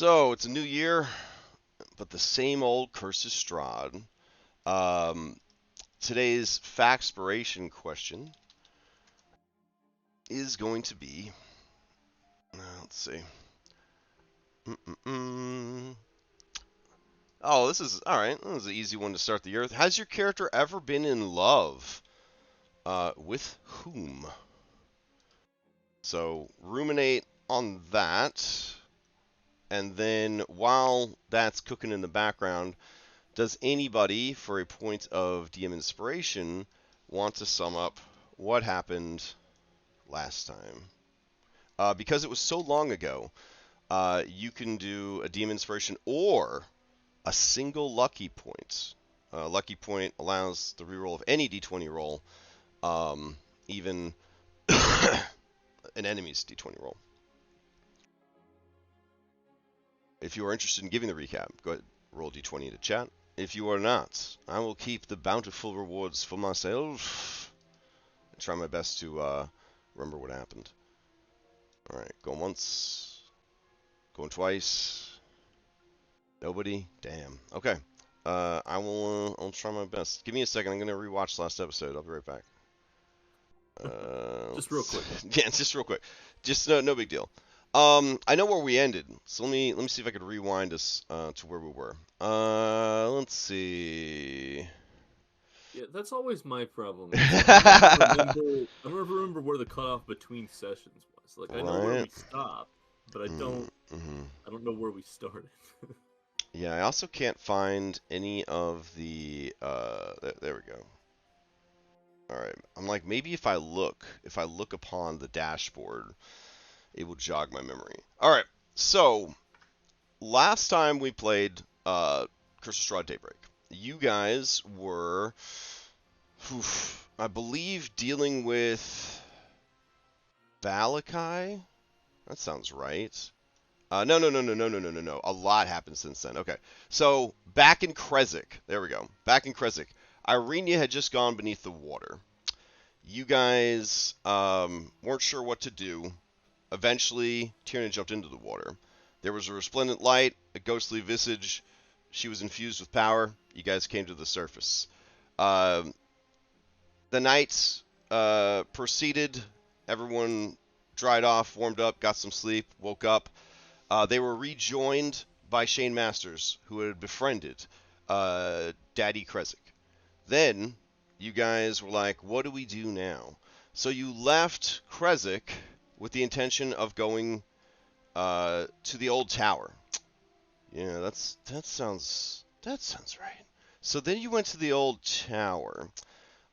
So it's a new year, but the same old Curse of Strahd. Um, Today's factspiration question is going to be, let's see. Mm-mm-mm. Oh, this is all right. This is an easy one to start the year with. Has your character ever been in love? With whom? So ruminate on that, and then while that's cooking in the background, does anybody, for a point of DM inspiration, want to sum up what happened last time? Because it was so long ago, you can do a DM inspiration or a single lucky point. Lucky point allows the reroll of any d20 roll, even an enemy's d20 roll. If you are interested in giving the recap, go ahead, roll d20 into chat. If you are not, I will keep the bountiful rewards for myself and try my best to remember what happened. Alright, going once, going twice. Nobody? Damn. Okay. I'll try my best. Give me a second, I'm gonna rewatch the last episode. I'll be right back. Just real quick. Yeah, just real quick. Just no big deal. I know where we ended, so let me see if I could rewind us to where we were. Let's see. Yeah, that's always my problem. I don't remember where the cutoff between sessions was. Like I know where we stopped, but I don't know where we started. Yeah, I also can't find any of the there we go. All right. I'm like, maybe if I look upon the dashboard, it will jog my memory. All right. So, last time we played Curse of Strahd Daybreak, you guys were, I believe, dealing with Valakai? That sounds right. No. A lot happened since then. Okay. So, back in Krezk. There we go. Back in Krezk. Irenia had just gone beneath the water. You guys weren't sure what to do. Eventually, Tiernan jumped into the water. There was a resplendent light, a ghostly visage. She was infused with power. You guys came to the surface. The night proceeded. Everyone dried off, warmed up, got some sleep, woke up. They were rejoined by Shane Masters, who had befriended Daddy Krezk. Then you guys were like, what do we do now? So you left Krezk with the intention of going to the old tower. Yeah, that sounds right. So then you went to the old tower.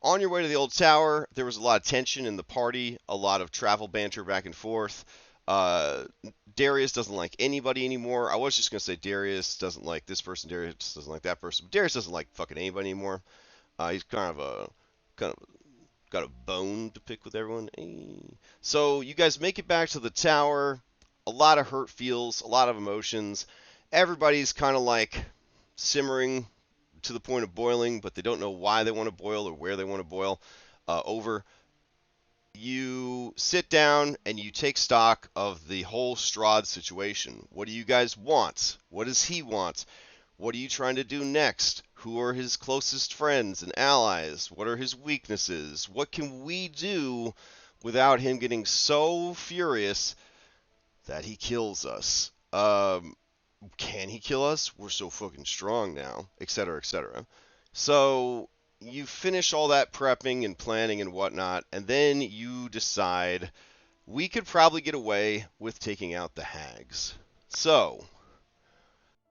On your way to the old tower, there was a lot of tension in the party, a lot of travel banter back and forth. Darius doesn't like anybody anymore. I was just gonna say Darius doesn't like this person, Darius doesn't like that person, but Darius doesn't like fucking anybody anymore. He's kind of got a bone to pick with everyone. So you guys make it back to the tower. A lot of hurt feels, a lot of emotions. Everybody's kind of like simmering to the point of boiling, but they don't know why they want to boil or where they want to boil over. You sit down and you take stock of the whole Strahd situation. What do you guys want? What does he want? What are you trying to do next? Who are his closest friends and allies? What are his weaknesses? What can we do without him getting so furious that he kills us? Can he kill us? We're so fucking strong now, etc., etc. So you finish all that prepping and planning and whatnot, and then you decide we could probably get away with taking out the hags. So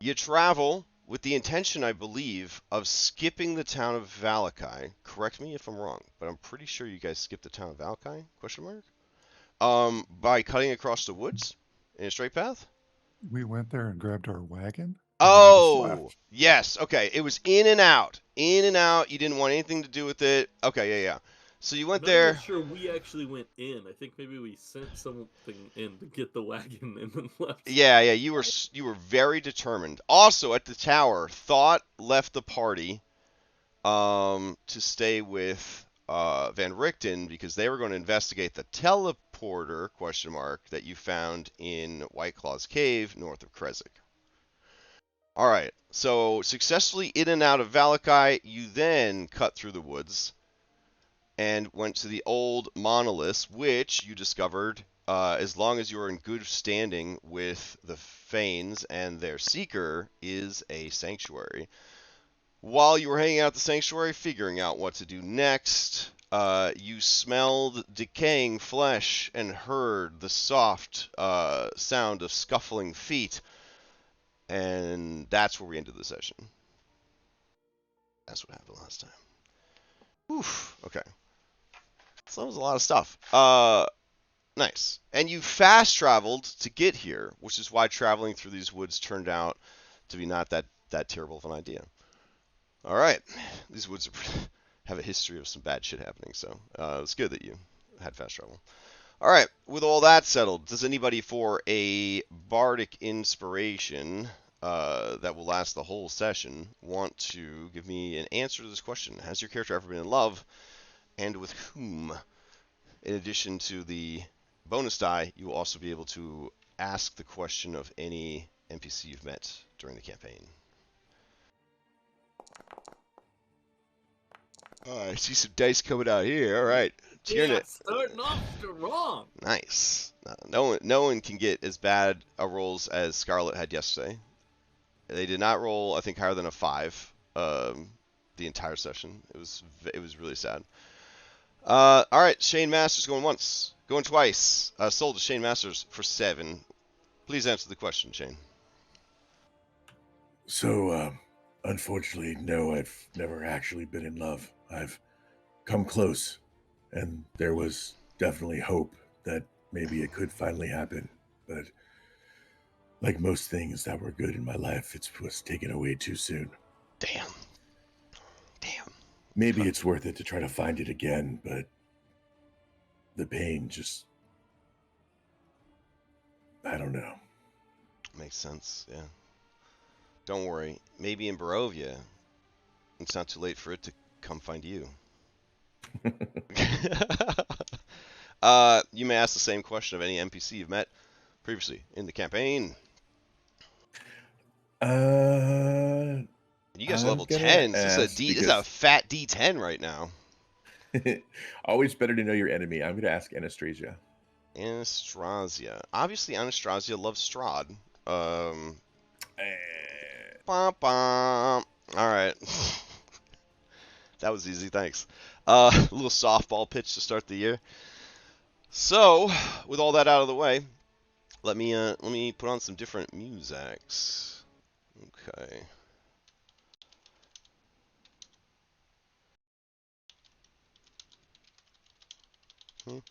you travel with the intention, I believe, of skipping the town of Valakai. Correct me if I'm wrong, but I'm pretty sure you guys skipped the town of Valakai? Question mark? By cutting across the woods in a straight path? We went there and grabbed our wagon. Oh, yes. Okay. It was in and out. In and out. You didn't want anything to do with it. Okay, yeah. So you went there. I'm not sure we actually went in. I think maybe we sent something in to get the wagon and then left. Yeah. You were very determined. Also, at the tower, Thought left the party to stay with Van Richten because they were going to investigate the teleporter ? That you found in White Claw's cave north of Krezk. All right. So successfully in and out of Valakai, you then cut through the woods and went to the old monoliths, which you discovered, as long as you are in good standing with the Fanes and their Seeker, is a sanctuary. While you were hanging out at the sanctuary, figuring out what to do next, you smelled decaying flesh and heard the soft sound of scuffling feet, and that's where we ended the session. That's what happened last time. Oof. Okay. So that was a lot of stuff. Nice. And you fast traveled to get here, which is why traveling through these woods turned out to be not that terrible of an idea. All right. These woods have a history of some bad shit happening, so it's good that you had fast travel. All right. With all that settled, does anybody for a bardic inspiration that will last the whole session want to give me an answer to this question? Has your character ever been in love, and with whom? In addition to the bonus die, you will also be able to ask the question of any NPC you've met during the campaign. I see some dice coming out here. All right. Yeah, starting off strong. Nice. No one can get as bad a rolls as Scarlet had yesterday. They did not roll, I think, higher than a 5 the entire session. It was really sad. All right, Shane Masters going once, going twice. Sold to Shane Masters for 7. Please answer the question, Shane. So, unfortunately, no, I've never actually been in love. I've come close, and there was definitely hope that maybe it could finally happen. But like most things that were good in my life, it was taken away too soon. Damn. Maybe it's worth it to try to find it again, but the pain just... I don't know. Makes sense, yeah. Don't worry. Maybe in Barovia, it's not too late for it to come find you. You may ask the same question of any NPC you've met previously in the campaign. You guys are level 10. This is a fat D10 right now. Always better to know your enemy. I'm going to ask Anastasia. Anastasia. Obviously, Anastasia loves Strahd. All right. That was easy, thanks. A little softball pitch to start the year. So, with all that out of the way, let me put on some different musics. Okay. Okay,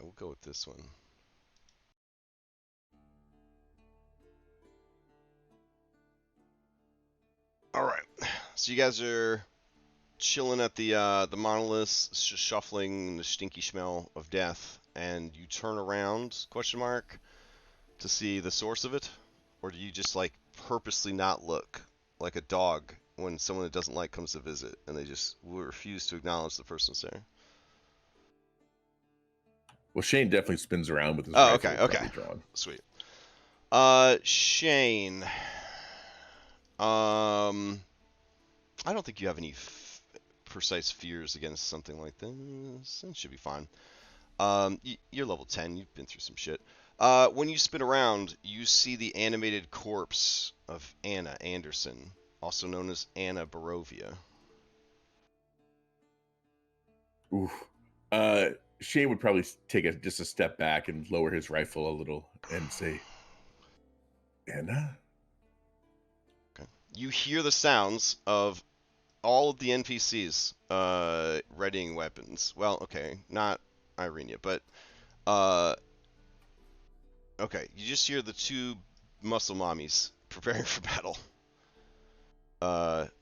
we'll go with this one. All right. So you guys are chilling at the monoliths, just shuffling the stinky smell of death, and you turn around, question mark, to see the source of it? Or do you just, like, purposely not look like a dog when someone that doesn't like comes to visit, and they just will refuse to acknowledge the person's there? Well, Shane definitely spins around with his rifle okay. drawn. Sweet. Shane. I don't think you have any precise fears against something like this. It should be fine. You're level 10. You've been through some shit. When you spin around, you see the animated corpse of Anna Anderson, also known as Anna Barovia. Oof. Shane would probably take just a step back and lower his rifle a little and say, Anna? Okay. You hear the sounds of all of the NPCs readying weapons. Well, okay, not Irenia, but okay, you just hear the 2 muscle mommies preparing for battle.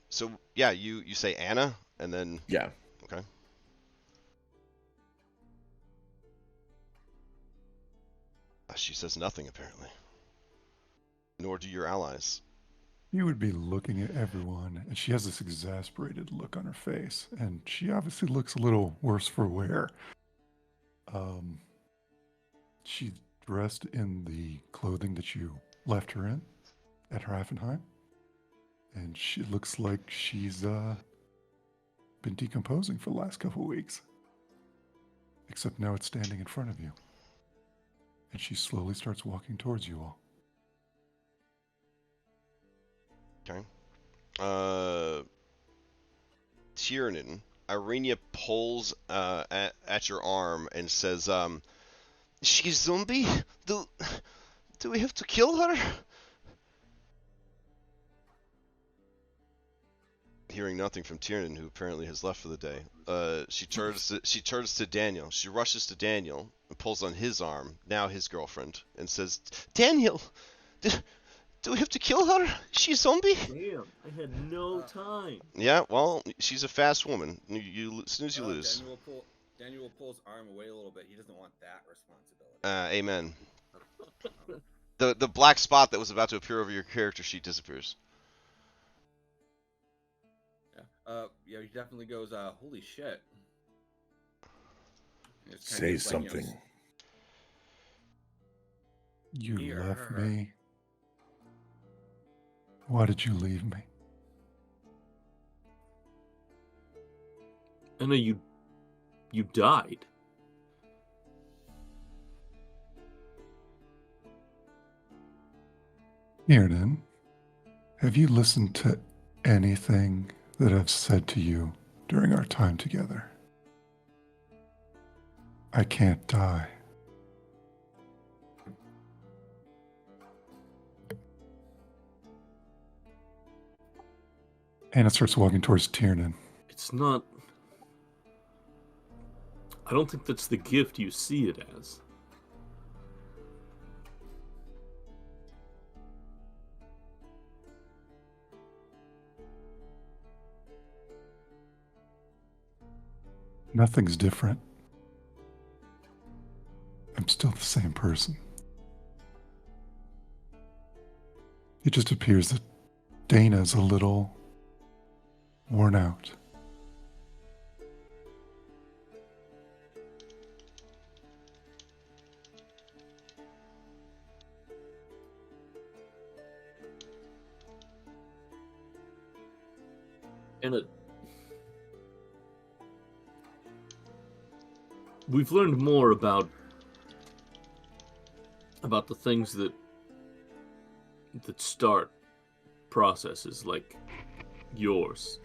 So yeah, you say Anna, and then yeah, okay. She says nothing apparently. Nor do your allies. She would be looking at everyone, and she has this exasperated look on her face, and she obviously looks a little worse for wear. She's dressed in the clothing that you left her in at Raffenheim, and she looks like she's been decomposing for the last couple of weeks. Except now it's standing in front of you. And she slowly starts walking towards you all. Okay. Tiernan, Irenia pulls at your arm and says, she's zombie? Do we have to kill her? Hearing nothing from Tiernan, who apparently has left for the day, she turns to Daniel. She rushes to Daniel and pulls on his arm, now his girlfriend, and says, Daniel, do we have to kill her? She's zombie? Damn, I had no time. Yeah, well, she's a fast woman. You as soon as you lose. Daniel will pull his arm away a little bit. He doesn't want that responsibility. Amen. The black spot that was about to appear over your character sheet disappears. Yeah, he definitely goes, holy shit. Say something. You left me. Why did you leave me? Anna, you died. Tiernan, have you listened to anything that I've said to you during our time together? I can't die. Anna starts walking towards Tiernan. It's not... I don't think that's the gift you see it as. Nothing's different. I'm still the same person. It just appears that Dana's a little worn out. And we've learned more about the things that start processes like yours.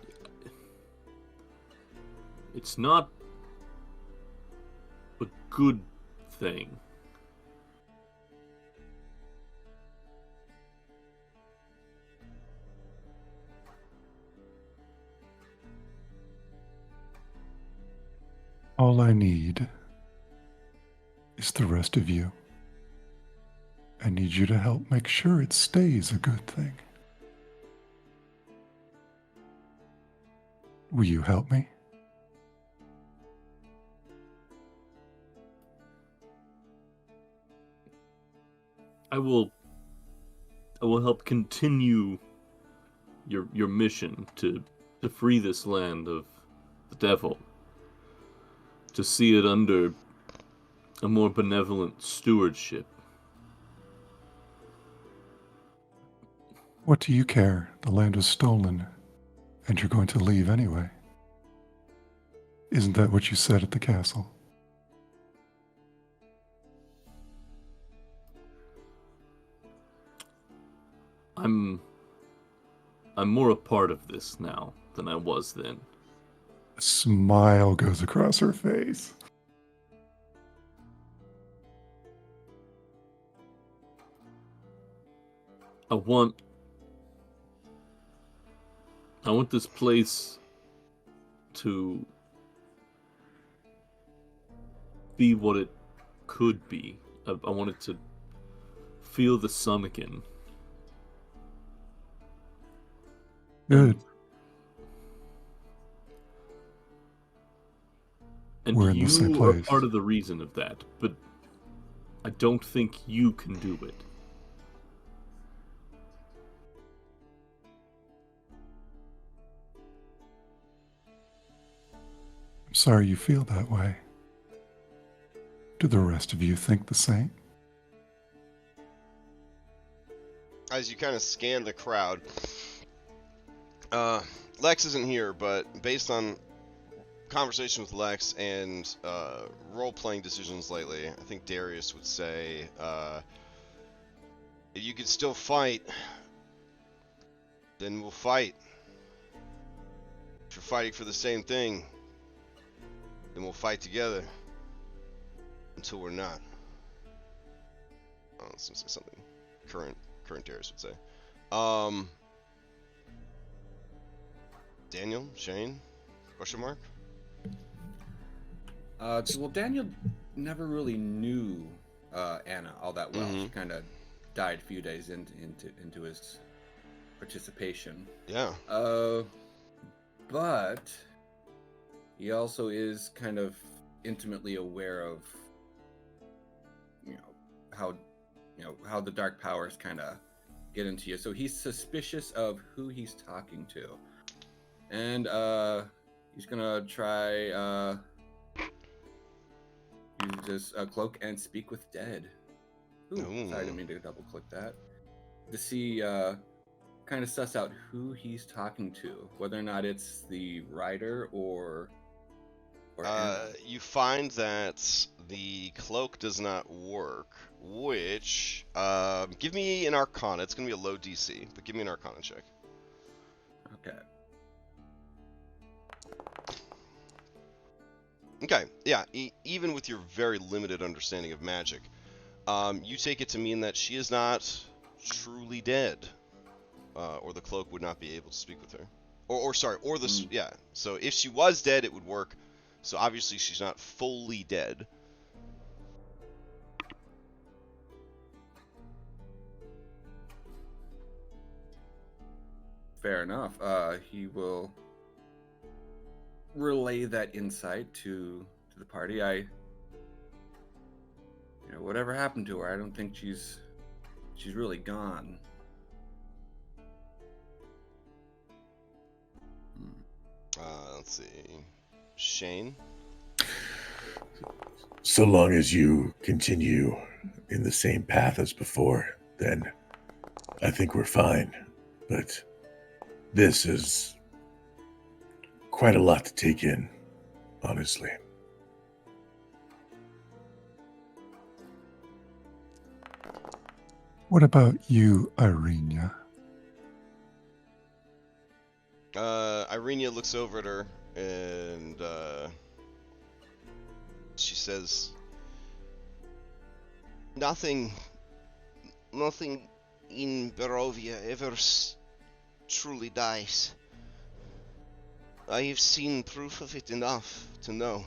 It's not a good thing. All I need is the rest of you. I need you to help make sure it stays a good thing. Will you help me? I will help continue your mission to free this land of the devil. To see it under a more benevolent stewardship. What do you care? The land was stolen, and you're going to leave anyway. Isn't that what you said at the castle? I'm more a part of this now than I was then. A smile goes across her face. I want this place to be what it could be. I want it to feel the sun again. Good. And We're in the same you are place. part of the reason of that, but I don't think you can do it. sorry you feel that way. Do the rest of you think the same? As you kind of scan the crowd, Lex isn't here, but based on conversation with Lex and role-playing decisions lately, I think Darius would say, if you could still fight, then we'll fight. If you're fighting for the same thing, then we'll fight together until we're not. I was gonna say something current Darius would say. Daniel, Shane, question mark? Well, Daniel never really knew Anna all that well. She kind of died a few days into his participation. Yeah. But he also is kind of intimately aware of, how the dark powers kind of get into you. So he's suspicious of who he's talking to, and he's gonna try use his cloak and speak with dead. Ooh. Sorry, I didn't mean to double click that. To see, kind of suss out who he's talking to, whether or not it's the writer or you find that the cloak does not work, which, give me an Arcana. It's going to be a low DC, but give me an Arcana check. Okay. Okay, yeah, even with your very limited understanding of magic, you take it to mean that she is not truly dead, or the cloak would not be able to speak with her. Yeah, so if she was dead, it would work. So obviously she's not fully dead. Fair enough. He will relay that insight to the party. Whatever happened to her, I don't think she's really gone. Let's see. Shane? So long as you continue in the same path as before, then I think we're fine. But this is quite a lot to take in, honestly. What about you, Irenia? Irenia looks over at her and she says, Nothing in Barovia ever truly dies. I have seen proof of it enough to know.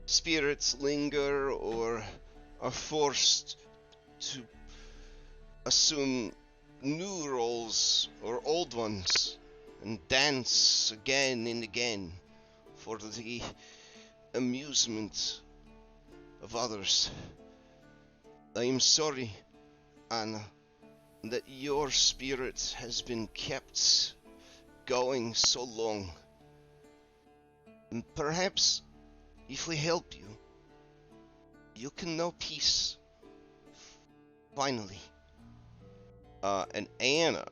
Spirits linger or are forced to assume new roles or old ones and dance again and again for the amusement of others. I am sorry, Anna, that your spirit has been kept going so long. And perhaps if we help you, you can know peace. Finally. And Anna,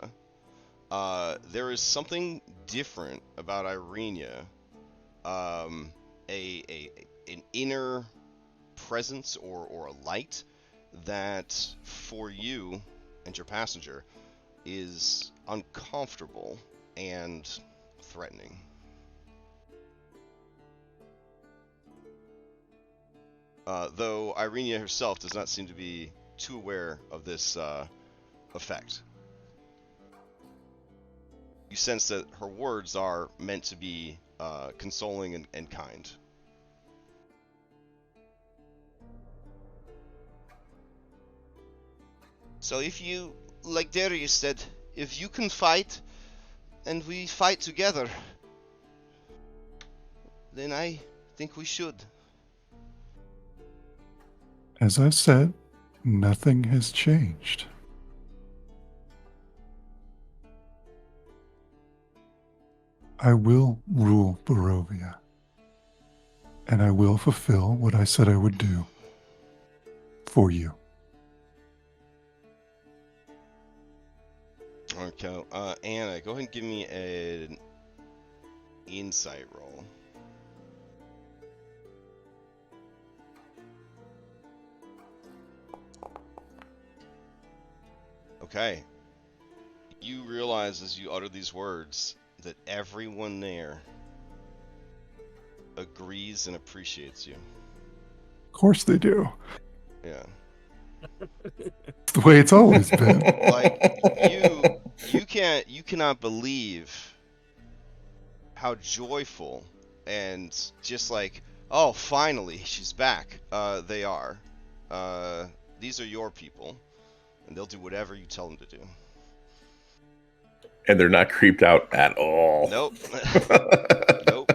there is something different about Irenia. An inner presence or a light that for you and your passenger is uncomfortable and threatening. Though Irenia herself does not seem to be too aware of this effect. You sense that her words are meant to be consoling and kind. So if you, like Darius said, if you can fight, and we fight together, then I think we should. As I said, nothing has changed. I will rule Barovia. and I will fulfill what I said I would do for you. Okay, Anna, go ahead and give me an insight roll. Okay. You realize as you utter these words that everyone there agrees and appreciates you. Of course they do. Yeah. It's the way it's always been. Like you cannot believe how joyful and just like, oh, finally she's back. They are. These are your people, and they'll do whatever you tell them to do. And they're not creeped out at all. Nope. Nope.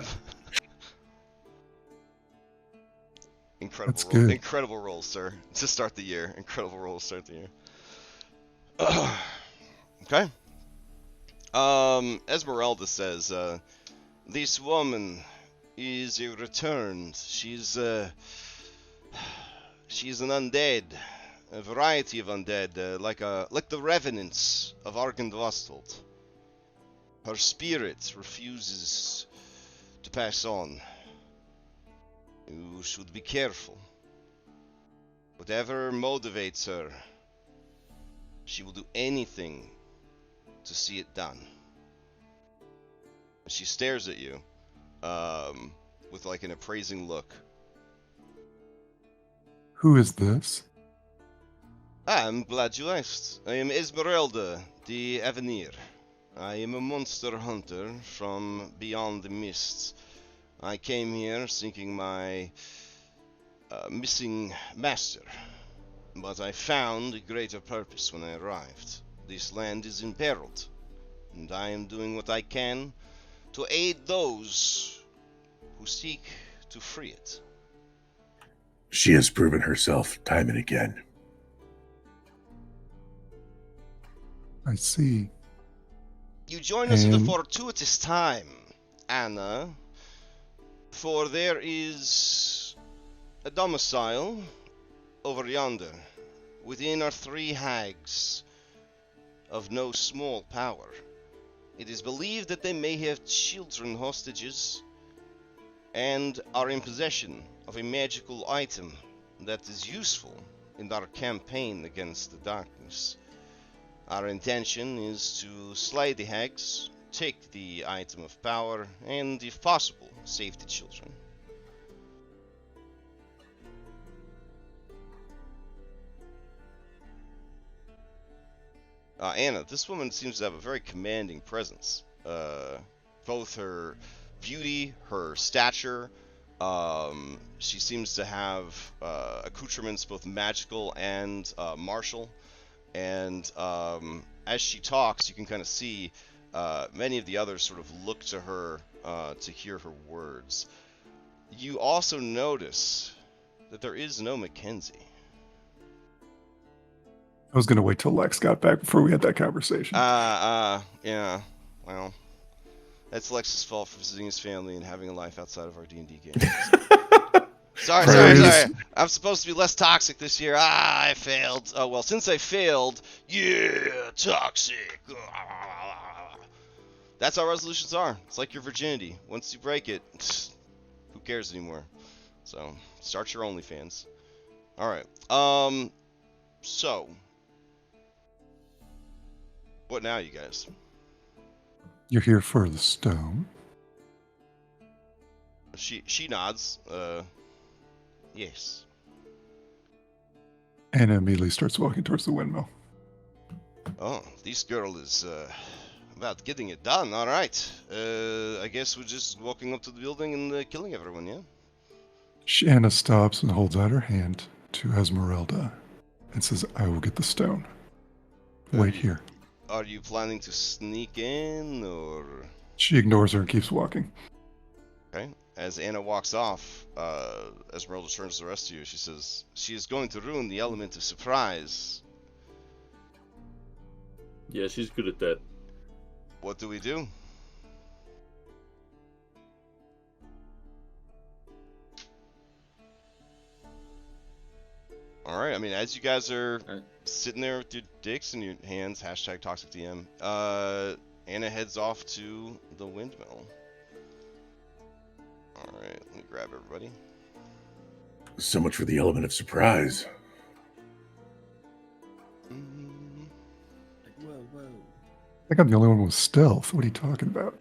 That's good. Incredible roll, sir. To start the year. Incredible roll to start the year. Okay. Esmeralda says, this woman is returned. She's an undead. A variety of undead, like the revenants of Argandvostholt. Her spirit refuses to pass on. You should be careful. Whatever motivates her, she will do anything to see it done. She stares at you with like an appraising look. Who is this? I'm glad you asked. I am Esmeralda, the Avenir. I am a monster hunter from beyond the mists. I came here seeking my missing master, but I found a greater purpose when I arrived. This land is imperiled, and I am doing what I can to aid those who seek to free it. She has proven herself time and again. I see. You join us at a fortuitous time, Anna, for there is a domicile over yonder. Within are 3 hags of no small power. It is believed that they may have children hostages and are in possession of a magical item that is useful in our campaign against the darkness. Our intention is to slay the hags, take the item of power, and, if possible, save the children. Anna, this woman seems to have a very commanding presence. Both her beauty, her stature, she seems to have accoutrements both magical and martial. And as she talks, you can kind of see many of the others sort of look to her to hear her words. You also notice that there is no Mackenzie. I was going to wait till Lex got back before we had that conversation. Yeah. Well, that's Lex's fault for visiting his family and having a life outside of our D&D game. Sorry. I'm supposed to be less toxic this year. I failed. Oh, well, since I failed, yeah, toxic. That's how resolutions are. It's like your virginity. Once you break it, who cares anymore? So, start your OnlyFans. Alright. So, what now, you guys? You're here for the stone. She nods. Yes. And immediately starts walking towards the windmill. Oh, this girl is about getting it done. All right. I guess we're just walking up to the building and killing everyone, yeah? Shanna stops and holds out her hand to Esmeralda and says, I will get the stone. Wait here. Are you planning to sneak in, or...? She ignores her and keeps walking. Okay. As Anna walks off, Esmeralda turns to the rest of you. She says, she is going to ruin the element of surprise. Yeah, she's good at that. What do we do? All right. I mean, as you guys are Alright. sitting there with your dicks in your hands, hashtag toxic DM, Anna heads off to the windmill. All right. Let me grab everybody. So much for the element of surprise. Whoa, whoa. I think I'm the only one with stealth. What are you talking about?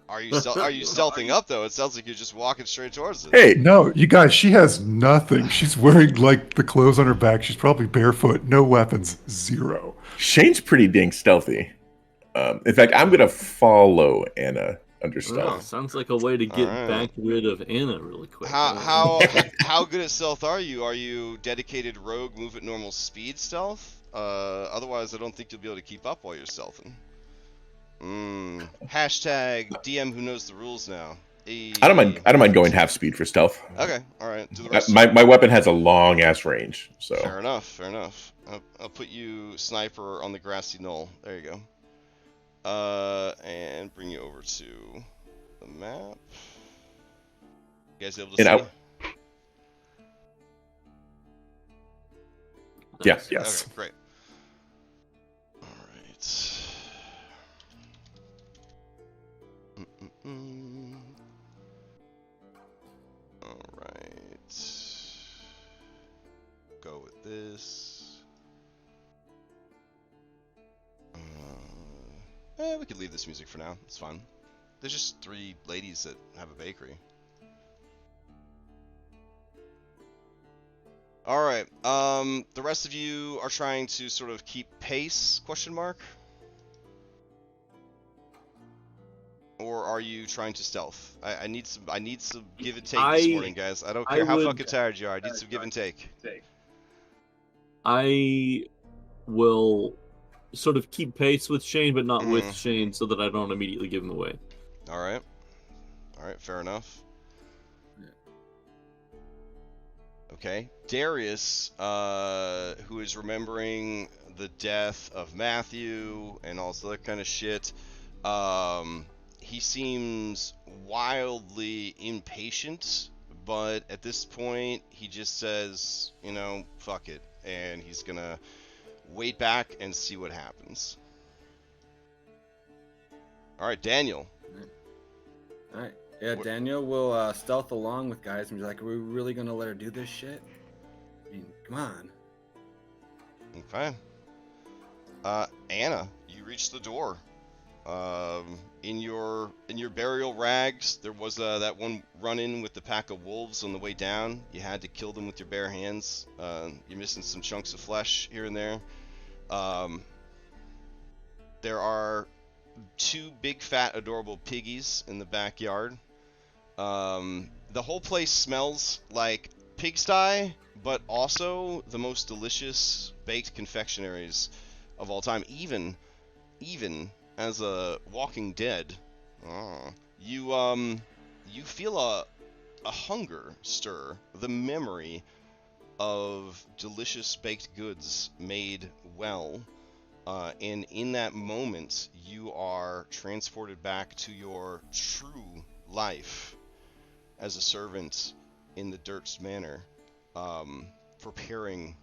Are you stealthing up though? It sounds like you're just walking straight towards it. Hey, No, you guys, she has nothing. She's wearing like the clothes on her back. She's probably barefoot. No weapons. Zero. Shane's pretty dang stealthy. In fact, I'm gonna follow Anna under Oh, stealth. sounds like a way to get Alright. back rid of Anna really quick. How good at stealth are you? Are you dedicated rogue, move at normal speed stealth? Otherwise, I don't think you'll be able to keep up while you're stealthing. Hashtag DM who knows the rules now. I don't mind going half speed for stealth. Okay, all right. Do the rest. My weapon has a long ass range, so Fair enough. I'll put you sniper on the grassy knoll. There you go. And bring you over to the map. You guys able to And see? Yeah. Nice. Yes. Okay, great. All right. All right. Go with this. We could leave this music for now. It's fine. There's just 3 ladies that have a bakery. All right. The rest of you are trying to sort of keep pace? Question mark. Or are you trying to stealth? I need some give and take this morning, guys. I don't care how fucking tired you are. I need some give and take. I will sort of keep pace with Shane, but not with Shane, so that I don't immediately give him away. All right, fair enough. Okay, Darius, who is remembering the death of Matthew and all that kind of shit. He seems wildly impatient, but at this point, he just says, you know, fuck it, and he's gonna wait back and see what happens. All right, Daniel. All right. Yeah, Daniel will stealth along with guys and be like, "Are we really gonna let her do this shit? I mean, come on." Okay. Anna, you reach the door. In your burial rags, there was that one run-in with the pack of wolves on the way down. You had to kill them with your bare hands. You're missing some chunks of flesh here and there. There are 2 big, fat, adorable piggies in the backyard. The whole place smells like pigsty, but also the most delicious baked confectionaries of all time. Even as a Walking Dead, you feel a hunger stir, the memory of delicious baked goods made well, and in that moment you are transported back to your true life as a servant in the Dirt's Manor, preparing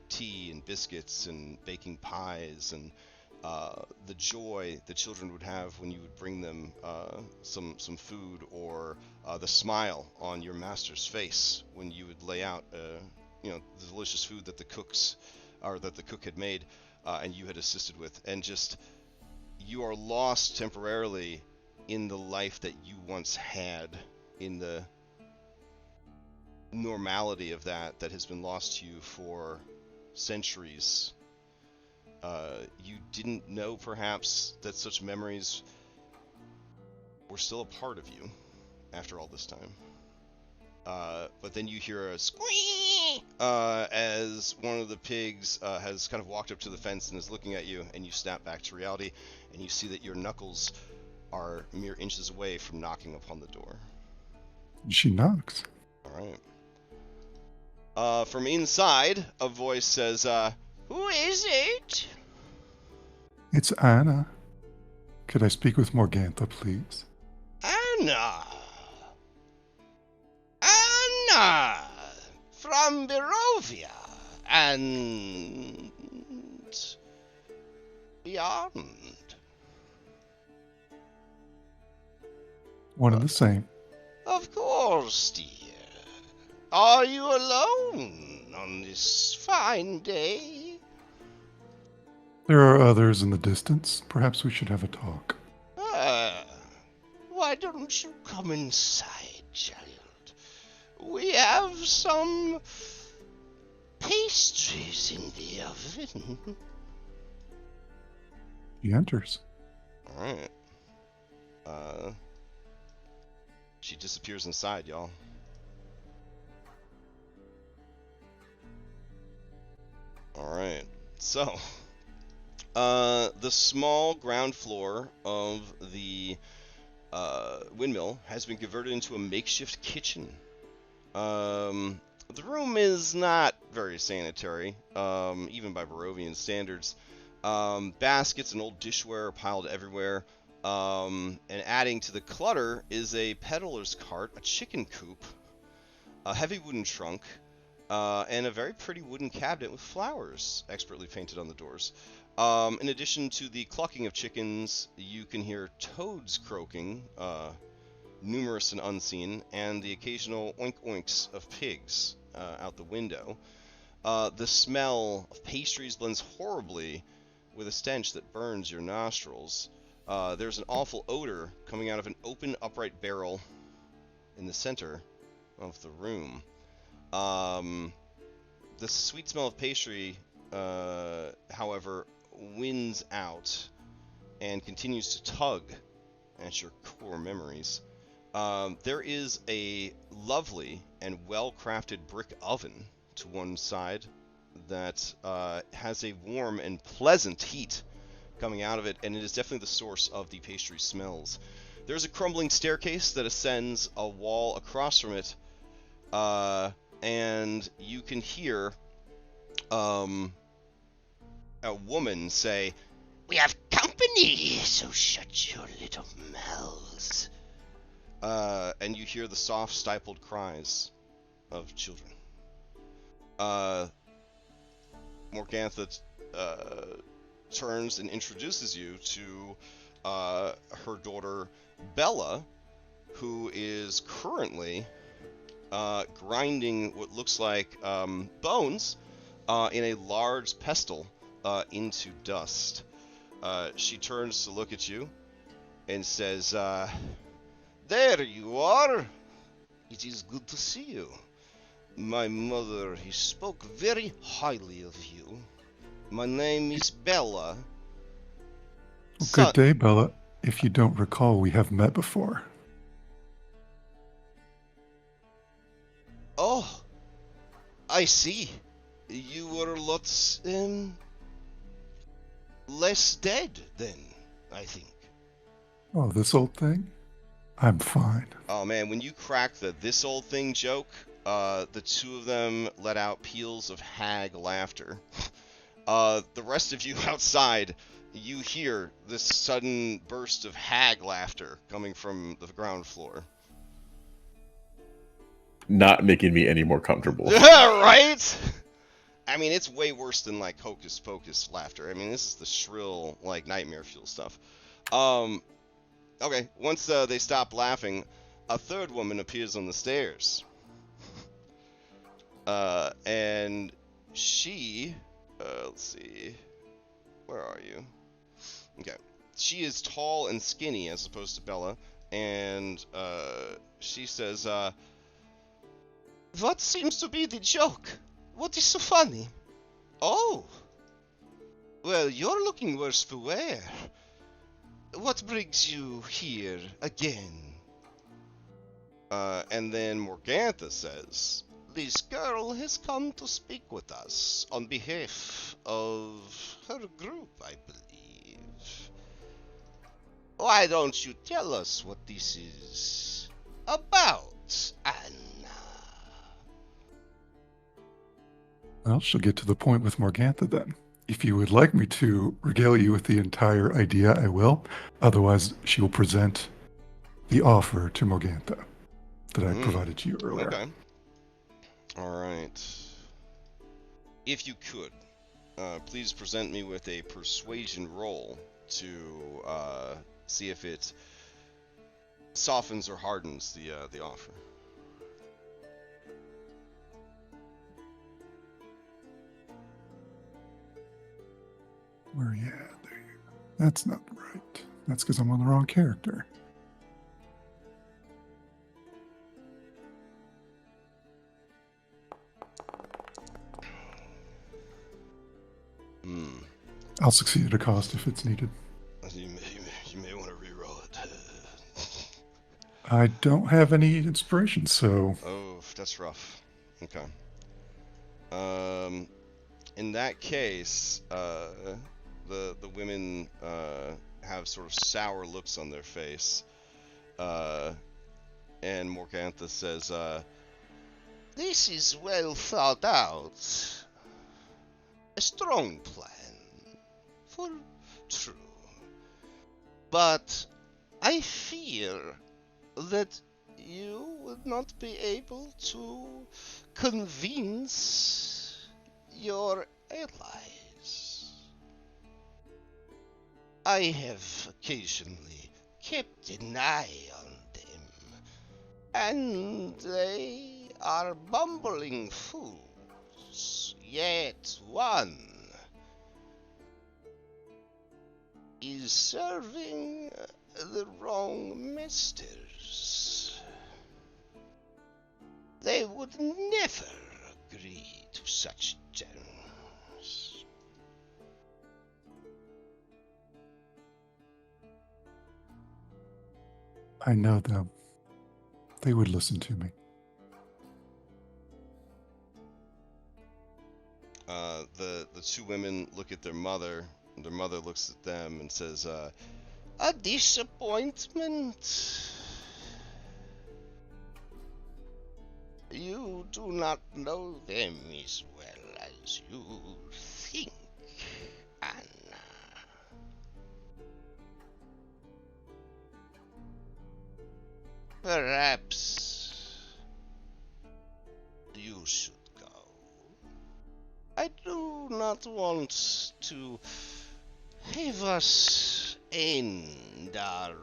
tea and biscuits and baking pies, and the joy the children would have when you would bring them some food, or the smile on your master's face when you would lay out the delicious food that the cook had made and you had assisted with, and just you are lost temporarily in the life that you once had, in the normality of that has been lost to you for centuries. You didn't know, perhaps, that such memories were still a part of you after all this time. But then you hear a squeak as one of the pigs has kind of walked up to the fence and is looking at you, and you snap back to reality, and you see that your knuckles are mere inches away from knocking upon the door. She knocks. All right. From inside, a voice says, "Who is it?" It's Anna. Could I speak with Morgantha, please? Anna! Anna! From Barovia! and beyond. One and the same. Of course, dear. Are you alone on this fine day? There are others in the distance. Perhaps we should have a talk. Why don't you come inside, child? We have some pastries in the oven. He enters. Alright. She disappears inside, y'all. Alright. So, the small ground floor of the windmill has been converted into a makeshift kitchen. The room is not very sanitary, even by Barovian standards. Baskets and old dishware are piled everywhere. And adding to the clutter is a peddler's cart, a chicken coop, a heavy wooden trunk, and a very pretty wooden cabinet with flowers expertly painted on the doors. In addition to the clucking of chickens, you can hear toads croaking, numerous and unseen, and the occasional oink-oinks of pigs out the window. The smell of pastries blends horribly with a stench that burns your nostrils. There's an awful odor coming out of an open upright barrel in the center of the room. The sweet smell of pastry, however, wins out and continues to tug at your core memories. There is a lovely and well-crafted brick oven to one side that has a warm and pleasant heat coming out of it, and it is definitely the source of the pastry smells. There's a crumbling staircase that ascends a wall across from it, and you can hear a woman say, "We have company, so shut your little mouths." And you hear the soft, stifled cries of children. Morgantha turns and introduces you to her daughter Bella, who is currently grinding what looks like bones in a large pestle into dust. She turns to look at you and says, "There you are. It is good to see you. My mother, he spoke very highly of you. My name is Bella." Good day, Bella. If you don't recall, we have met before. Oh, I see. You were lots, less dead then, I think. Oh, this old thing? I'm fine. Oh man, when you crack the "this old thing" joke, the two of them let out peals of hag laughter. The rest of you outside, you hear this sudden burst of hag laughter coming from the ground floor. Not making me any more comfortable. Right? I mean, it's way worse than like hocus pocus laughter. I mean, this is the shrill, like, nightmare fuel stuff. Okay, once they stop laughing, a third woman appears on the stairs. And she, let's see, where are you? Okay, she is tall and skinny as opposed to Bella, and she says, "What seems to be the joke? What is so funny?" "Oh, well, you're looking worse for wear. What brings you here again?" And then Morgantha says, "This girl has come to speak with us on behalf of her group, I believe. Why don't you tell us what this is about, Anna?" Well, she'll get to the point with Morgantha then. If you would like me to regale you with the entire idea, I will. Otherwise, she will present the offer to Morgantha that I provided to you earlier. Okay. All right. if you could, please present me with a persuasion roll to see if it softens or hardens the offer. Where you at? There you go. That's not right. That's because I'm on the wrong character. I'll succeed at a cost if it's needed. You may want to reroll it. I don't have any inspiration, so... Oh, that's rough. Okay. In that case, the women have sort of sour looks on their face, and Morgantha says, "This is well thought out. A strong plan, for true. But I fear that you would not be able to convince your allies. I have occasionally kept an eye on them, and they are bumbling fools, yet one is serving the wrong masters. They would never agree to such terms." I know them. They would listen to me. The two women look at their mother, and their mother looks at them and says, "A disappointment. You do not know them as well as you think, Anna. Perhaps you should go. I do not want to have us end our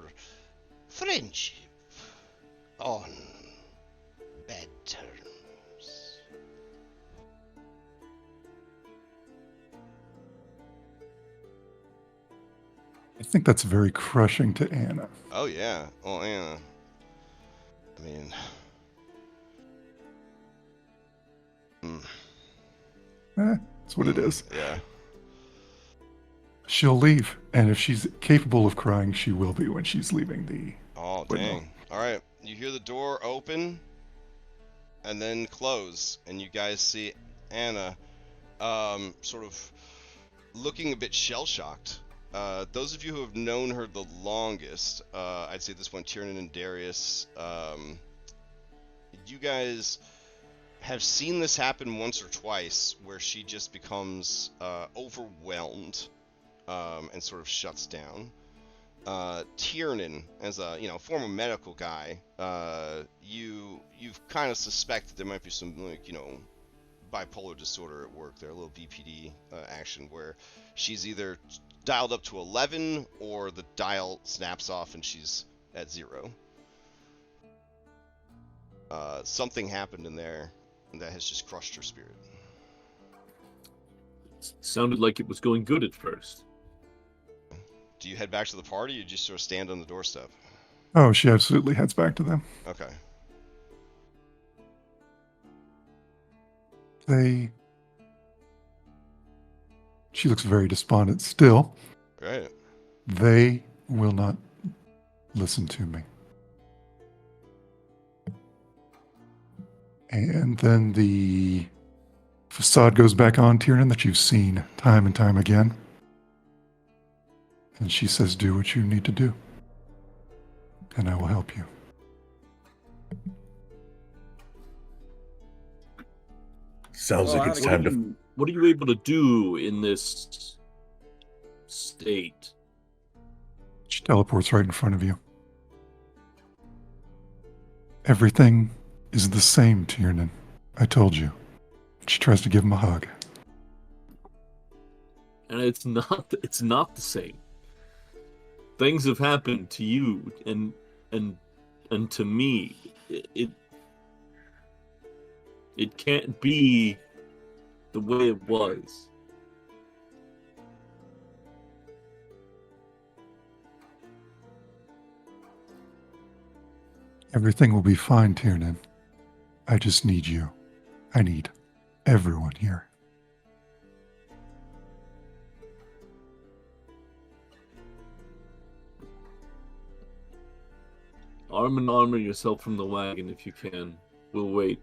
friendship on bad terms." I think that's very crushing to Anna. Oh yeah. Well, Anna. I mean, That's what it is. Yeah. She'll leave, and if she's capable of crying, she will be when she's leaving the... Oh, window. dang. All right. You hear the door open and then close, and you guys see Anna sort of looking a bit shell-shocked. Those of you who have known her the longest, I'd say at this point, Tiernan and Darius, you guys have seen this happen once or twice, where she just becomes overwhelmed and sort of shuts down. Tiernan, as a former medical guy, you've kind of suspected there might be some bipolar disorder at work there, a little BPD action where she's either dialed up to 11 or the dial snaps off and she's at 0. Something happened in there that has just crushed her spirit. Sounded like it was going good at first. Do you head back to the party, or you just sort of stand on the doorstep? Oh, she absolutely heads back to them. Okay. She looks very despondent still. Right. They will not listen to me. And then the facade goes back on, Tiernan, that you've seen time and time again. And she says, "Do what you need to do, and I will help you." Sounds like it's time to... What are you able to do in this state? She teleports right in front of you. Everything is the same, Tiernan. I told you. She tries to give him a hug. and it's not the same. Things have happened to you and to me. It can't be the way it was. Everything will be fine, Tiernan. I just need you. I need everyone here. Arm in armor yourself from the wagon if you can. We'll wait.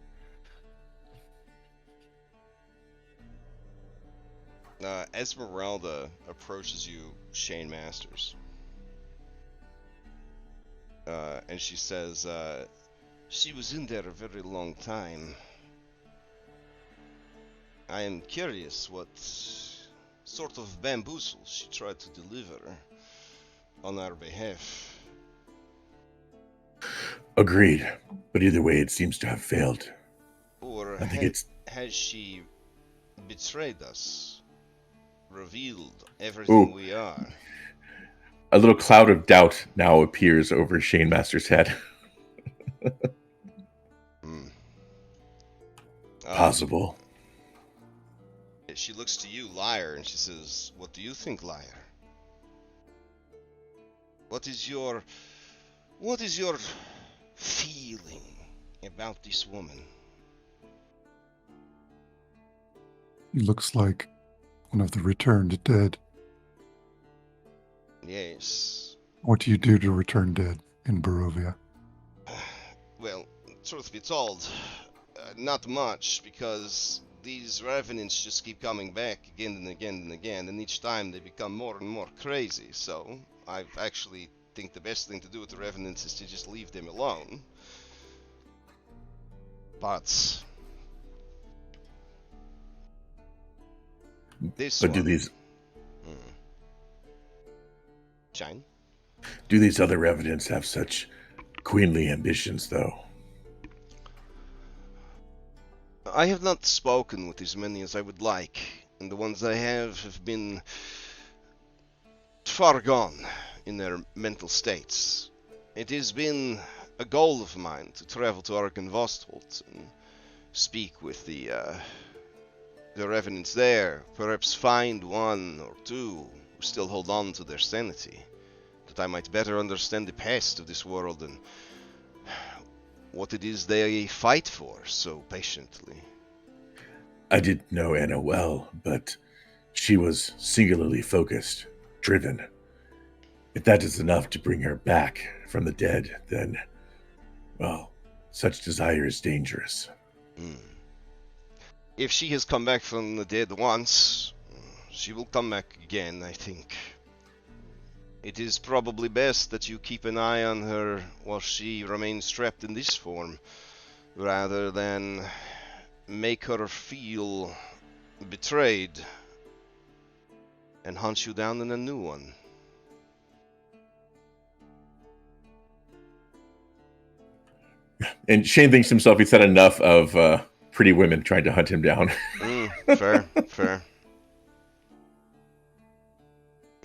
Esmeralda approaches you, Shane Masters. And she says, she was in there a very long time. I am curious what sort of bamboozle she tried to deliver on our behalf. Agreed. But either way, it seems to have failed. Or I think has she betrayed us? Revealed everything we are? A little cloud of doubt now appears over Shane Master's head. Possible. She looks to you, Liar, and she says, "What do you think, Liar? What is your feeling about this woman?" He looks like one of the returned dead. Yes. What do you do to return dead in Barovia? Well, truth be told, not much, because these revenants just keep coming back again and again and again, and each time they become more and more crazy. So I actually think the best thing to do with the revenants is to just leave them alone. But do these Shine? Do these other revenants have such queenly ambitions, though? I have not spoken with as many as I would like, and the ones I have been far gone in their mental states. It has been a goal of mine to travel to Arkenvostholt and speak with the revenants there, perhaps find one or two who still hold on to their sanity, that I might better understand the past of this world and what it is they fight for so patiently. I didn't know Anna well, but she was singularly focused, driven. If that is enough to bring her back from the dead, then, well, such desire is dangerous. If she has come back from the dead once, she will come back again, I think. It is probably best that you keep an eye on her while she remains trapped in this form, rather than make her feel betrayed and hunt you down in a new one. And Shane thinks himself he's had enough of pretty women trying to hunt him down. Fair.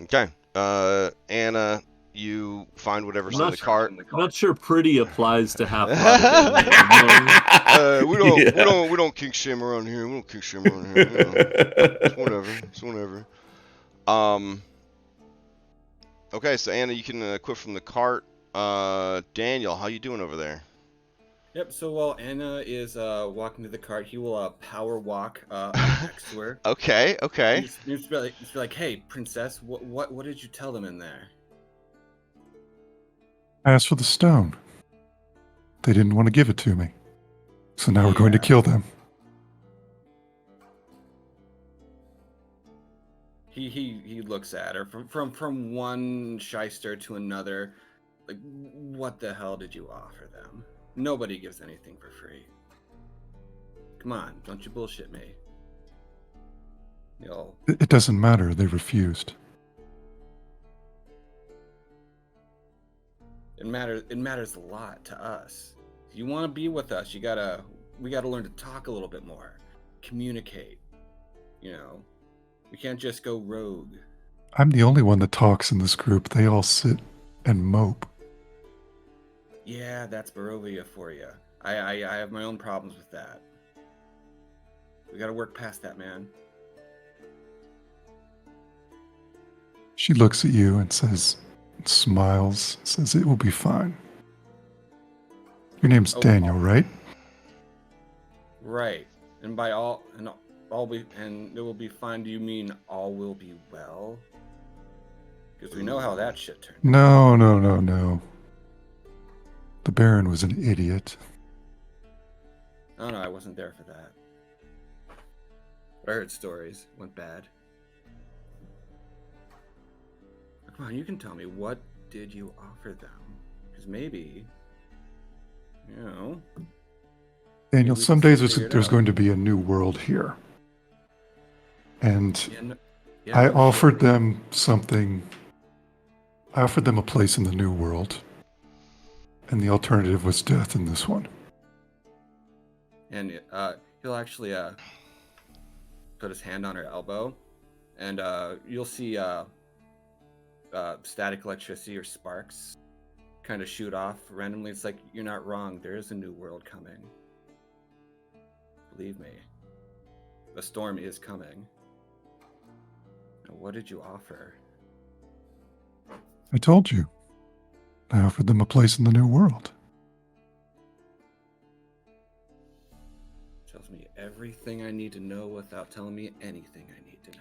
Okay. Anna, you find whatever's in the cart. I'm not sure pretty applies to half. We don't kink shame around here. We don't kink shame around here. You know. It's whatever. Okay, so Anna, you can quit from the cart. Daniel, how you doing over there? Yep, so while Anna is walking to the cart, he will power walk up next to her. Okay. Just be like, "Hey, princess, what did you tell them in there?" I asked for the stone. They didn't want to give it to me. So now we're going to kill them. He looks at her from one shyster to another. Like, what the hell did you offer them? Nobody gives anything for free. Come on, don't you bullshit me. It doesn't matter. They refused. It matters a lot to us. If you want to be with us, we gotta learn to talk a little bit more, communicate. We can't just go rogue. I'm the only one that talks in this group. They all sit and mope. Yeah, that's Barovia for you. I have my own problems with that. We gotta work past that, man. She looks at you and smiles, says it will be fine. Your name's Daniel, right? Right. And by all and it will be fine. Do you mean all will be well? Because we know how that shit turned. No. The Baron was an idiot. Oh no, I wasn't there for that. But I heard stories. Went bad. Come on, you can tell me, what did you offer them? Because maybe, you know... Daniel, maybe we some can days figure it there's out. going to be a new world here. And Yeah, I no offered shit. them something. I offered them a place in the new world. And the alternative was death in this one. And he'll actually put his hand on her elbow, and you'll see static electricity or sparks kind of shoot off randomly. It's like, you're not wrong. There is a new world coming. Believe me. The storm is coming. Now, what did you offer? I told you. I offered them a place in the new world. Tells me everything I need to know without telling me anything I need to know.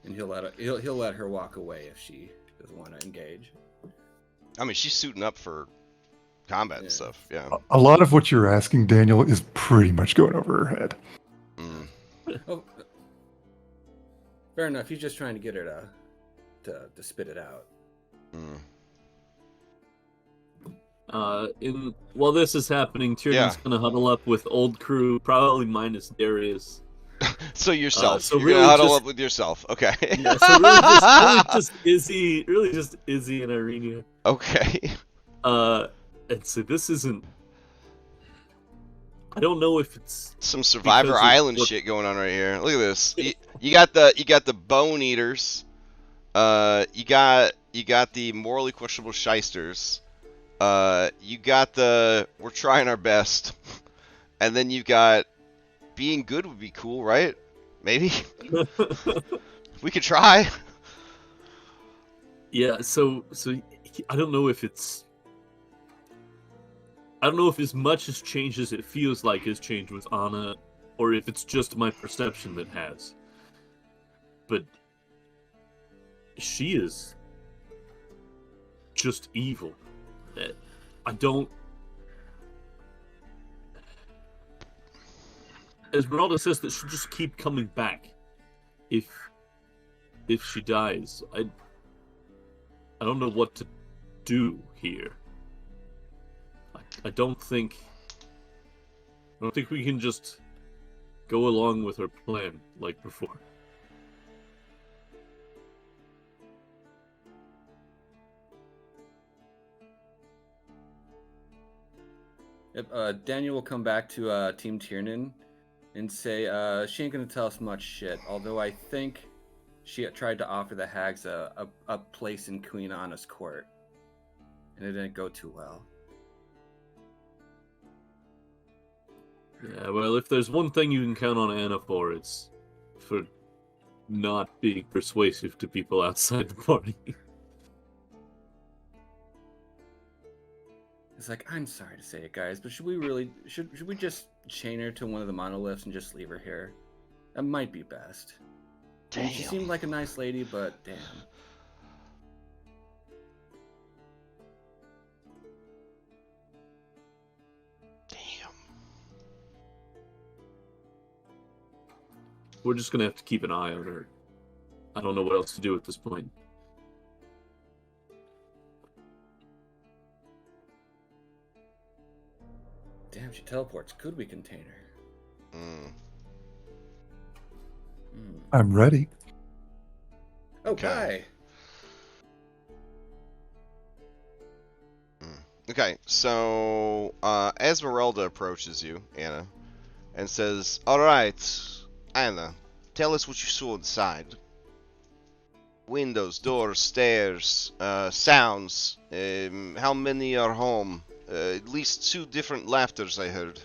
And he'll let her walk away if she doesn't want to engage. I mean, she's suiting up for combat and stuff. Yeah. A lot of what you're asking, Daniel, is pretty much going over her head. Oh, fair enough. He's just trying to get her to spit it out. While this is happening, Tyrion's gonna huddle up with old crew, probably minus Darius. So yourself. So You're really gonna huddle just- up with yourself. Okay. Yeah, so really just Izzy and Irenia. Okay. And so this isn't. I don't know if it's Some Survivor because of Island what- shit going on right here. Look at this. You got the bone eaters. You got the morally questionable shysters. You got the we're trying our best, and then you got being good would be cool, right? Maybe we could try. Yeah, so I don't know if it's. I don't know if as much has changed as it feels like has changed with Anna, or if it's just my perception that has. But she is just evil. I don't. Esmeralda says that she'll just keep coming back if she dies. I don't know what to do here. I don't think we can just go along with her plan like before. Yep, Daniel will come back to Team Tiernan and say she ain't gonna tell us much shit. Although I think she tried to offer the hags a place in Queen Anna's court, and it didn't go too well. Yeah, well, if there's one thing you can count on Anna for, it's for not being persuasive to people outside the party. It's like, I'm sorry to say it, guys, but should we just chain her to one of the monoliths and just leave her here? That might be best. I mean, she seemed like a nice lady, but damn. We're just gonna have to keep an eye on her. I don't know what else to do at this point. Damn, she teleports. Could we contain her? I'm ready. Oh, Okay. hi. Okay, so Esmeralda approaches you, Anna, and says, "All right, Anna, tell us what you saw inside. Windows, doors, stairs, sounds. How many are home? At least 2 different laughters I heard.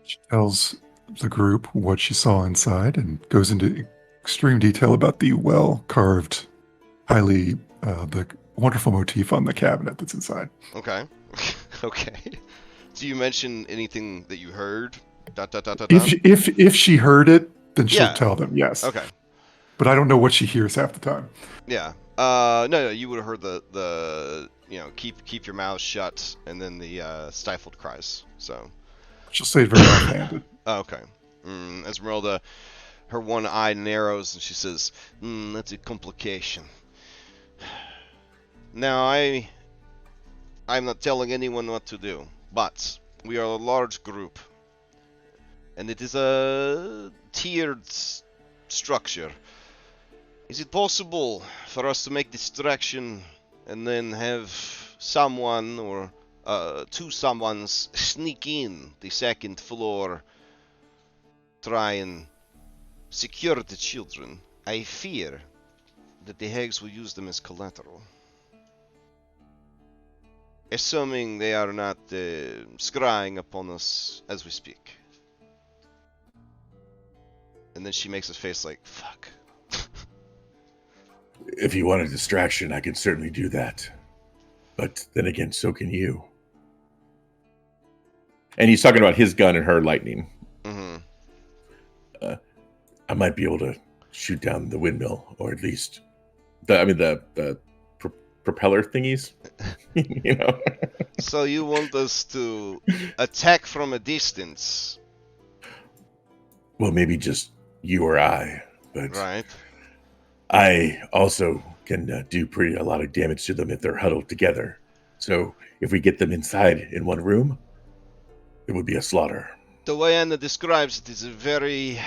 She tells the group what she saw inside and goes into extreme detail about the well-carved, the wonderful motif on the cabinet that's inside. Okay. Okay. Do you mention anything that you heard? Dot, dot, dot, dot, If dot? if she heard it, then she'll Yeah. tell them, yes. Okay. But I don't know what she hears half the time. Yeah. No, you would have heard the keep your mouth shut, and then the stifled cries. So. She'll say it very offhanded. Oh, okay. Esmeralda, her one eye narrows, and she says, "That's a complication." Now, I'm not telling anyone what to do, but we are a large group, and it is a tiered structure. Is it possible for us to make distraction and then have someone or 2 someones sneak in the 2nd floor, try and secure the children? I fear that the hags will use them as collateral. Assuming they are not scrying upon us as we speak. And then she makes a face like, fuck. If you want a distraction, I can certainly do that. But then again, so can you. And he's talking about his gun and her lightning. Mm-hmm. I might be able to shoot down the windmill, or at least the propeller thingies. You know. So you want us to attack from a distance? Well, maybe just you or I, but Right. I also can do a lot of damage to them if they're huddled together. So if we get them inside in one room, it would be a slaughter. The way Anna describes it is a very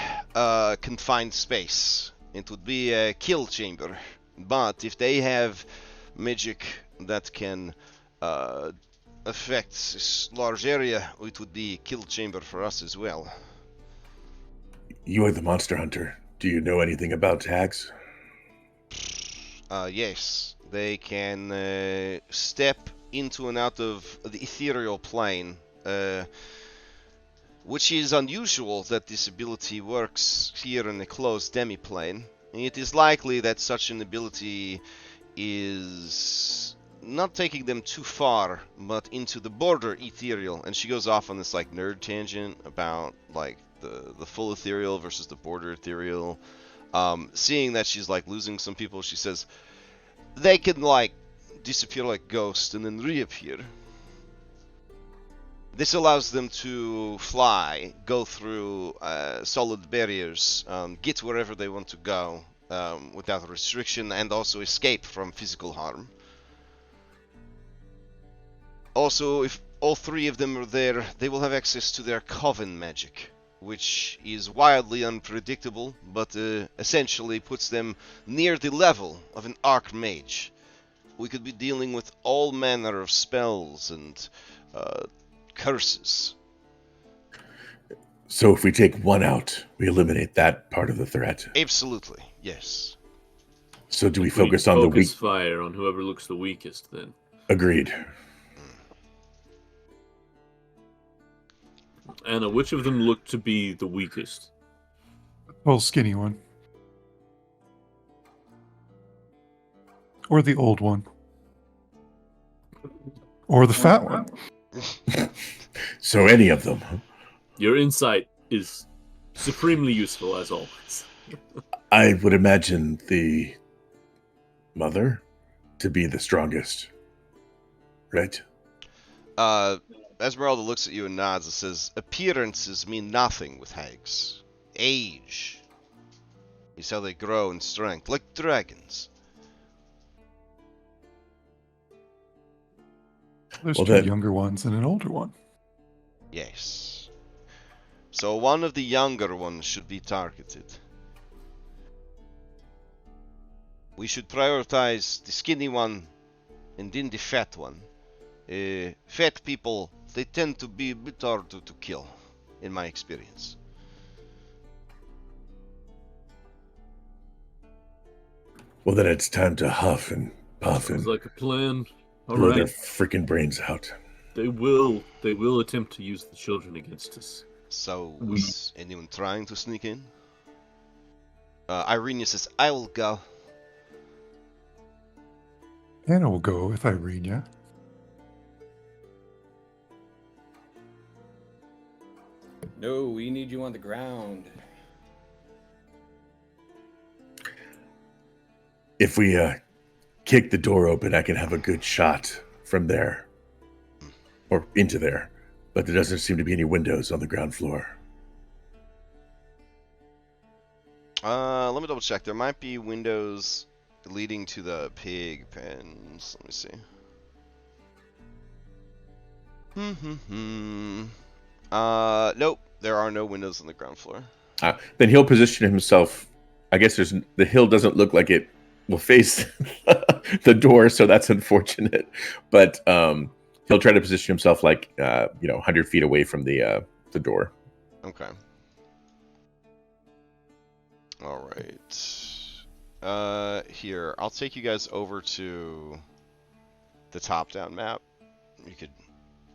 confined space. It would be a kill chamber. But if they have magic that can affect this large area, it would be a kill chamber for us as well. You are the monster hunter. Do you know anything about hags? Yes, they can step into and out of the ethereal plane, which is unusual that this ability works here in a closed demiplane. It is likely that such an ability is not taking them too far, but into the border ethereal. And she goes off on this like nerd tangent about like the full ethereal versus the border ethereal. Seeing that she's like losing some people, she says they can like disappear like ghosts and then reappear. This allows them to fly, go through solid barriers, get wherever they want to go without restriction, and also escape from physical harm. Also, if all 3 of them are there, they will have access to their coven magic, which is wildly unpredictable, but essentially puts them near the level of an archmage. We could be dealing with all manner of spells and curses. So if we take one out, we eliminate that part of the threat. Absolutely, yes. So do we focus on the weak? Fire on whoever looks the weakest, then. Agreed. Anna, which of them look to be the weakest? Well, skinny one. Or the old one. Or the fat one. So any of them. Your insight is supremely useful, as always. I would imagine the mother to be the strongest. Right? Esmeralda looks at you and nods and says, appearances mean nothing with hags. Age is how they grow in strength, like dragons. There's Well, 2 then- younger ones and an older one. Yes. So one of the younger ones should be targeted. We should prioritize the skinny one and then the fat one. Fat people, they tend to be a bit harder to kill, in my experience. Well, then it's time to huff and puff Sounds and like a plan. All blow their right. freaking brains out. They will attempt to use the children against us. So, We- is anyone trying to sneak in? Irene says, I will go. Anna will go with Irene. No, we need you on the ground. If we kick the door open, I can have a good shot from there. Or into there. But there doesn't seem to be any windows on the ground floor. Let me double check. There might be windows leading to the pig pens. Let me see. Nope. There are no windows on the ground floor. Then he'll position himself. I guess the hill doesn't look like it will face the door, so that's unfortunate. But he'll try to position himself like 100 feet away from the door. Okay. All right. Here, I'll take you guys over to the top-down map. You could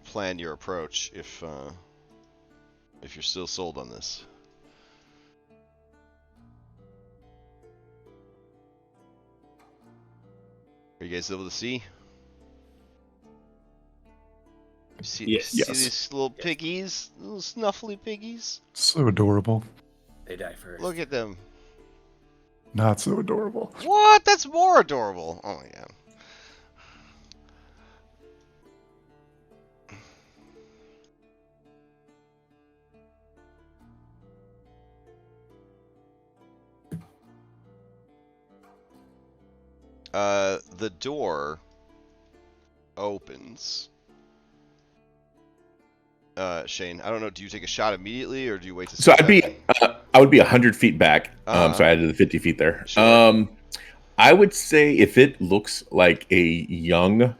plan your approach if you're still sold on this. Are you guys able to see? Yes. See these little piggies? Little snuffly piggies? So adorable. They die first. Look at them. Not so adorable. What? That's more adorable. Oh my god. The door opens. Shane, I don't know. Do you take a shot immediately, or do you wait to? So I would be 100 feet back. So I added the 50 feet there. Sure. I would say if it looks like a young,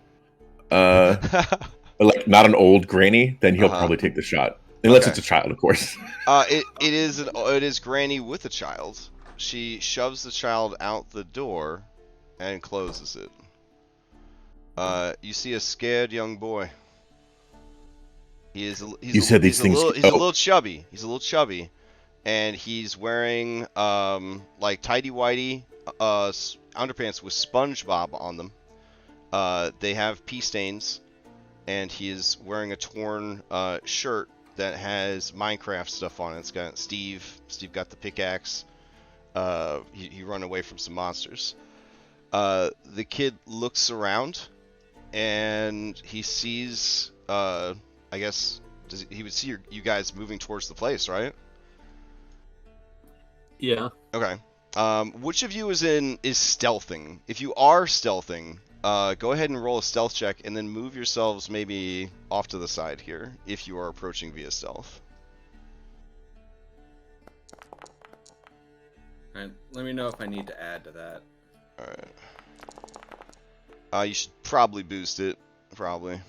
like not an old granny, then he'll probably take the shot, unless it's a child, of course. It is Granny with a child. She shoves the child out the door and closes it. You see a scared young boy. He's a little chubby. He's a little chubby, and he's wearing like tighty-whitey underpants with SpongeBob on them. They have pee stains, and he is wearing a torn shirt that has Minecraft stuff on it. It's got Steve. Steve got the pickaxe. He run away from some monsters. The kid looks around, and he sees. I guess he would see you guys moving towards the place, right? Yeah. Okay. Which of you is stealthing? If you are stealthing, go ahead and roll a stealth check, and then move yourselves maybe off to the side here if you are approaching via stealth. Alright, let me know if I need to add to that. Alright. You should probably boost it. Probably.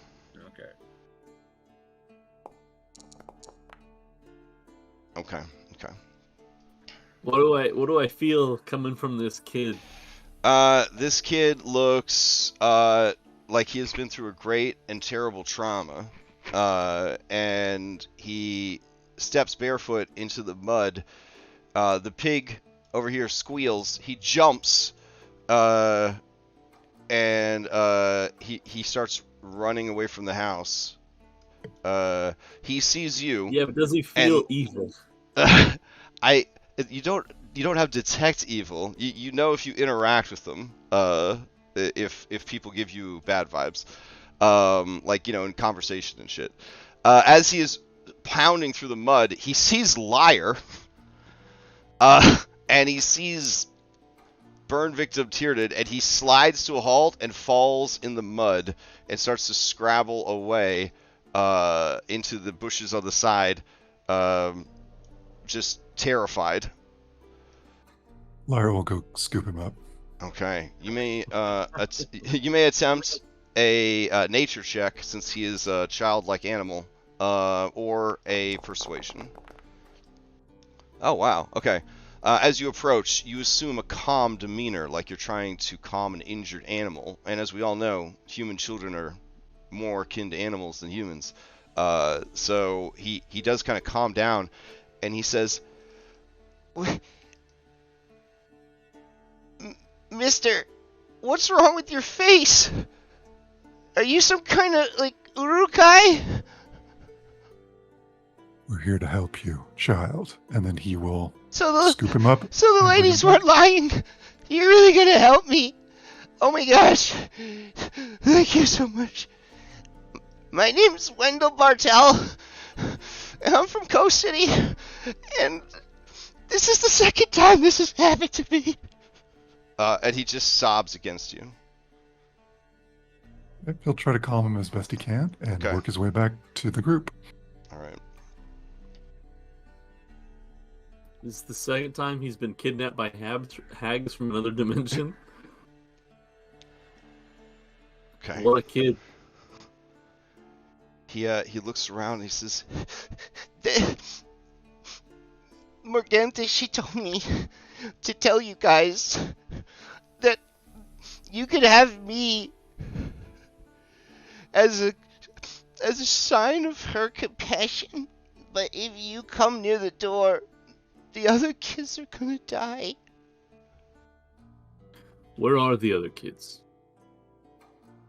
Okay. Okay. What do I feel coming from this kid? This kid looks like he has been through a great and terrible trauma. And he steps barefoot into the mud. The pig over here squeals. He jumps. And he starts running away from the house. He sees you. Yeah, but does he feel evil? You don't have detect evil. You know if you interact with them. If people give you bad vibes, like in conversation and shit. As he is pounding through the mud, he sees Liar. And he sees burn victim Tyrded, and he slides to a halt and falls in the mud and starts to scrabble away into the bushes on the side, just terrified. Lyra will go scoop him up. Okay, you may attempt a nature check since he is a childlike animal, or a persuasion. Oh wow, okay. As you approach, you assume a calm demeanor, like you're trying to calm an injured animal. And as we all know, human children are more akin to animals than humans. So he does kind of calm down, and he says, Mister, what's wrong with your face? Are you some kind of, like, urukai? We're here to help you, child. And then he will So scoop him up. the and bring ladies him back. weren't lying. You're really gonna help me. Oh my gosh. Thank you so much. My name's Wendell Bartell, and I'm from Coast City, and this is the second time this has happened to me. And he just sobs against you. He'll try to calm him as best he can and Okay. work his way back to the group. All right. This is the second time he's been kidnapped by hags from another dimension. Okay. What a kid. He looks around and he says, Morgante, she told me to tell you guys that you could have me as a sign of her compassion, but if you come near the door, the other kids are gonna die. Where are the other kids?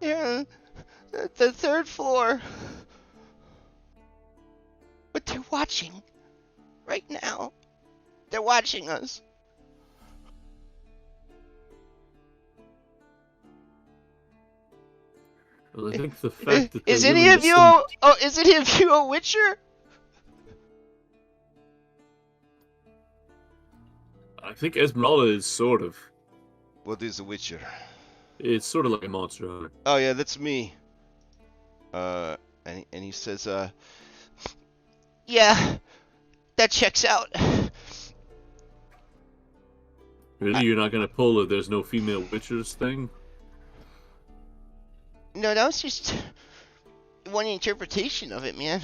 They're on the third floor. But they're watching. Right now. They're watching us. Well, I think the fact that Is they're any willing of to you send- is any of you a Witcher? I think Esmeralda is sort of. What is a Witcher? It's sort of like a monster hunter. Oh yeah, that's me. And he says, yeah, that checks out. Really, you're not gonna pull a "there's no female witchers" thing? No, that was just one interpretation of it, man.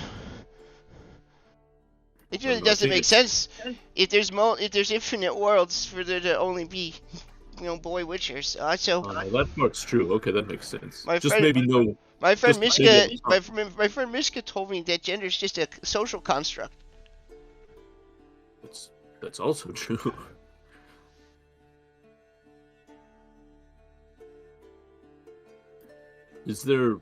It really I doesn't think make it's- sense if there's infinite worlds for there to only be, boy Witchers. So That part's true. Okay, that makes sense. My Just friend- maybe no. my friend just Mishka, maybe- my friend Mishka told me that gender is just a social construct. That's also true. Is there? Do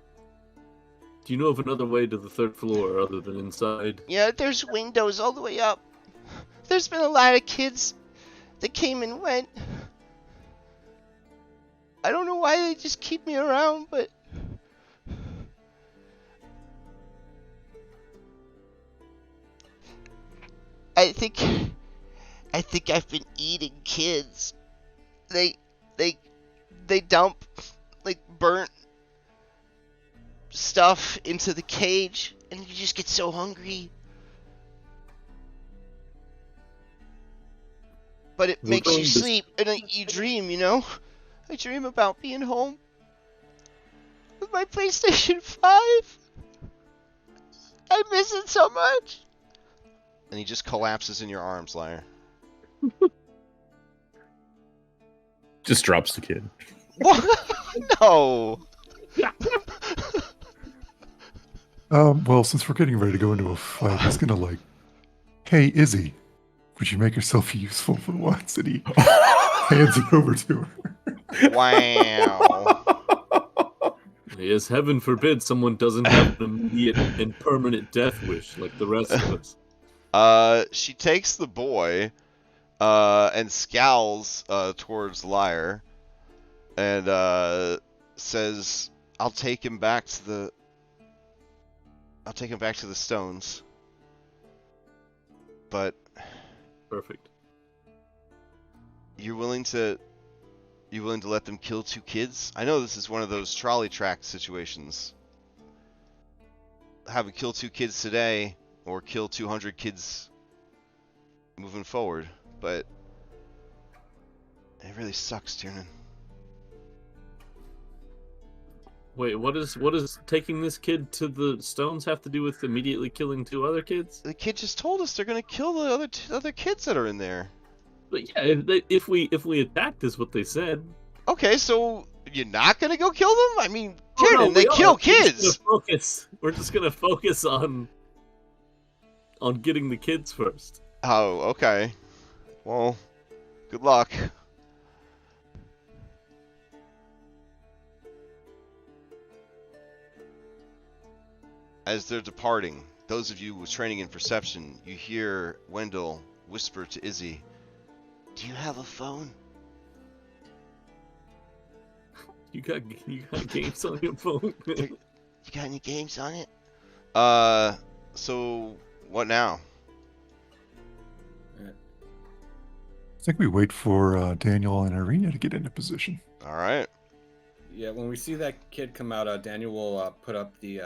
you know of another way to the third floor other than inside? Yeah, there's windows all the way up. There's been a lot of kids that came and went. I don't know why they just keep me around, but I think I've been eating kids. They dump like burnt stuff into the cage, and you just get so hungry. But it We're makes you going to- sleep, and you dream, I dream about being home with my PlayStation 5. I miss it so much. And he just collapses in your arms, Liar. Just drops the kid. What? No. Well, since we're getting ready to go into a fight, he's gonna hey, Izzy, would you make yourself useful for once? And he hands it over to her. Wow. Yes, heaven forbid someone doesn't have an immediate and permanent death wish like the rest of us. She takes the boy, and scowls towards Liar, and says, "I'll take him back to the stones." But Perfect. you're willing to let them kill 2 kids? I know this is one of those trolley track situations. Have them kill 2 kids today, or kill 200 kids moving forward, but it really sucks, Tiernan. Wait, what is taking this kid to the stones have to do with immediately killing 2 other kids? The kid just told us they're gonna kill the other kids that are in there. But yeah, if we attacked, is what they said. Okay, so you're not gonna go kill them? I mean, Oh, no, Tiernan, they we are. kill kids. We're just gonna focus on getting the kids first. Oh, okay. Well, good luck. As they're departing, those of you with training in perception, you hear Wendell whisper to Izzy, "Do you have a phone?" You got games on your phone? You got any games on it? So what now? I think we wait for Daniel and Irina to get into position. All right. Yeah, when we see that kid come out, Daniel will put up the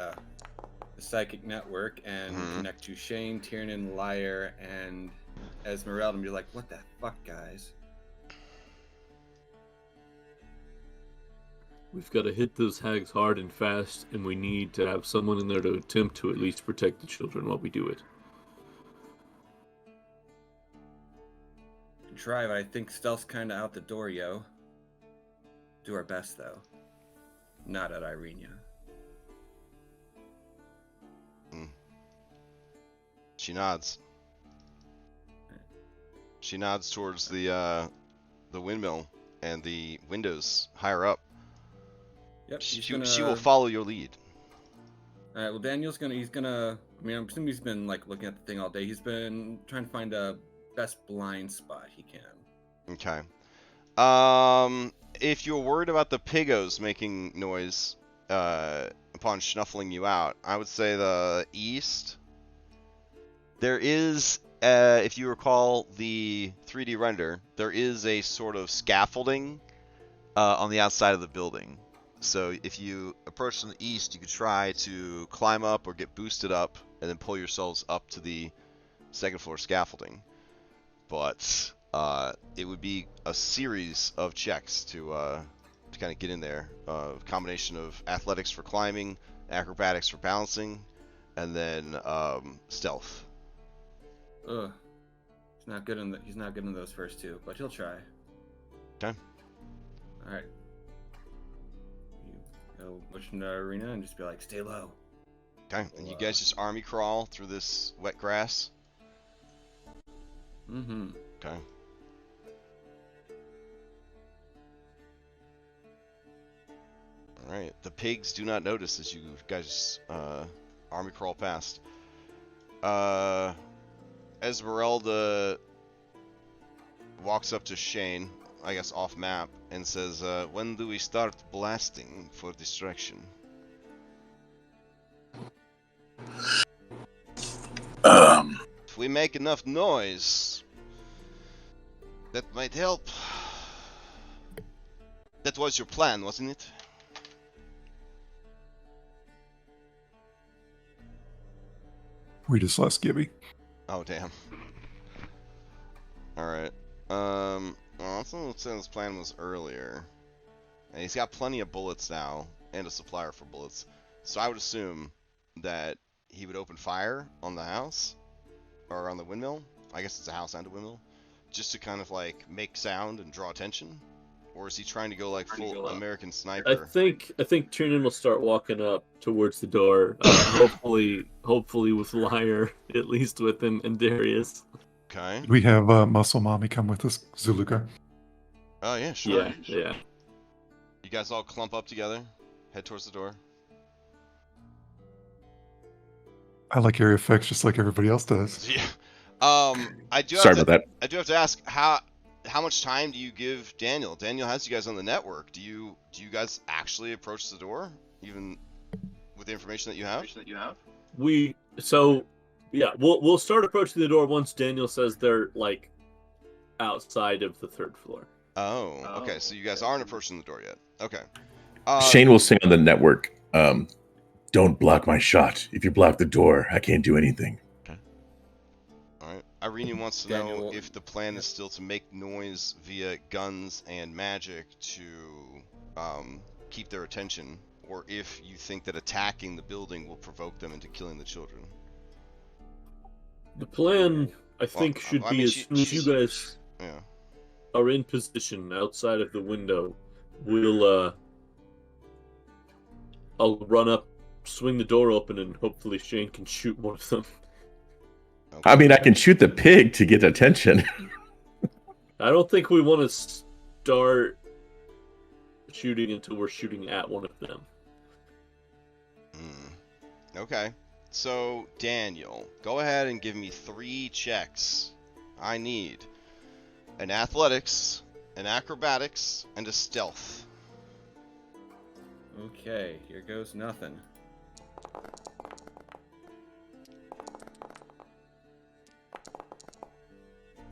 psychic network and connect to Shane, Tiernan, Liar, and Esmeralda, and be like, "What the fuck, guys?" We've got to hit those hags hard and fast, and we need to have someone in there to attempt to at least protect the children while we do it. Try, but I think stealth's kind of out the door, yo. Do our best, though. Not at Irina. She nods. She nods towards the windmill and the windows higher up. Yep. She will follow your lead. All right. Well, Daniel's gonna. I mean, I'm assuming he's been like looking at the thing all day. He's been trying to find a best blind spot he can. Okay. If you're worried about the pigos making noise upon snuffling you out, I would say the east. There is, if you recall the 3D render, there is a sort of scaffolding on the outside of the building. So if you approach from the east, you could try to climb up or get boosted up and then pull yourselves up to the second floor scaffolding. But it would be a series of checks to kind of get in there. A combination of athletics for climbing, acrobatics for balancing, and then stealth. Ugh. He's not good in those first two, but he'll try. Okay. All right. You go push into the arena and just be like, "Stay low." Okay. And you guys just army crawl through this wet grass. Mm-hmm. Okay. All right. The pigs do not notice as you guys army crawl past. Esmeralda walks up to Shane, I guess off map, and says, "When do we start blasting for distraction?" If we make enough noise, that might help. That was your plan, wasn't it? We just lost Gibby. Oh, damn. Alright. Well, that's what his plan was earlier. And he's got plenty of bullets now, and a supplier for bullets. So I would assume that he would open fire on the house, or on the windmill. I guess it's a house and a windmill. Just to kind of, like, make sound and draw attention. Or is he trying to go, like, full American Sniper? I think Tiernan will start walking up towards the door. Hopefully with Liar, at least with him, and Darius. Okay. We have Muscle Mommy come with us, Zuluka. Oh, yeah, sure. Yeah. You guys all clump up together, head towards the door. I like area effects just like everybody else does. Yeah. I do Sorry about that. I do have to ask, how much time do you give Daniel? Daniel has you guys on the network. Do you guys actually approach the door, even with the information that you have? We'll start approaching the door once Daniel says they're like outside of the third floor. Oh, okay. So you guys aren't approaching the door yet. Okay. Shane will sing on the network. Don't block my shot. If you block the door, I can't do anything. Alright. Irene wants to know if the plan is still to make noise via guns and magic to keep their attention, or if you think that attacking the building will provoke them into killing the children. The plan, I think, should be as soon as you guys... Yeah. are in position outside of the window, I'll run up, swing the door open, and hopefully Shane can shoot one of them. Okay. I mean, I can shoot the pig to get attention. I don't think we want to start shooting until we're shooting at one of them. Okay. So, Daniel, go ahead and give me 3 checks. I need an athletics, an acrobatics, and a stealth. Okay, here goes nothing.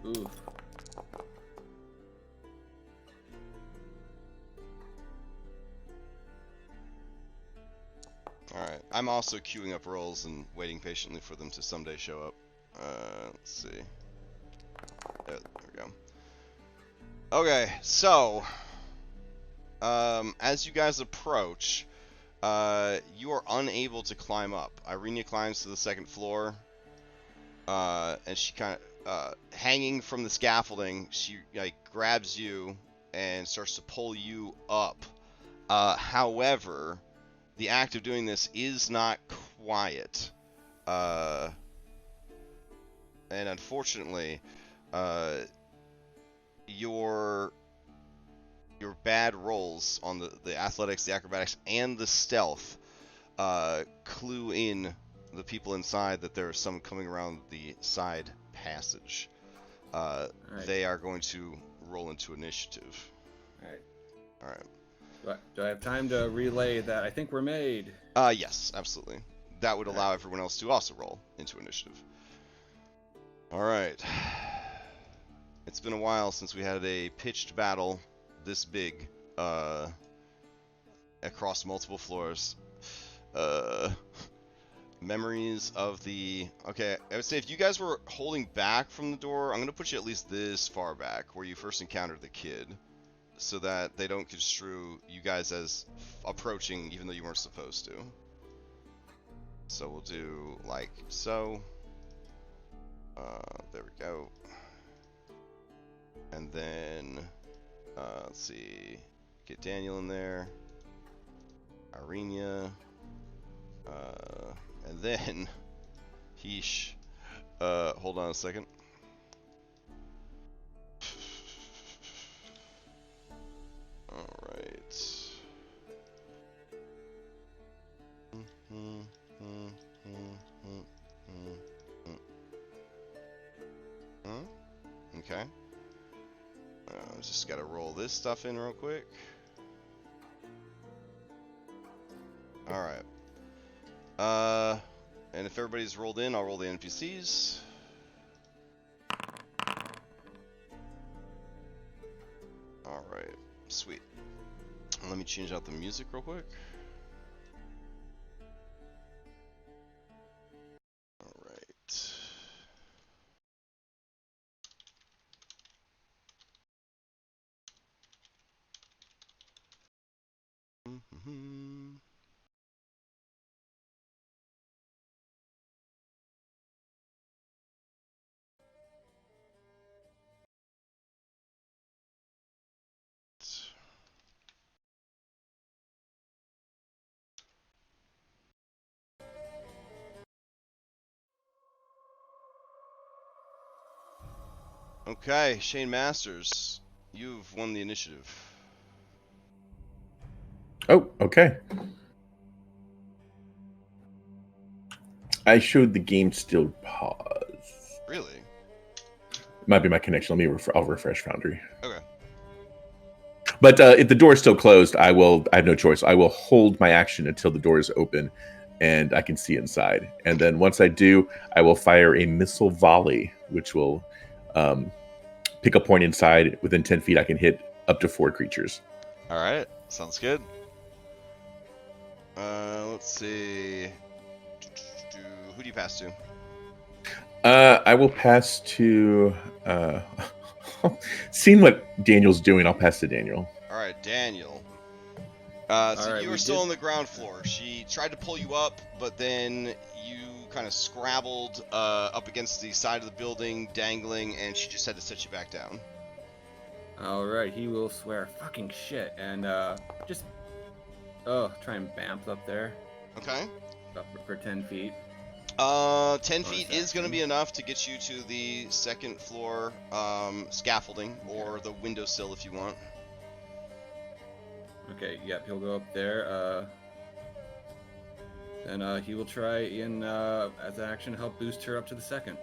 Oof. Alright, I'm also queuing up rolls and waiting patiently for them to someday show up. Let's see. There we go. Okay, so, as you guys approach, you are unable to climb up. Irenia climbs to the 2nd floor, and she kind of, hanging from the scaffolding, she like grabs you and starts to pull you up. However, the act of doing this is not quiet, and unfortunately, your bad rolls on the athletics, the acrobatics, and the stealth clue in the people inside that there are some coming around the side passage. Right. They are going to roll into initiative. Alright. Alright. Do I have time to relay that I think we're made? Yes, absolutely. That would allow everyone else to also roll into initiative. Alright. It's been a while since we had a pitched battle this big, across multiple floors. Memories of the... Okay, I would say if you guys were holding back from the door, I'm going to put you at least this far back, where you first encountered the kid, so that they don't construe you guys as approaching even though you weren't supposed to. So we'll do like so. There we go. And then, let's see, get Daniel in there, Irenia, and then, Heesh, hold on a second. Alright. Okay. Just gotta roll this stuff in real quick. Alright. And if everybody's rolled in, I'll roll the NPCs. Alright. Sweet. Let me change out the music real quick. Alright. Okay, Shane Masters, you've won the initiative. Oh, okay. I showed the game still pause. Really? It might be my connection. Let me I'll refresh Foundry. Okay. But if the door is still closed, I have no choice. I will hold my action until the door is open and I can see inside. And then once I do, I will fire a missile volley, which will pick a point inside. Within 10 feet, I can hit up to 4 creatures. All right. Sounds good. Let's see. Who do you pass to? I will pass to... seeing what Daniel's doing, I'll pass to Daniel. All right, Daniel. So you were still on the ground floor. She tried to pull you up, but then you kind of scrabbled up against the side of the building, dangling, and she just had to set you back down. All right, he will swear fucking shit and just try and bamf up there. Okay. Up for 10 feet. 10 feet is going to action. be enough to get you to the second floor scaffolding or the windowsill if you want. Okay, yep, he'll go up there. And he will try in as an action help boost her up to the second.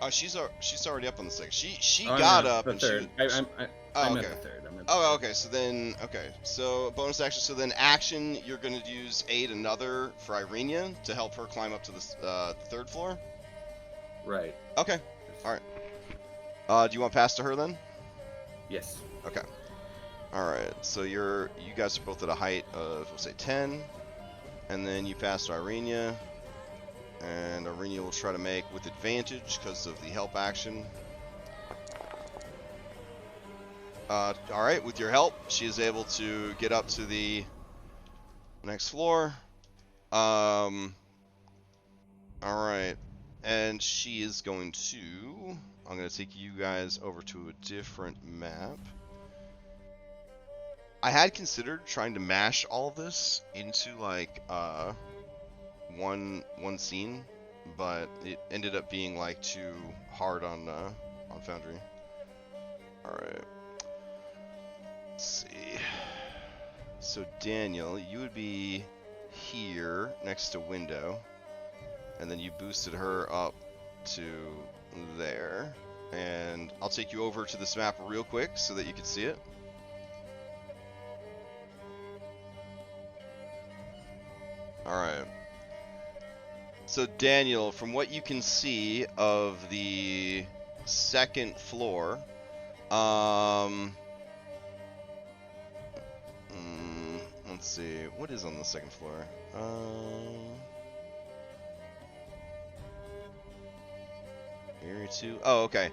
Oh, she's already up on the second. She Oh, got no, up the and third. Oh, I'm okay. at the third. Oh, okay. So bonus action. So then action, you're going to use aid another for Irenia to help her climb up to the third floor. Right. Okay. All right. Do you want pass to her then? Yes. Okay. All right. So you guys are both at a height of we'll say 10, and then you pass to Irenia, and Irenia will try to make with advantage because of the help action. All right, with your help, she is able to get up to the next floor. All right, and she is going to. I'm going to take you guys over to a different map. I had considered trying to mash all of this into like one scene, but it ended up being like too hard on Foundry. All right. Let's see. So Daniel, you would be here next to window, and then you boosted her up to there. And I'll take you over to this map real quick so that you can see it. Alright. So Daniel, from what you can see of the second floor, let's see, what is on the second floor? Area 2. Oh, okay.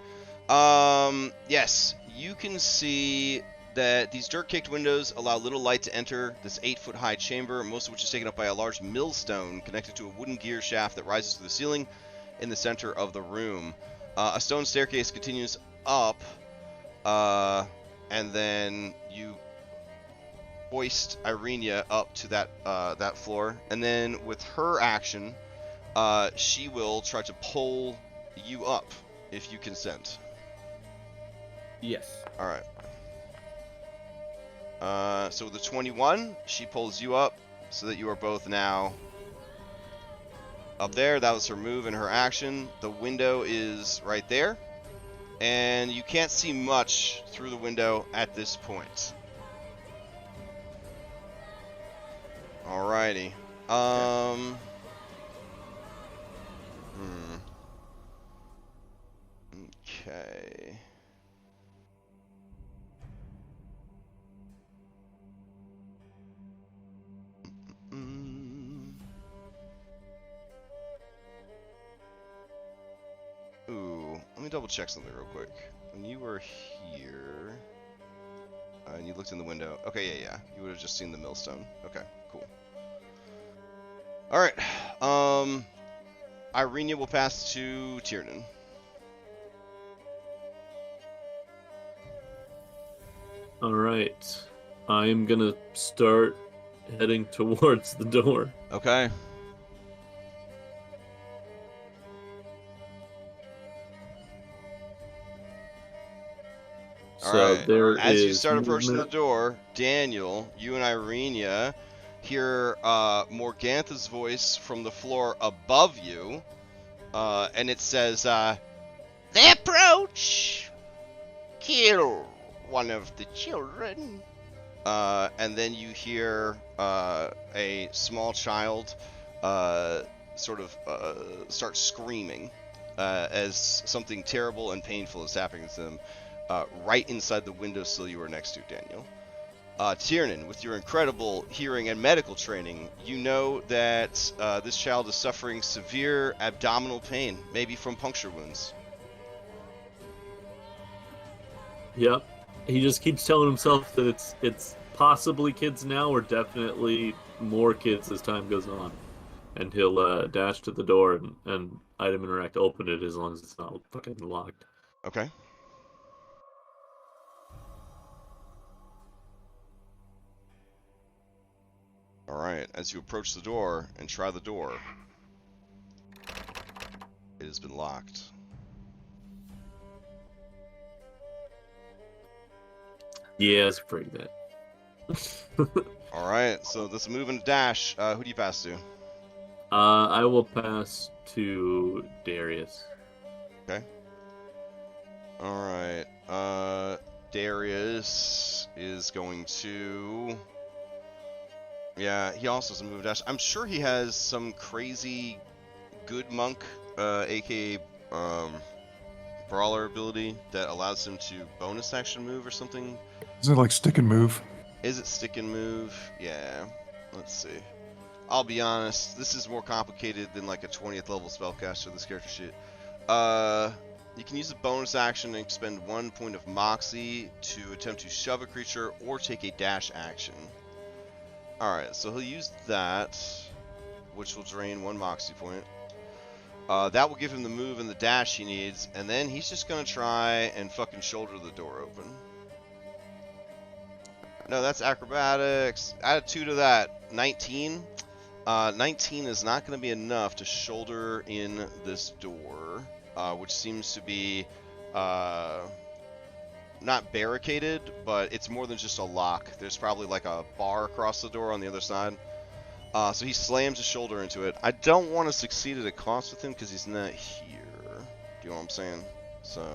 Yes, you can see that these dirt-caked windows allow little light to enter this 8-foot high chamber, most of which is taken up by a large millstone connected to a wooden gear shaft that rises to the ceiling in the center of the room. A stone staircase continues up, and then you hoist Irenia up to that floor, and then with her action, she will try to pull you up if you consent. Yes. All right. So with the 21, she pulls you up so that you are both now up there. That was her move and her action. The window is right there, and you can't see much through the window at this point. Alrighty. Okay. Ooh, let me double check something real quick. When you were here, and you looked in the window. Okay, yeah, you would have just seen the millstone. Okay, cool. All right. Irenia will pass to Tiernan. All right. I'm gonna start heading towards the door. Okay. So Alright. there As you is start approaching the movement. door, Daniel, you and Irenia hear Morgantha's voice from the floor above you, and it says, "They approach! Kill one of the children." And then you hear a small child start screaming as something terrible and painful is happening to them right inside the windowsill you are next to, Daniel. Tiernan, with your incredible hearing and medical training, you know that this child is suffering severe abdominal pain, maybe from puncture wounds. Yep. He just keeps telling himself that it's possibly kids now, or definitely more kids as time goes on. And he'll dash to the door and item interact, open it as long as it's not fucking locked. Okay. Alright, as you approach the door and try the door, it has been locked. Yeah, let's break that. Alright, so this move and dash. Who do you pass to? I will pass to Darius. Okay. Alright. Darius is going to... Yeah, he also has a move and dash. I'm sure he has some crazy good monk, aka brawler ability that allows him to bonus action move or something. Is it like stick and move? Is it stick and move? Yeah. Let's see. I'll be honest, this is more complicated than like a 20th level spellcaster, this character sheet. You can use a bonus action and expend 1 point of moxie to attempt to shove a creature or take a dash action. Alright, so he'll use that, which will drain 1 moxie point. That will give him the move and the dash he needs, and then he's just gonna try and fucking shoulder the door open. No, that's acrobatics. Add a 2 to that. 19. 19 is not going to be enough to shoulder in this door, which seems to be not barricaded, but it's more than just a lock. There's probably like a bar across the door on the other side. So he slams his shoulder into it. I don't want to succeed at a cost with him because he's not here. Do you know what I'm saying? So,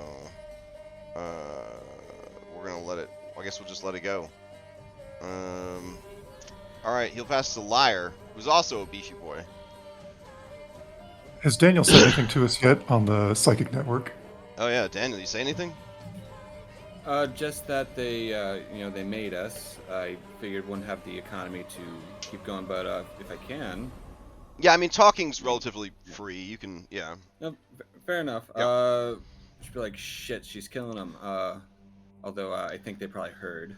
we're going to let it... I guess we'll just let it go. Alright, he'll pass to Liar, who's also a beefy boy. Has Daniel said anything to us yet on the psychic network? Oh yeah, Daniel, you say anything? Just that they, they made us. I figured wouldn't have the economy to keep going, but if I can. Yeah, I mean, talking's relatively free. You can, yeah. No, fair enough. Yep. Should be like, shit, she's killing him. Although I think they probably heard.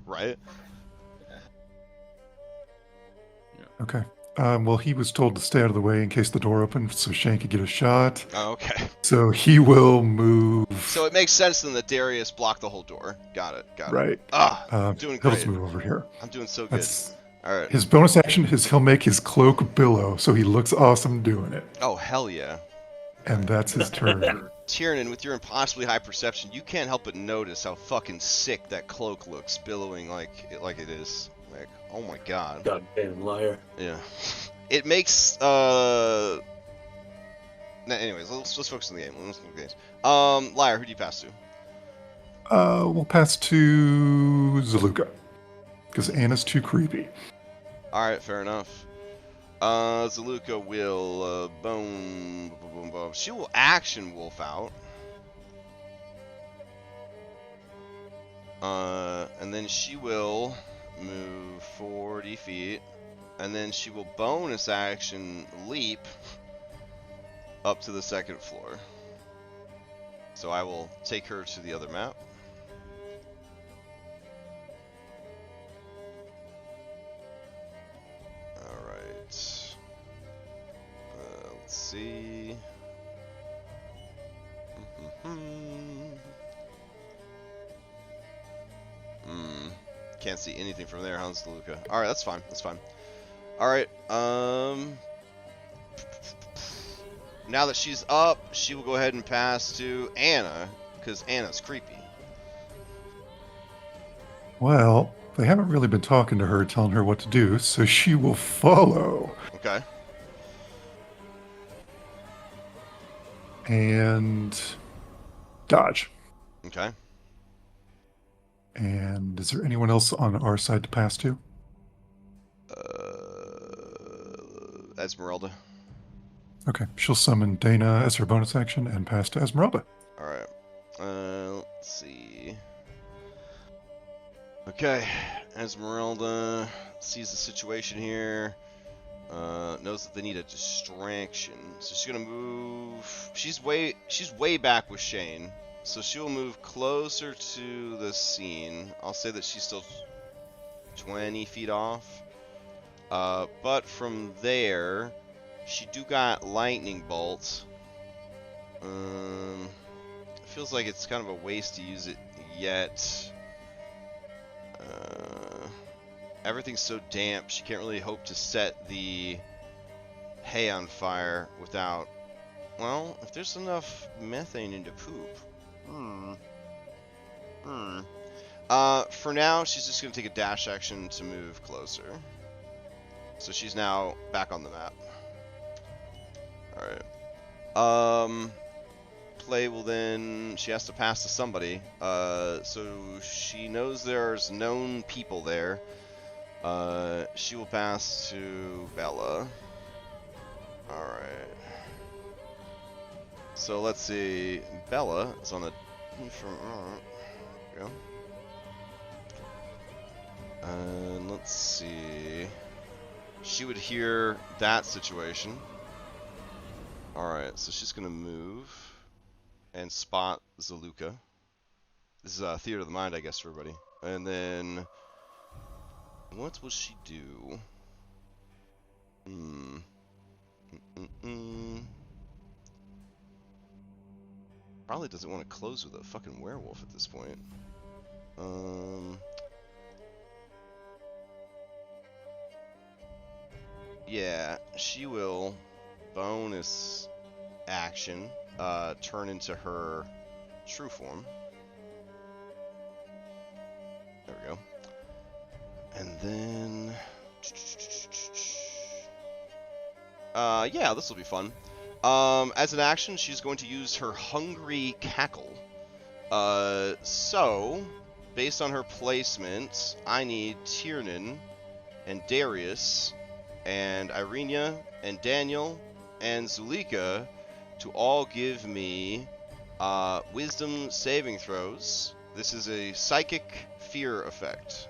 Right? Okay. Well, he was told to stay out of the way in case the door opened so Shane could get a shot. Oh, okay. So he will move. So it makes sense then that Darius blocked the whole door. Got it. Right. I'm doing He'll great. just move over here. I'm doing so good. Alright. His bonus action is he'll make his cloak billow, so he looks awesome doing it. Oh, hell yeah. And that's his turn. Tiernan, with your impossibly high perception, you can't help but notice how fucking sick that cloak looks, billowing like it is. Like, oh my god. Goddamn liar. Yeah. It makes anyways, let's focus on the game. Let's look at the games. Liar, who do you pass to? We'll pass to Zaluka. Because Anna's too creepy. Alright, fair enough. Zaluka will she will action wolf out. And then she will move 40 feet. And then she will bonus action leap up to the 2nd floor. So I will take her to the other map. Alright. Let's see. Can't see anything from there, Hans Luca. Alright, that's fine. That's fine. Alright, now that she's up, she will go ahead and pass to Anna, because Anna's creepy. Well, they haven't really been talking to her, telling her what to do, so she will follow. Okay. And dodge. Okay. And is there anyone else on our side to pass to? Esmeralda. Okay, she'll summon Dana as her bonus action and pass to Esmeralda. Alright. Let's see. Okay. Esmeralda sees the situation here. Knows that they need a distraction. So she's gonna move. She's way back with Shane. So she'll move closer to the scene. I'll say that she's still 20 feet off. But from there, she do got lightning bolts. Feels like it's kind of a waste to use it yet. everything's so damp, she can't really hope to set the hay on fire without, well, if there's enough methane in the poop. For now, she's just going to take a dash action to move closer. So she's now back on the map. Alright. Play will then... She has to pass to somebody. So she knows there's known people there. She will pass to Bella. Alright. So let's see. Bella is on a... There we go. And let's see. She would hear that situation. Alright, so she's gonna move and spot Zaluka. This is Theater of the Mind, I guess, for everybody. And then... what will she do? Probably doesn't want to close with a fucking werewolf at this point. Yeah, she will bonus action turn into her true form. There we go. And then... yeah, this will be fun. As an action, she's going to use her Hungry Cackle. So, based on her placement, I need Tiernan and Darius and Irenia and Daniel and Zulika to all give me wisdom saving throws. This is a psychic fear effect.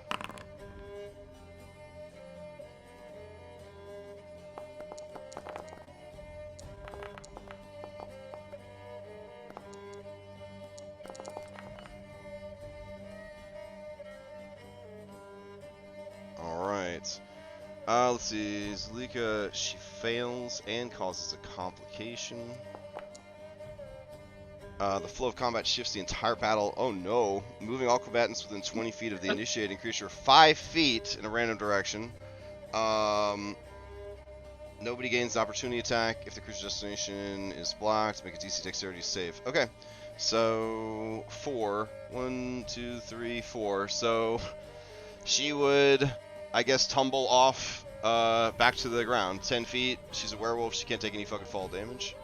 Alright. Let's see. Zulika, she fails and causes a complication. The flow of combat shifts the entire battle. Oh no. Moving all combatants within 20 feet of the initiating creature 5 feet in a random direction. Nobody gains opportunity attack if the creature's destination is blocked. Make a DC dexterity save. Okay. So, 4. 1, 2, 3, 4. So, she would, I guess, tumble off back to the ground. 10 feet. She's a werewolf. She can't take any fucking fall damage.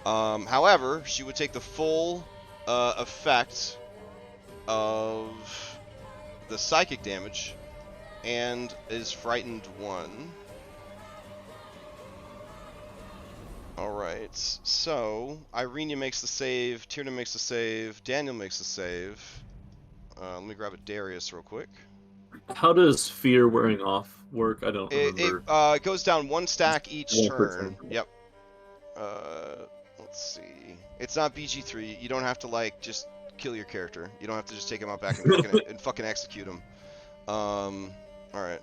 However, she would take the full effect of the psychic damage and is frightened 1. Alright, so Irenia makes the save, Tiernan makes the save, Daniel makes the save. Let me grab a Darius real quick. How does fear wearing off work? I don't remember. It goes down 1 stack each turn. Yep. Let's see. It's not BG3. You don't have to, like, just kill your character. You don't have to just take him out back and fucking execute him. Alright.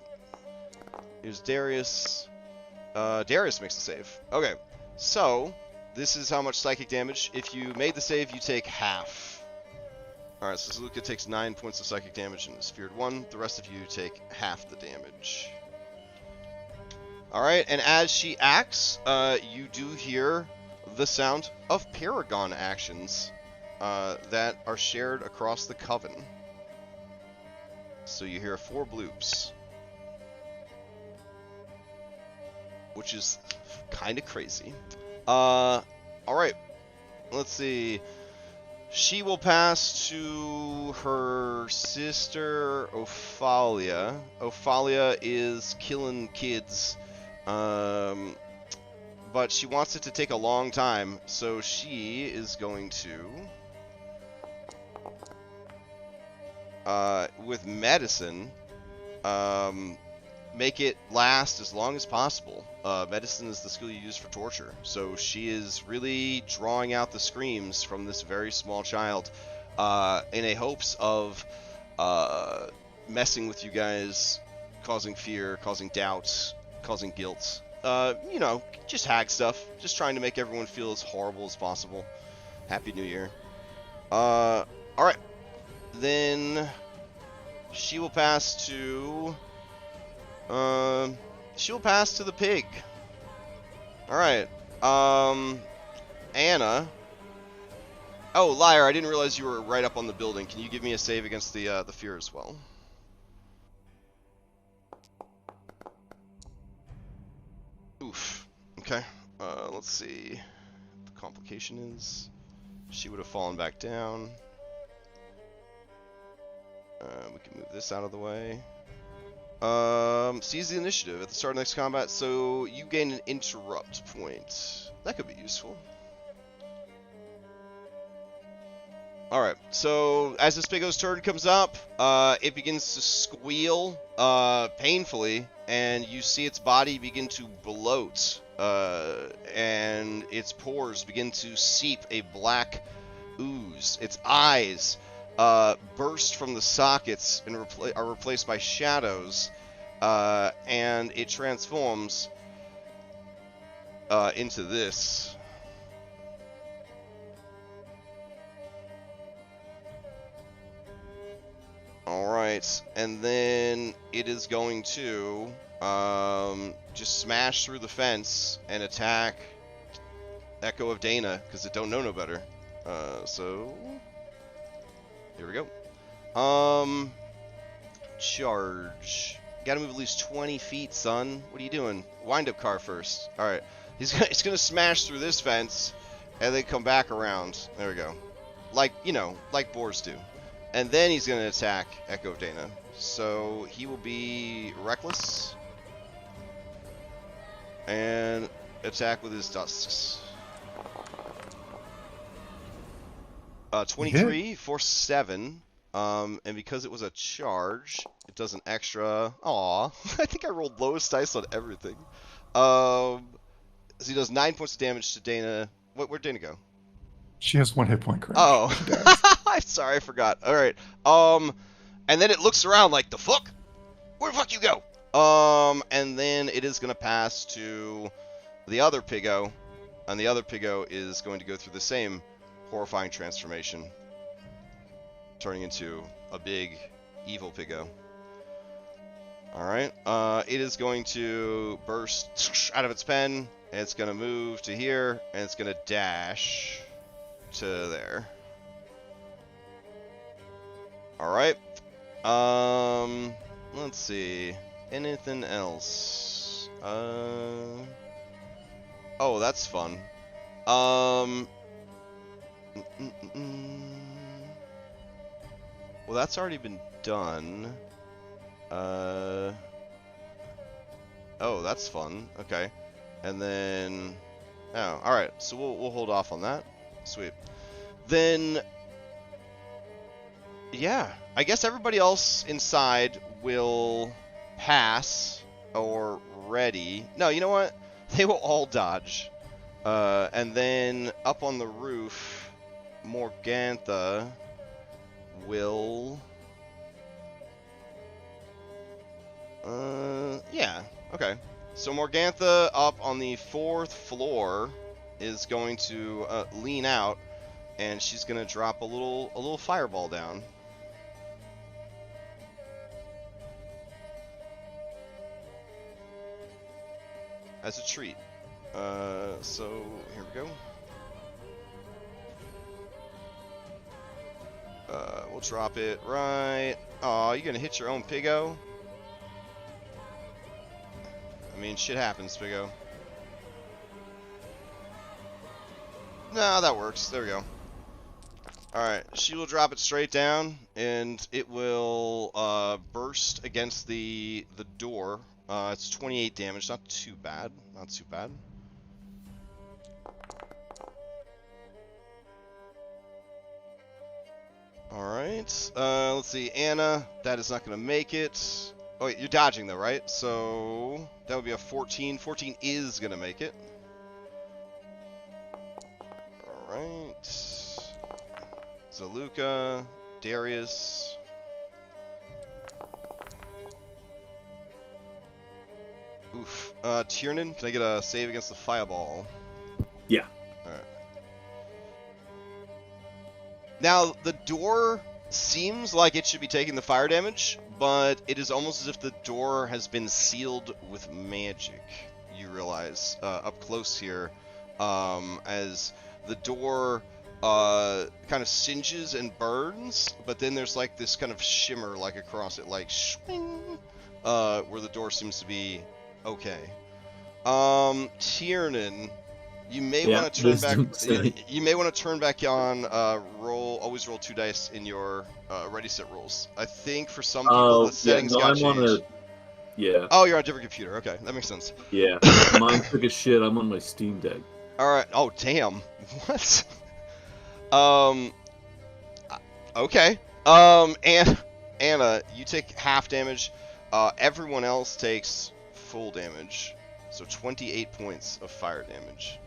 Here's Darius. Darius makes the save. Okay. So, this is how much psychic damage. If you made the save, you take half. Alright, so Zaluka takes 9 points of psychic damage and is feared 1. The rest of you take half the damage. Alright, and as she acts, you do hear the sound of Paragon actions that are shared across the Coven. So you hear 4 bloops. Which is kind of crazy. Alright. Let's see. She will pass to her sister, Ophalia. Ophalia is killing kids. But she wants it to take a long time, so she is going to... with medicine, make it last as long as possible. Medicine is the skill you use for torture, so she is really drawing out the screams from this very small child in a hopes of messing with you guys, causing fear, causing doubts, causing guilt. You know, just hag stuff. Just trying to make everyone feel as horrible as possible. Happy New Year. Alright. Then she will pass to She'll pass to the pig. Alright. Anna. Oh, liar, I didn't realize you were right up on the building. Can you give me a save against the fear as well? Oof. Okay. Let's see. What the complication is. She would have fallen back down. We can move this out of the way. Seize the initiative at the start of next combat, so you gain an interrupt point. That could be useful. Alright, so as this Spigo's turn comes up, it begins to squeal painfully, and you see its body begin to bloat, and its pores begin to seep a black ooze. Its eyes burst from the sockets and are replaced by shadows, and it transforms into this. Alright, and then it is going to just smash through the fence and attack Echo of Dana, because it don't know no better. So here we go. Charge. Gotta move at least 20 feet, son. What are you doing? Wind-up car first. Alright. It's gonna smash through this fence and then come back around. There we go. Like, you know, like boars do. And then he's gonna attack Echo of Dana. So he will be reckless. And attack with his tusks. 23 for 7. And because it was a charge, it does an extra. Aw, I think I rolled lowest dice on everything. So he does 9 points of damage to Dana. Where'd Dana go? She has 1 hit point, correct? Oh, I'm sorry, I forgot. All right. And then it looks around like, the fuck? Where the fuck you go? And then it is gonna pass to the other Piggo, and the other Piggo is going to go through the same horrifying transformation, turning into a big evil Piggo. Alright, it is going to burst out of its pen, and it's going to move to here, and it's going to dash to there. Alright, let's see, anything else? Oh, that's fun. Well, that's already been done. Oh, that's fun. Okay. And then... Oh, alright. So we'll hold off on that. Sweet. Then... Yeah. I guess everybody else inside will pass or ready. No, you know what? They will all dodge. And then up on the roof, Morgantha will... yeah, okay. So Morgantha up on the 4th floor is going to lean out, and she's gonna drop a little fireball down. As a treat. So here we go. We'll drop it right. Aw, you gonna hit your own Piggo? I mean, shit happens, Piggo. No, that works. There we go. Alright, she will drop it straight down, and it will burst against the door. It's 28 damage, not too bad. Not too bad. Alright, let's see, Anna, that is not going to make it. Oh wait, you're dodging though, right? So, that would be a 14. 14 is going to make it. Alright. Zaluka, Darius. Oof. Tiernan, can I get a save against the fireball? Yeah. Alright. Now, the door seems like it should be taking the fire damage, but it is almost as if the door has been sealed with magic. You realize up close here, as the door kind of singes and burns, but then there's like this kind of shimmer like across it, like swing, where the door seems to be okay. Tiernan, you may want to turn back. You may want to turn back on. Always roll 2 dice in your ready set rolls. I think for some people the settings got changed. Yeah. Oh, you're on a different computer. Okay, that makes sense. Yeah. Mine took a shit. I'm on my Steam Deck. All right. Oh, damn. What? Okay. And Anna, you take half damage. Everyone else takes full damage. So 28 points of fire damage.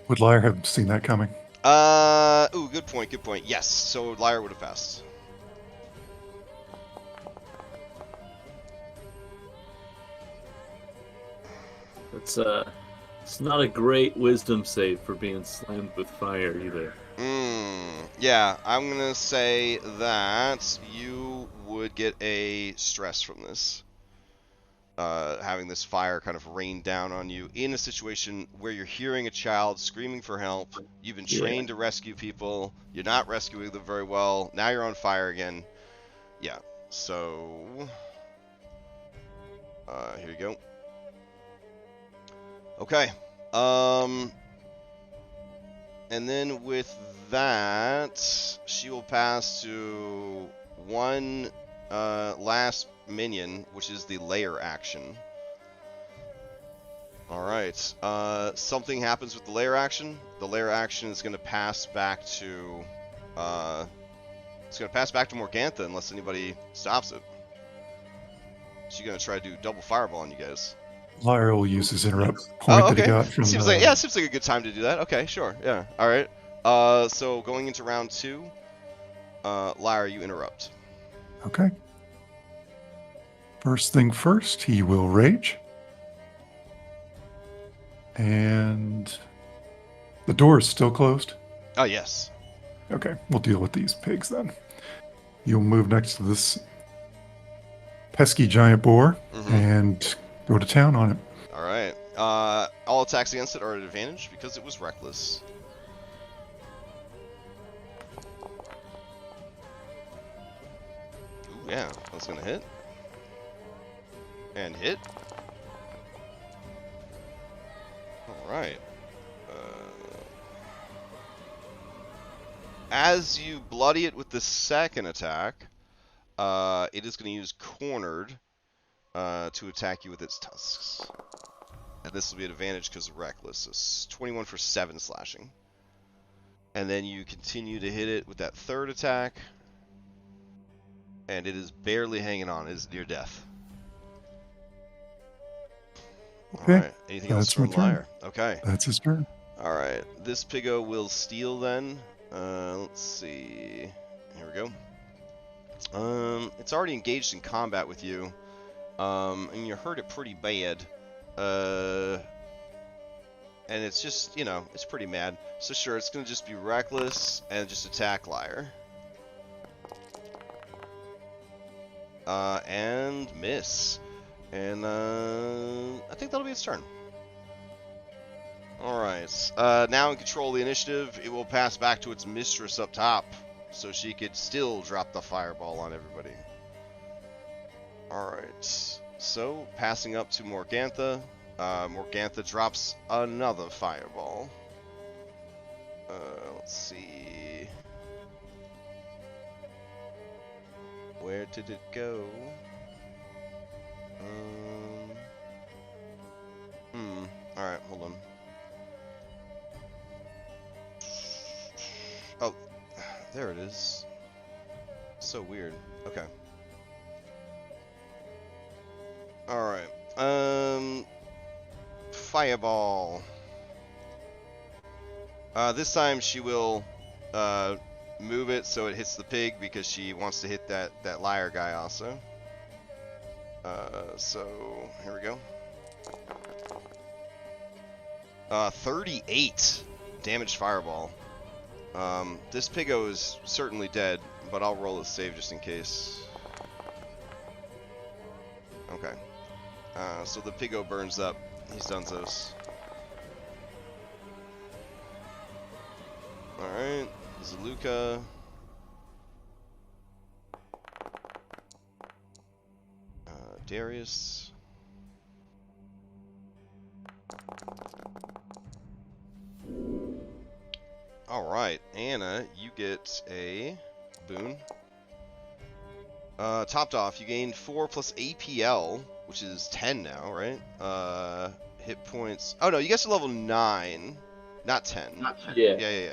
Would Lyre have seen that coming? Ooh, good point. Yes. So Lyre would have passed. It's not a great wisdom save for being slammed with fire either. Yeah, I'm gonna say that you would get a stress from this. Having this fire kind of rain down on you in a situation where you're hearing a child screaming for help. You've been trained to rescue people. You're not rescuing them very well. Now you're on fire again. Yeah, so... here you go. Okay. And then with that, she will pass to one last minion, which is the layer action. Alright. Something happens with the layer action. The layer action is going to pass back to... it's going to pass back to Morgantha unless anybody stops it. She's going to try to do double fireball on you guys. Lyre will use his interrupt point that he got from seems like a good time to do that. Okay, sure. Yeah. All right. So going into round 2, Lyre, you interrupt. Okay. First thing first, he will rage. And the door is still closed? Oh, yes. Okay, we'll deal with these pigs then. You'll move next to this pesky giant boar and go to town on it. All right. All attacks against it are at advantage because it was reckless. Ooh, yeah, that's gonna hit. And hit. All right. As you bloody it with the second attack, it is going to use Cornered to attack you with its tusks. And this will be an advantage because of Reckless. It's 21 for 7 slashing. And then you continue to hit it with that third attack. And it is barely hanging on. It is near death. Okay. Alright. Anything else from Lyre? Okay. That's his turn. Alright. This piggo will steal then. Let's see. Here we go. It's already engaged in combat with you. And you hurt it pretty bad. And it's just, you know, it's pretty mad. So sure, it's going to just be reckless and just attack Lyre. And miss. And I think that'll be its turn. Alright. Now in control of the initiative, it will pass back to its mistress up top. So she could still drop the fireball on everybody. Alright. So, passing up to Morgantha. Morgantha drops another fireball. Let's see. Where did it go? Alright, hold on. Oh, there it is. So weird. Okay. Alright. Fireball. This time she will move it so it hits the pig because she wants to hit that Lyre guy also. So here we go. 38 damaged fireball. This Pigo is certainly dead, but I'll roll a save just in case. Okay. So the Pigo burns up. He's donezo's. Alright. Zaluka. Darius. Alright, Anna, you get a boon. Topped off, you gained 4 plus APL, which is 10 now, right? Hit points. Oh no, you guys are level 9, not 10. Yeah. Yeah.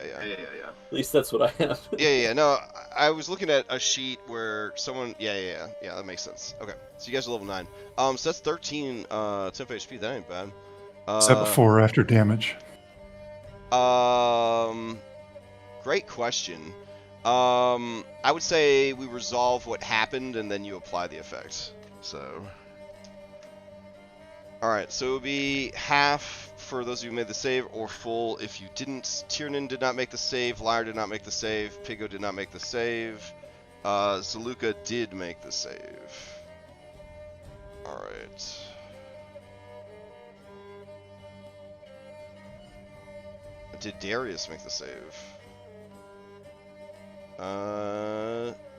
At least that's what I have. Yeah. No, I was looking at a sheet where someone. Yeah. That makes sense. Okay, so you guys are level 9. So that's 13 temp HP. That ain't bad. Is that before or after damage? Great question. I would say we resolve what happened and then you apply the effect. So. Alright, so it would be half for those of you who made the save, or full if you didn't. Tiernan did not make the save, Lyre did not make the save, Pigo did not make the save, Zaluka did make the save. Alright. Did Darius make the save?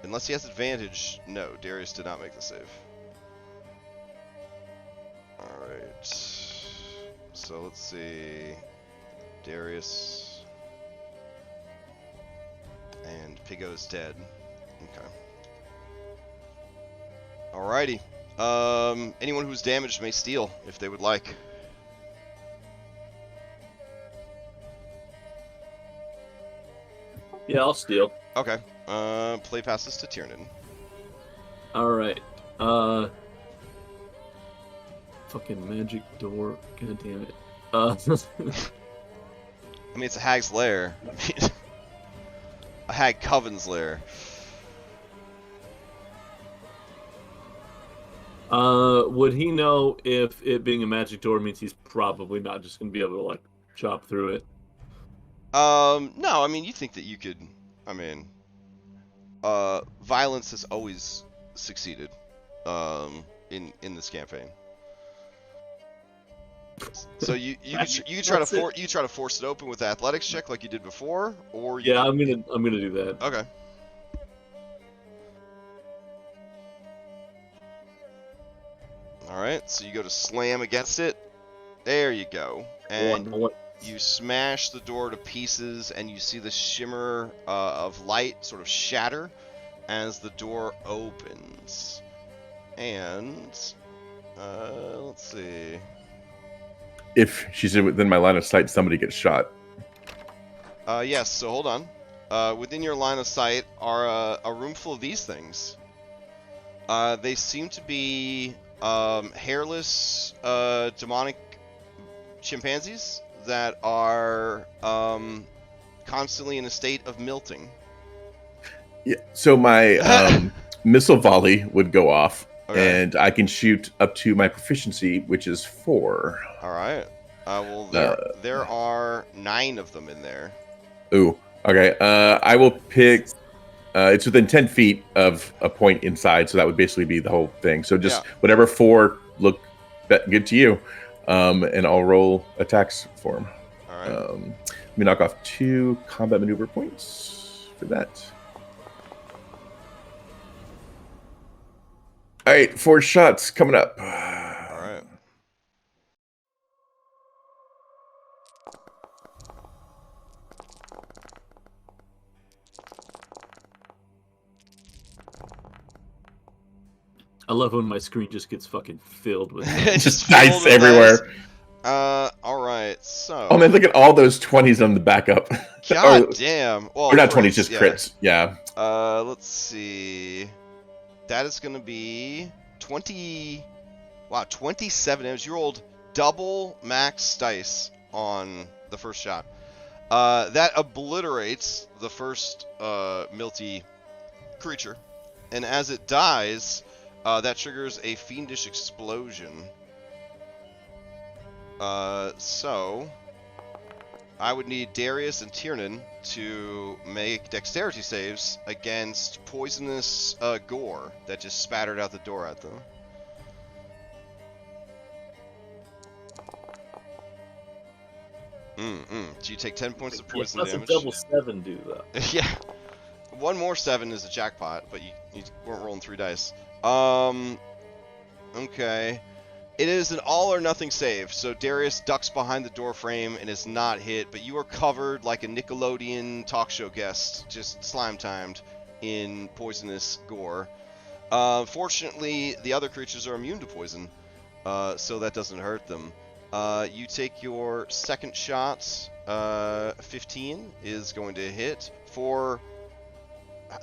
Unless he has advantage, no, Darius did not make the save. Alright. So let's see. Darius. And Pigo's dead. Okay. Alrighty. Anyone who's damaged may steal if they would like. Yeah, I'll steal. Okay. Play passes to Tiernan. Alright. Fucking magic door. God damn it. I mean, it's a hag's lair. A hag coven's lair. Would he know if it being a magic door means he's probably not just gonna be able to like chop through it? No, I mean, you think that you could, I mean, violence has always succeeded, in this campaign. So you could try to force it open with athletics check like you did before, or yeah, I'm gonna do that. Okay. All right, so you go to slam against it. There you go, and you smash the door to pieces, and you see the shimmer of light sort of shatter as the door opens. And let's see. If she's within my line of sight, somebody gets shot. Yes, so hold on. Within your line of sight are a room full of these things. They seem to be hairless demonic chimpanzees that are constantly in a state of milting. Yeah. So my missile volley would go off, Okay. and I can shoot up to my proficiency, which is 4. All right. Well, there are 9 of them in there. Ooh. Okay. I will pick. It's within 10 feet of a point inside, so that would basically be the whole thing. So just whatever 4 look good to you, and I'll roll attacks for them. All right. Let me knock off 2 combat maneuver points for that. All right, 4 shots coming up. All right. I love when my screen just gets fucking filled with just dice everywhere. All right. So. Oh man, look at all those 20s on the backup. God damn. Well, or not 20s, just crits. Yeah. Let's see. That is going to be 20. Wow, 27 damage. You rolled double max dice on the first shot. That obliterates the first milty creature, and as it dies, that triggers a fiendish explosion. So I would need Darius and Tiernan to make dexterity saves against poisonous gore that just spattered out the door at them. So you take 10 points of poison Plus damage. a double 7 do that. Yeah. One more 7 is a jackpot, but you weren't rolling 3 dice. Okay. It is an all or nothing save, so Darius ducks behind the door frame and is not hit, but you are covered like a Nickelodeon talk show guest, just slime-timed in poisonous gore. Fortunately, the other creatures are immune to poison, so that doesn't hurt them. You take your second shot. 15 is going to hit. For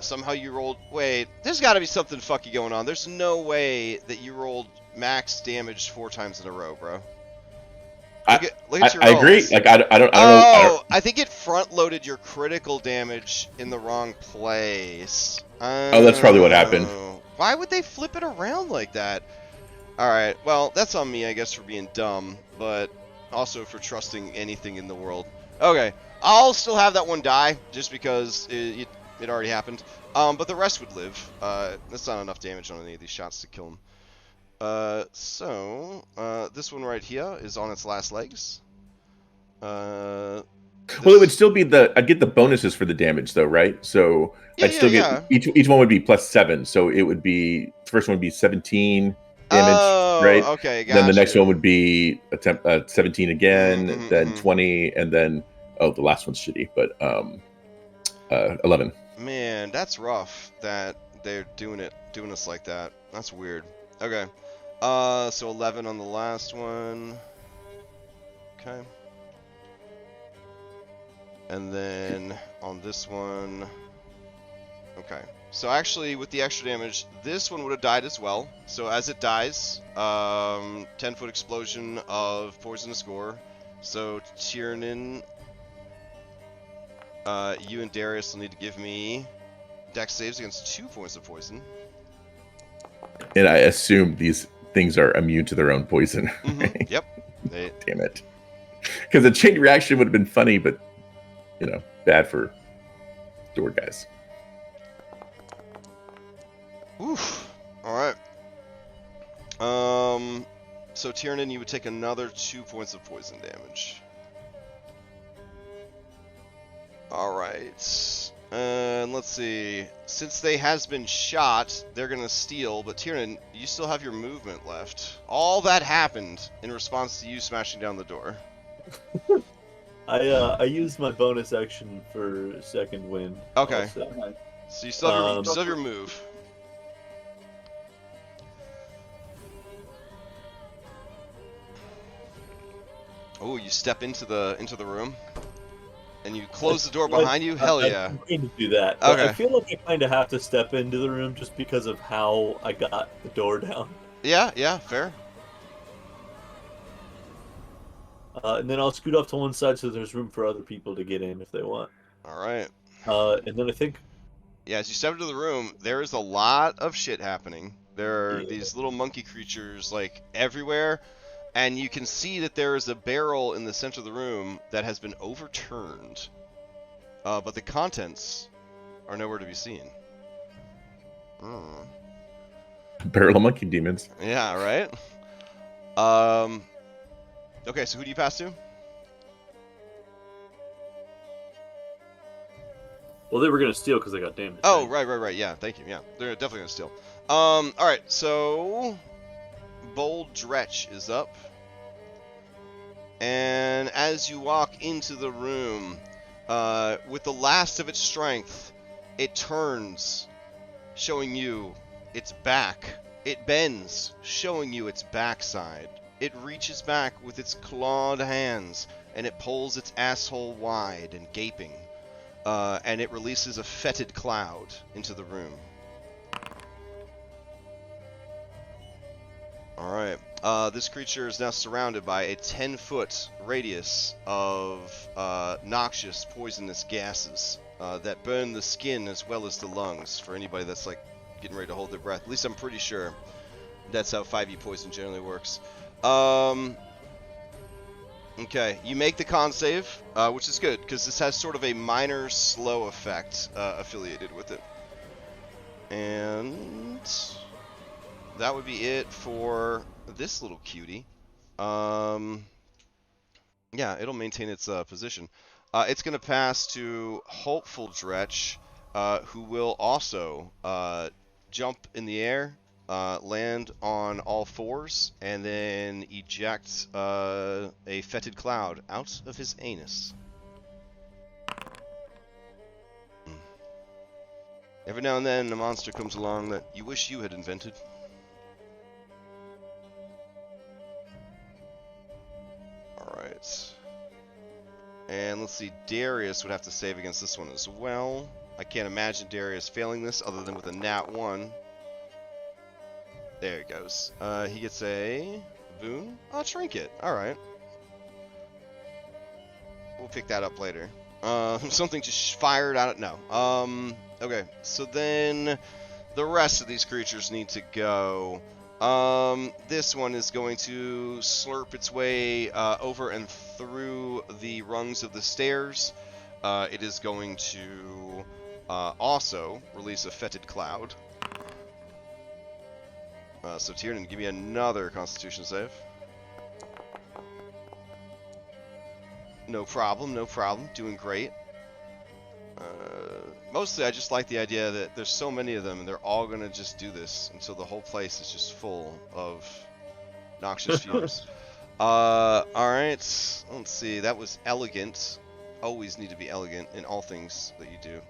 somehow you rolled. Wait, there's got to be something fucky going on. There's no way that you rolled max damage 4 times in a row, bro. Look at your I rolls. agree. Like I don't know. Oh, I think it front-loaded your critical damage in the wrong place. Oh, that's probably what happened. Why would they flip it around like that? Alright, well, that's on me, I guess, for being dumb, but also for trusting anything in the world. Okay, I'll still have that one die, just because it already happened. But the rest would live. That's not enough damage on any of these shots to kill him. This one right here is on its last legs. Well, it would still be I'd get the bonuses for the damage, though, right? So I'd still get each one would be +7. So it would be the first one would be 17 damage, right? Okay, gotcha. Then the next one would be 17 again, then 20, and then the last one's shitty, but 11. Man, that's rough that they're doing us like that. That's weird. Okay. So 11 on the last one. Okay. And then on this one. Okay. So actually, with the extra damage, this one would have died as well. So as it dies, 10-foot explosion of poisonous gore. So Tiernan, you and Darius will need to give me dex saves against 2 points of poison. And I assume these things are immune to their own poison. Right? Yep. Damn it. Because a chain reaction would have been funny, but bad for door guys. Oof. Alright. So Tiernan, you would take another 2 points of poison damage. Alright. And let's see. Since they has been shot, they're gonna steal, but Tiernan, you still have your movement left. All that happened in response to you smashing down the door. I used my bonus action for second wind. Okay. Also. So you still have your move. Oh, you step into the room, and you close the door behind you. Hell yeah! I'm going to do that. Okay. I feel like I kind of have to step into the room just because of how I got the door down. Yeah, fair. And then I'll scoot off to one side so there's room for other people to get in if they want. All right. And then I think. Yeah, as you step into the room, there is a lot of shit happening. There are these little monkey creatures like everywhere. And you can see that there is a barrel in the center of the room that has been overturned. But the contents are nowhere to be seen. Barrel of monkey demons. Yeah, right? Okay, so who do you pass to? Well, they were going to steal because they got damaged. Oh, right. Yeah, thank you. Yeah, they're definitely going to steal. Alright, so Bold Dretch is up. And as you walk into the room, with the last of its strength, it turns, showing you its back. It bends, showing you its backside. It reaches back with its clawed hands, and it pulls its asshole wide and gaping. And it releases a fetid cloud into the room. Alright, this creature is now surrounded by a 10-foot radius of noxious, poisonous gases that burn the skin as well as the lungs for anybody that's like getting ready to hold their breath. At least I'm pretty sure that's how 5e poison generally works. Okay, you make the con save, which is good, because this has sort of a minor slow effect affiliated with it. And that would be it for this little cutie. Yeah, it'll maintain its position. It's going to pass to Hopeful Dretch, who will also jump in the air, land on all fours, and then eject a fetid cloud out of his anus. Every now and then, a monster comes along that you wish you had invented. Alright. And let's see, Darius would have to save against this one as well. I can't imagine Darius failing this other than with a nat 1. There it goes. He gets a boon? Oh, trinket. Alright. We'll pick that up later. Something just fired out of... No. Okay, so then the rest of these creatures need to go. This one is going to slurp its way over and through the rungs of the stairs. It is going to also release a fetid cloud. So Tiernan, give me another Constitution save. No problem, no problem. Doing great. Mostly I just like the idea that there's so many of them and they're all going to just do this until the whole place is just full of noxious fumes. Alright, let's see, that was elegant. Always need to be elegant in all things that you do.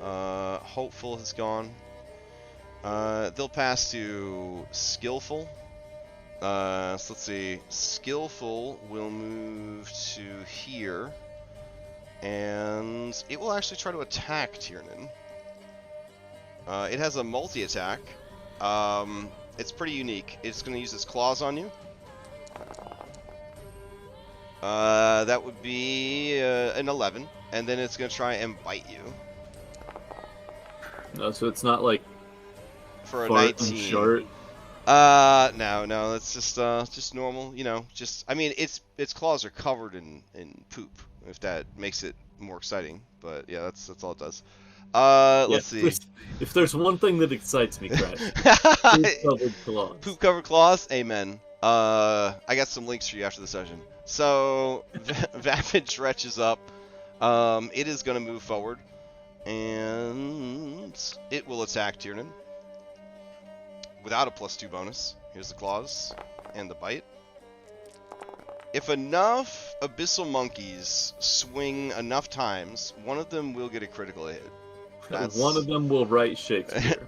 Hopeful has gone. They'll pass to Skillful. So let's see, Skillful will move to here. And it will actually try to attack Tiernan. It has a multi-attack. It's pretty unique. It's going to use its claws on you. That would be an 11. And then it's going to try and bite you. No, so it's not like for a fart 19. And short. No, it's just normal, you know, I mean, its claws are covered in poop, if that makes it more exciting, but yeah, that's all it does. Let's see. If there's one thing that excites me, Crash, poop-covered claws. Poop-covered claws, amen. I got some links for you after the session. So, Vapid Dretch is up. It is going to move forward, and it will attack Tiernan. Without a +2 bonus. Here's the claws and the bite. If enough abyssal monkeys swing enough times, one of them will get a critical hit. One of them will write Shakespeare.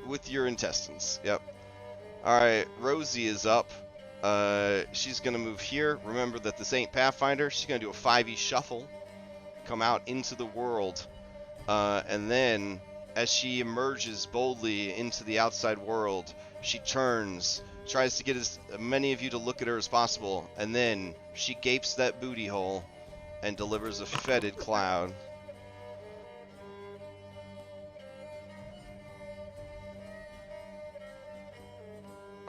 with your intestines. Yep. Alright, Rosie is up. She's going to move here. Remember that this ain't Pathfinder. She's going to do a 5e shuffle. Come out into the world. And then, as she emerges boldly into the outside world, she turns, tries to get as many of you to look at her as possible, and then she gapes that booty hole and delivers a fetid cloud.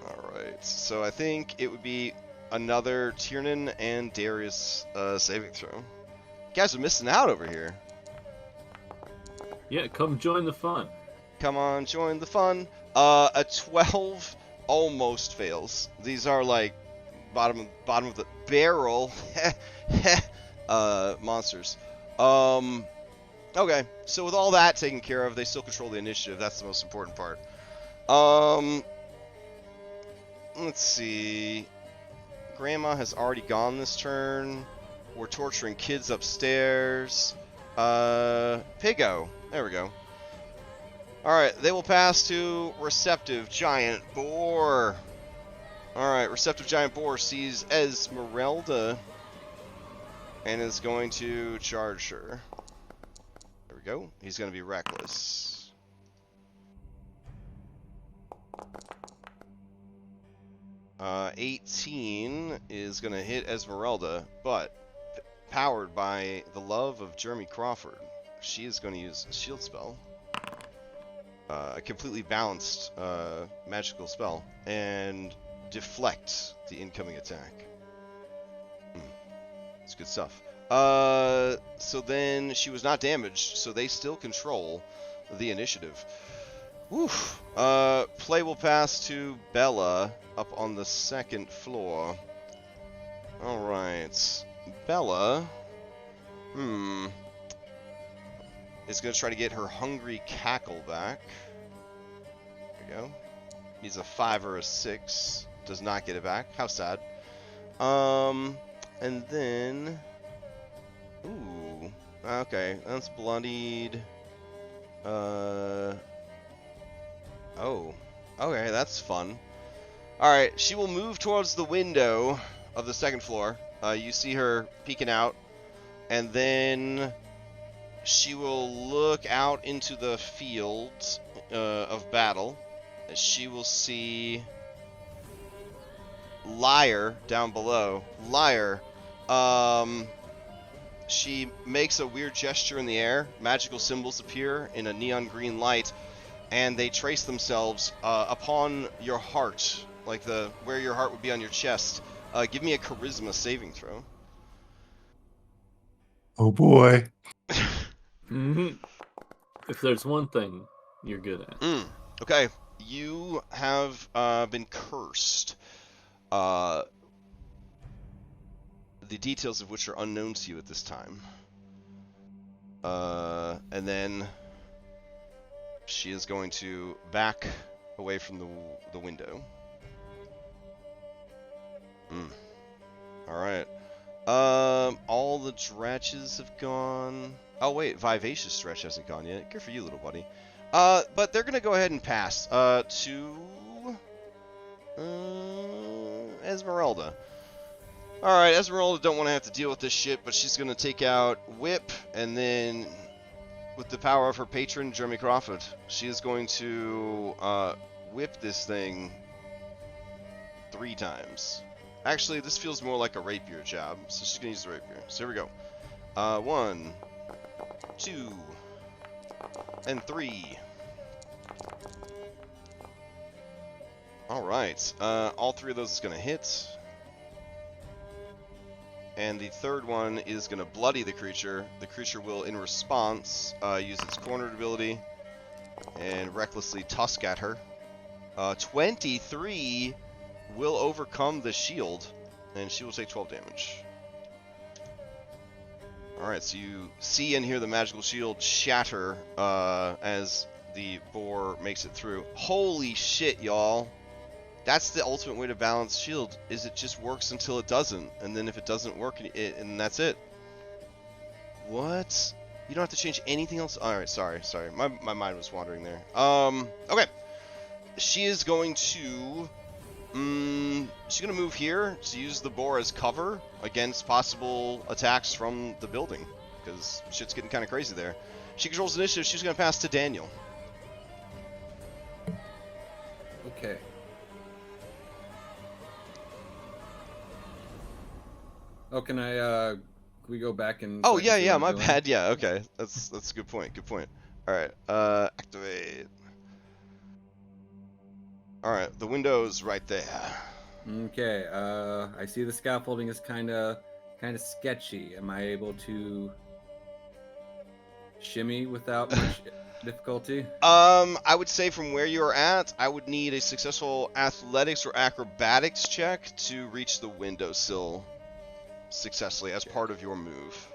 Alright, so I think it would be another Tiernan and Darius saving throw. You guys are missing out over here. Yeah, come join the fun. Come on, join the fun. A 12 almost fails. These are like bottom of the barrel monsters. Okay, so with all that taken care of, they still control the initiative. That's the most important part. Let's see. Grandma has already gone this turn. We're torturing kids upstairs. Pigo. There we go. Alright, they will pass to Receptive Giant Boar. Alright, Receptive Giant Boar sees Esmeralda and is going to charge her. There we go. He's going to be reckless. Uh, 18 is going to hit Esmeralda, but powered by the love of Jeremy Crawford, she is going to use a shield spell. A completely balanced magical spell, and deflect the incoming attack. It's good stuff. So then she was not damaged, so they still control the initiative. Woof. Play will pass to Bella up on the 2nd floor. Alright. Bella, is going to try to get her hungry cackle back. There we go. Needs a 5 or a 6. Does not get it back. How sad. And then... Ooh. Okay, that's bloodied. Oh. Okay, that's fun. Alright, she will move towards the window of the 2nd floor. You see her peeking out. And then she will look out into the field of battle. She will see Liar down below. Liar. She makes a weird gesture in the air. Magical symbols appear in a neon green light, and they trace themselves upon your heart, like where your heart would be on your chest. Give me a charisma saving throw. Oh boy. If there's one thing you're good at. Okay, you have been cursed. The details of which are unknown to you at this time. And then she is going to back away from the window. Alright. All the dratches have gone. Oh wait, Vivacious Stretch hasn't gone yet. Good for you, little buddy. But they're gonna go ahead and pass to Esmeralda. Alright, Esmeralda don't want to have to deal with this shit, but she's gonna take out Whip, and then with the power of her patron, Jeremy Crawford, she is going to whip this thing 3 times. Actually, this feels more like a rapier job, so she's gonna use the rapier. So here we go. 1, 2, and 3. Alright, all 3 of those is gonna hit. And the 3rd one is gonna bloody the creature. The creature will, in response, use its cornered ability and recklessly tusk at her. 23 will overcome the shield, and she will take 12 damage. Alright, so you see and hear the magical shield shatter as the boar makes it through. Holy shit, y'all. That's the ultimate way to balance shield, is it just works until it doesn't, and then if it doesn't work, and that's it. What? You don't have to change anything else? Alright, sorry. My mind was wandering there. Okay. She is going to... she's going to move here to use the boar as cover against possible attacks from the building, because shit's getting kind of crazy there. She controls initiative. She's going to pass to Daniel. Okay. Oh, can we go back and... Oh, yeah, my bad, yeah, okay. That's a good point, Alright, activate. Alright, the window's right there. Okay, I see the scaffolding is kind of sketchy. Am I able to shimmy without much difficulty? I would say from where you're at, I would need a successful athletics or acrobatics check to reach the windowsill successfully as part of your move.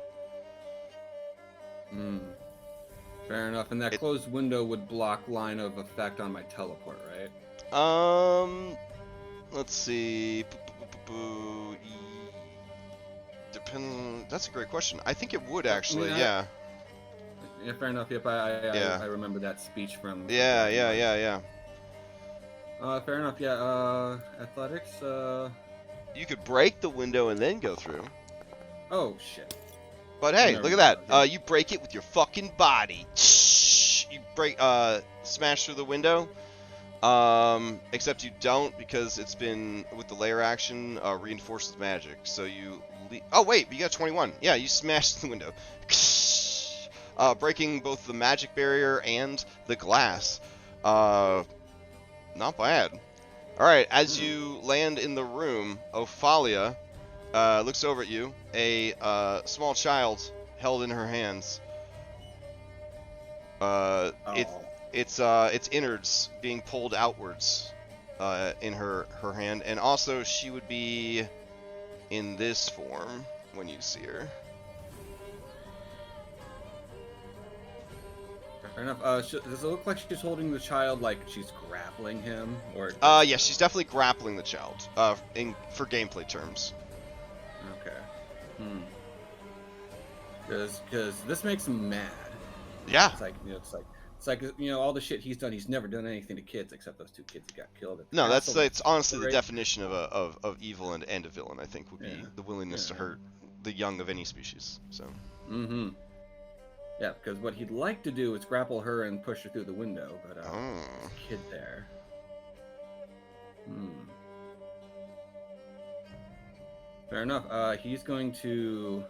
Fair enough. And that closed window would block line of effect on my teleport, right? Let's see. That's a great question. I think it would actually, yeah. Yeah, fair enough. Yep, I remember that speech from... Yeah. Fair enough, yeah. Athletics, You could break the window and then go through. Oh, shit. But hey, look at that. You break it with your fucking body. You smash through the window. Except you don't, because it's been, with the layer action, reinforced with magic. So you... Oh, wait, you got 21. Yeah, you smashed the window. Breaking both the magic barrier and the glass. Not bad. Alright, as you land in the room, Ophalia, looks over at you. A small child held in her hands. Its innards being pulled outwards in her hand, and also she would be in this form when you see her. Fair enough. Does it look like she's holding the child like she's grappling him, or? Yeah, she's definitely grappling the child. For gameplay terms. Okay. Because this makes him mad. Yeah. It's like all the shit he's done. He's never done anything to kids except those 2 kids that got killed. At the No, castle. it's honestly the Right? definition of evil and a villain. I think would be the willingness to hurt the young of any species. So. Mm-hmm. Yeah, because what he'd like to do is grapple her and push her through the window, but there's a kid there. Fair enough. He's going to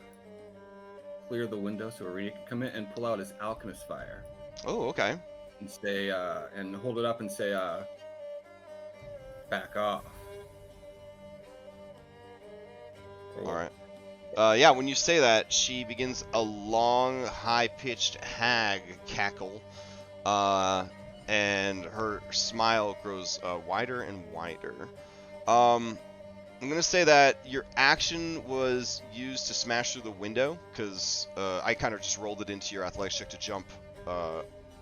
clear the window so Arena can come in and pull out his alchemist fire. Oh, okay. And say, and hold it up and say, back off. All right. Yeah, when you say that, she begins a long, high-pitched hag cackle, and her smile grows wider and wider. I'm going to say that your action was used to smash through the window, because I kind of just rolled it into your athletics check to jump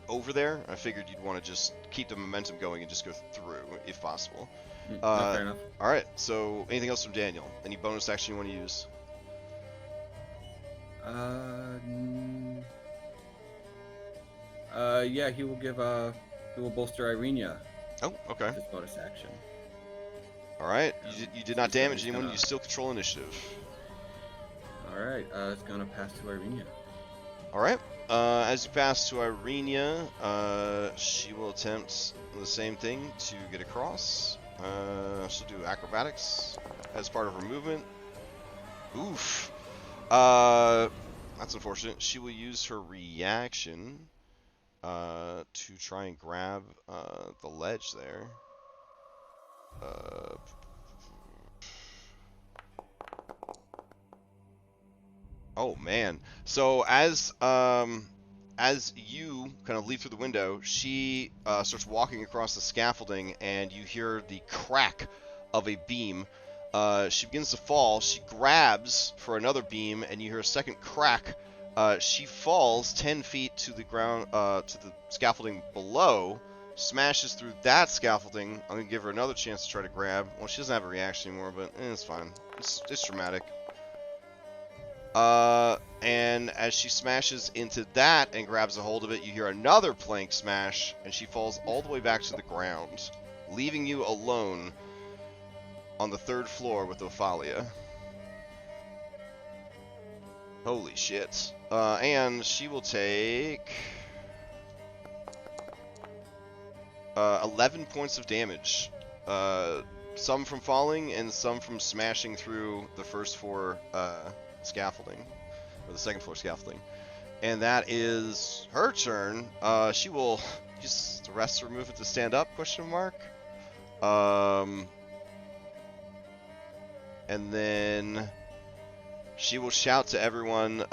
over there. I figured you'd want to just keep the momentum going and just go through, if possible. Fair enough. All right, so anything else from Daniel? Any bonus action you want to use? Yeah, he will bolster Irenia. Oh, okay. His bonus action. All right, you did not damage anyone. You still control initiative. All right, it's gonna pass to Irenia. All right. As you pass to Irenia, she will attempt the same thing to get across. She'll do acrobatics as part of her movement. Oof. That's unfortunate. She will use her reaction to try and grab the ledge there. Oh man. So as you kind of leap through the window, she starts walking across the scaffolding, and you hear the crack of a beam. She begins to fall. She grabs for another beam, and you hear a second crack. She falls 10 feet to the ground, to the scaffolding below, smashes through that scaffolding. I'm going to give her another chance to try to grab. Well, she doesn't have a reaction anymore, but it's fine. It's dramatic. And as she smashes into that and grabs a hold of it, you hear another plank smash, and she falls all the way back to the ground, leaving you alone on the 3rd floor with Ophalia. Holy shit. And she will take 11 points of damage. Some from falling and some from smashing through the first floor scaffolding, or the 2nd floor scaffolding. And that is her turn. She will use the rest of her movement to stand up, question mark. And then she will shout to everyone,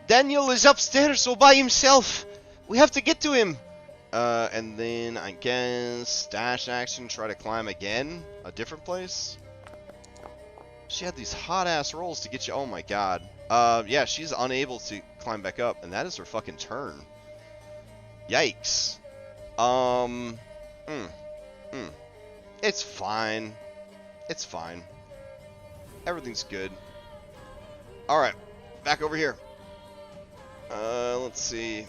Daniel is upstairs all by himself! We have to get to him! And then I guess dash action, try to climb again, a different place. She had these hot ass rolls to get you. Oh my god. Yeah, she's unable to climb back up, and that is her fucking turn. Yikes. It's fine. It's fine. Everything's good. Alright, back over here. Let's see.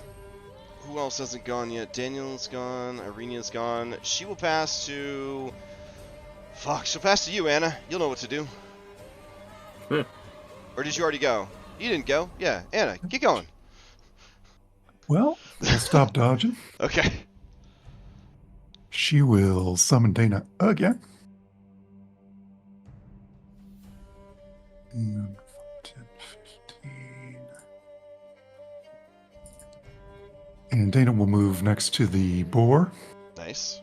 Who else hasn't gone yet? Daniel's gone. Irenia's gone. She will pass to... Fuck, she'll pass to you, Anna. You'll know what to do. Or did you already go? You didn't go. Yeah, Anna, get going. Well, I'll stop dodging. Okay. She will summon Dana again. And 10, 15. And Dana will move next to the boar. Nice.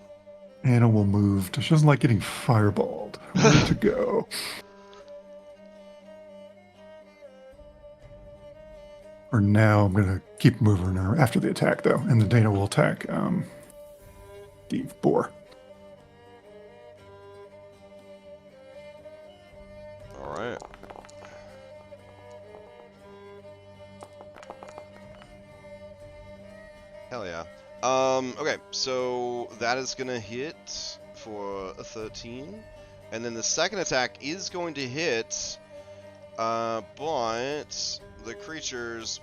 Anna will move. She doesn't like getting fireballed. Ready to go. For now, I'm going to keep moving her after the attack, though. And then Dana will attack the boar. Alright. Hell yeah. Okay, so that is gonna hit for a 13. And then the second attack is going to hit, but the creature's...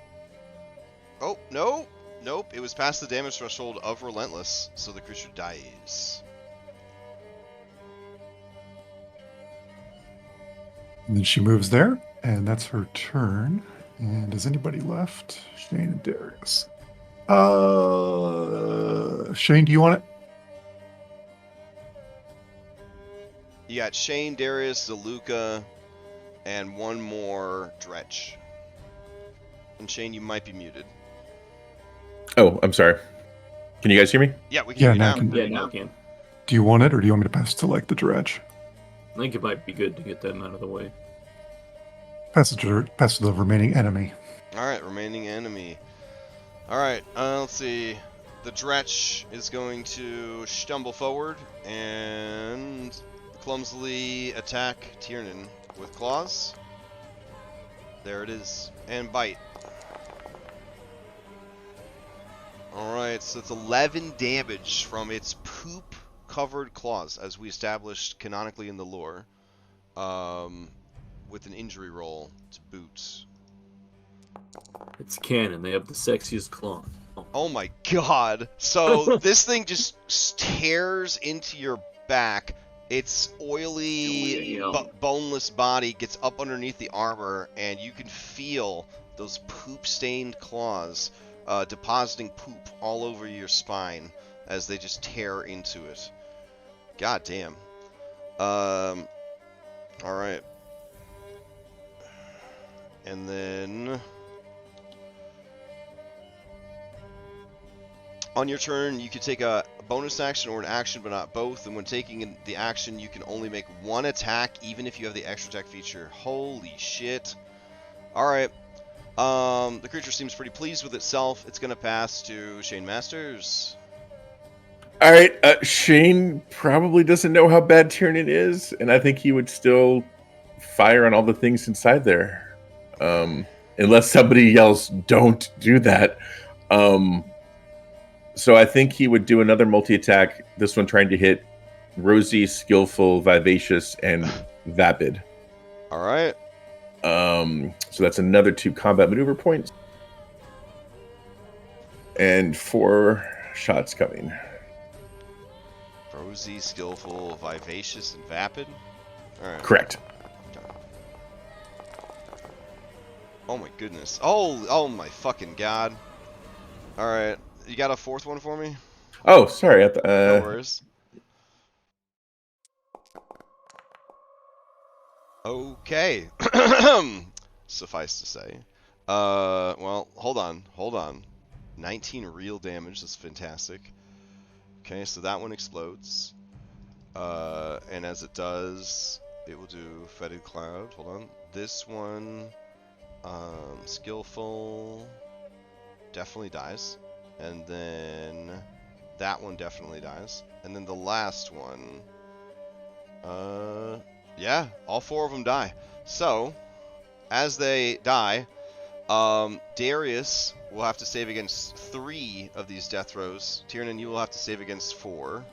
Oh, no! Nope, it was past the damage threshold of Relentless, so the creature dies. And then she moves there, and that's her turn. And is anybody left? Shane and Darius. Shane, do you want it? You got Shane, Darius, Zaluka, and one more Dretch. And Shane, you might be muted. Oh, I'm sorry. Can you guys hear me? Yeah, we can Yeah, hear you now now. I can- Yeah, now I can. Do you want it, or do you want me to pass it to like the dredge? I think it might be good to get them out of the way. Pass it to the remaining enemy. Alright, remaining enemy. Alright, let's see. The Dretch is going to stumble forward and clumsily attack Tiernan with claws. There it is. And bite. Alright, so it's 11 damage from its poop-covered claws, as we established canonically in the lore. With an injury roll to boot. It's canon. They have the sexiest claw. Oh my god. So this thing just tears into your back. Its oily, boneless body gets up underneath the armor, and you can feel those poop-stained claws depositing poop all over your spine as they just tear into it. God damn. Alright. And then... on your turn, you can take a bonus action or an action, but not both. And when taking the action, you can only make one attack, even if you have the extra attack feature. Holy shit. Alright. The creature seems pretty pleased with itself. It's going to pass to Shane Masters. All right, Shane probably doesn't know how bad Tiernan is, and I think he would still fire on all the things inside there. Unless somebody yells, "Don't do that." So I think he would do another multi-attack, this one trying to hit Rosy, Skillful, Vivacious, and Vapid. Alright. So that's another 2 combat maneuver points. And 4 shots coming. Rosy, Skillful, Vivacious, and Vapid? Alright. Correct. Oh my goodness. Oh my fucking god. Alright. You got a 4th one for me? Oh, sorry. No worries. Okay. Suffice to say. Well, hold on. 19 real damage. That's fantastic. Okay, so that one explodes. And as it does, it will do Fetid Cloud. Hold on. This one, Skillful, definitely dies. And then that one definitely dies. And then the last one, yeah, all 4 of them die. So, as they die, Darius will have to save against 3 of these death throws. Tiernan, you will have to save against 4.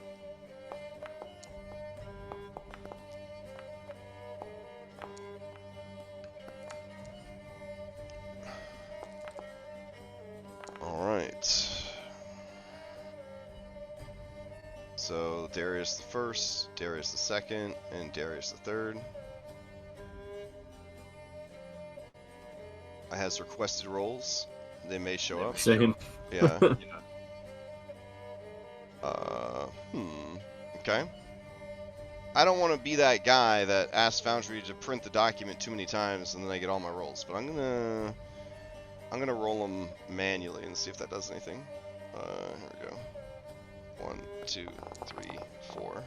Alright. So, Darius the first, Darius the second, and Darius the third. I has requested rolls. They may show up. Same. Yeah. Okay. I don't want to be that guy that asks Foundry to print the document too many times and then I get all my rolls. But I'm gonna roll them manually and see if that does anything. Here we go. 1, 2, 3, 4.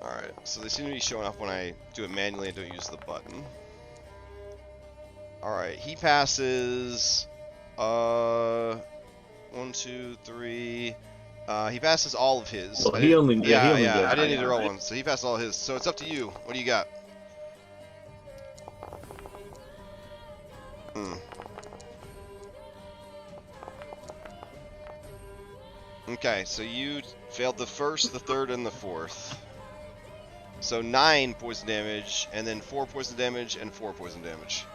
Alright, so they seem to be showing up when I do it manually and don't use the button. Alright, he passes... 1, 2, 3... he passes all of his. Well, he only gets I didn't need to roll right? one, so he passed all his. So it's up to you. What do you got? Okay, so you failed the first, the third, and the fourth. So 9 poison damage, and then 4 poison damage, and 4 poison damage.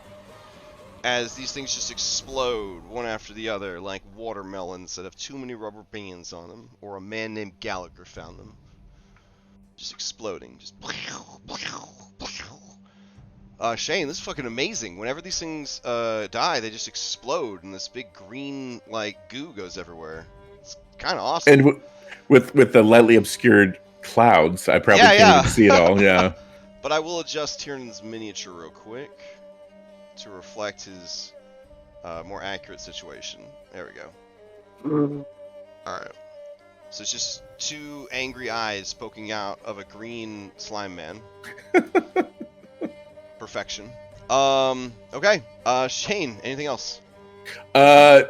As these things just explode one after the other like watermelons that have too many rubber bands on them, or a man named Gallagher found them. Just exploding, just. Shane, this is fucking amazing. Whenever these things die, they just explode, and this big green like goo goes everywhere. It's kind of awesome. And with the lightly obscured clouds, I probably can't even see it all. Yeah. But I will adjust Tiernan's miniature real quick to reflect his more accurate situation. There we go. Alright. So it's just 2 angry eyes poking out of a green slime man. Perfection. Okay. Shane, anything else? No,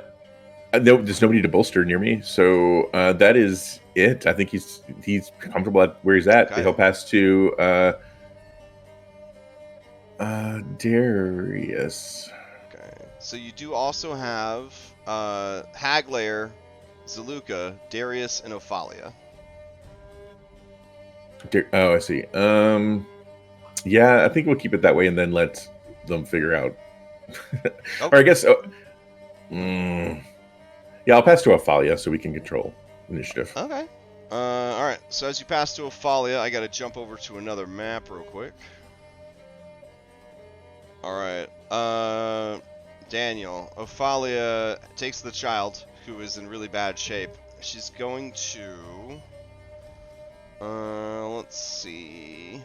there's nobody to bolster near me, so that is it. I think he's comfortable at where he's at. Okay. He'll pass to Darius. Okay. So you do also have Haglair, Zaluka, Darius, and Ophalia. Oh, I see. Yeah, I think we'll keep it that way and then let them figure out. Okay. Or I guess. Yeah, I'll pass to Ophalia so we can control initiative. Okay. Alright, so as you pass to Ophalia, I gotta jump over to another map real quick. Alright, Daniel. Ophalia takes the child, who is in really bad shape. She's going to... let's see...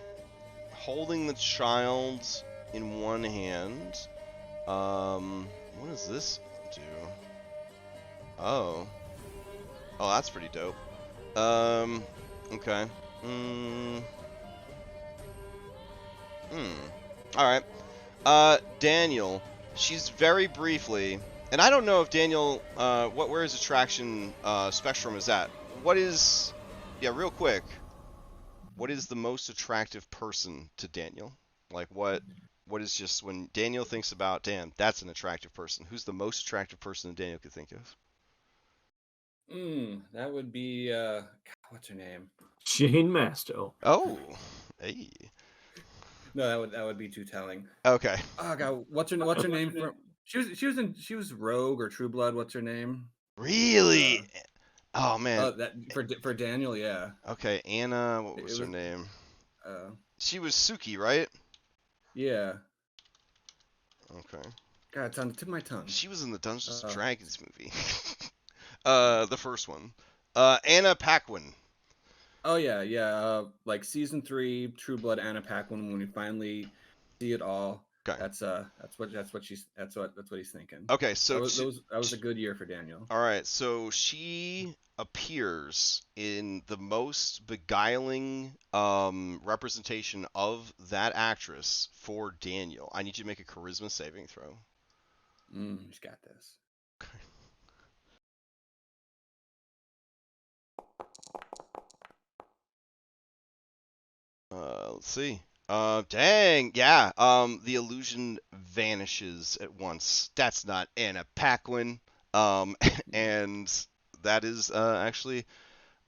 Holding the child in one hand. What does this do? Oh, that's pretty dope. Okay. Alright. Daniel, she's very briefly, and I don't know if Daniel, where his attraction, spectrum is at. What is, real quick, what is the most attractive person to Daniel? Like, what is just, when Daniel thinks about, damn, that's an attractive person, who's the most attractive person that Daniel could think of? That would be what's her name? Shane Masto. Oh, hey. No, that would be too telling. Okay. Oh god, what's her name? From she was Rogue or True Blood. What's her name? Really? Oh man. Oh, that for Daniel, yeah. Okay, Anna. What was her name? She was Suki, right? Yeah. Okay. God, it's on the tip of my tongue. She was in the Dungeons and Dragons movie. The first one. Anna Paquin. Oh yeah. Like season 3, True Blood, Anna Paquin. When we finally see it all, okay. That's what he's thinking. Okay, so that was a good year for Daniel. All right, so she appears in the most beguiling representation of that actress for Daniel. I need you to make a charisma saving throw. He's got this. Okay. Let's see. Dang, yeah. The illusion vanishes at once. That's not Anna Paquin. And that is actually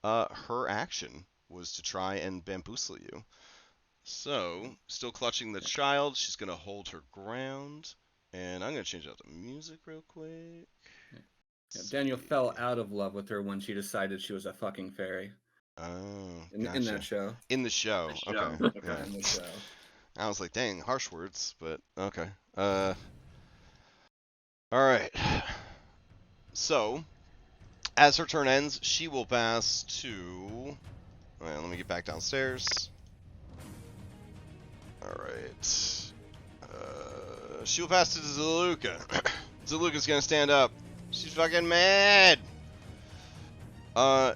her action was to try and bamboozle you. So, still clutching the child, she's gonna hold her ground, and I'm gonna change out the music real quick. Yeah, Daniel fell out of love with her when she decided she was a fucking fairy. Oh, in that show. In the show. Okay. Okay. In the show. I was like, dang, harsh words, but okay. All right. So, as her turn ends, she will pass to. All right, let me get back downstairs. All right. She will pass to Zaluka. Zaluka's gonna stand up. She's fucking mad.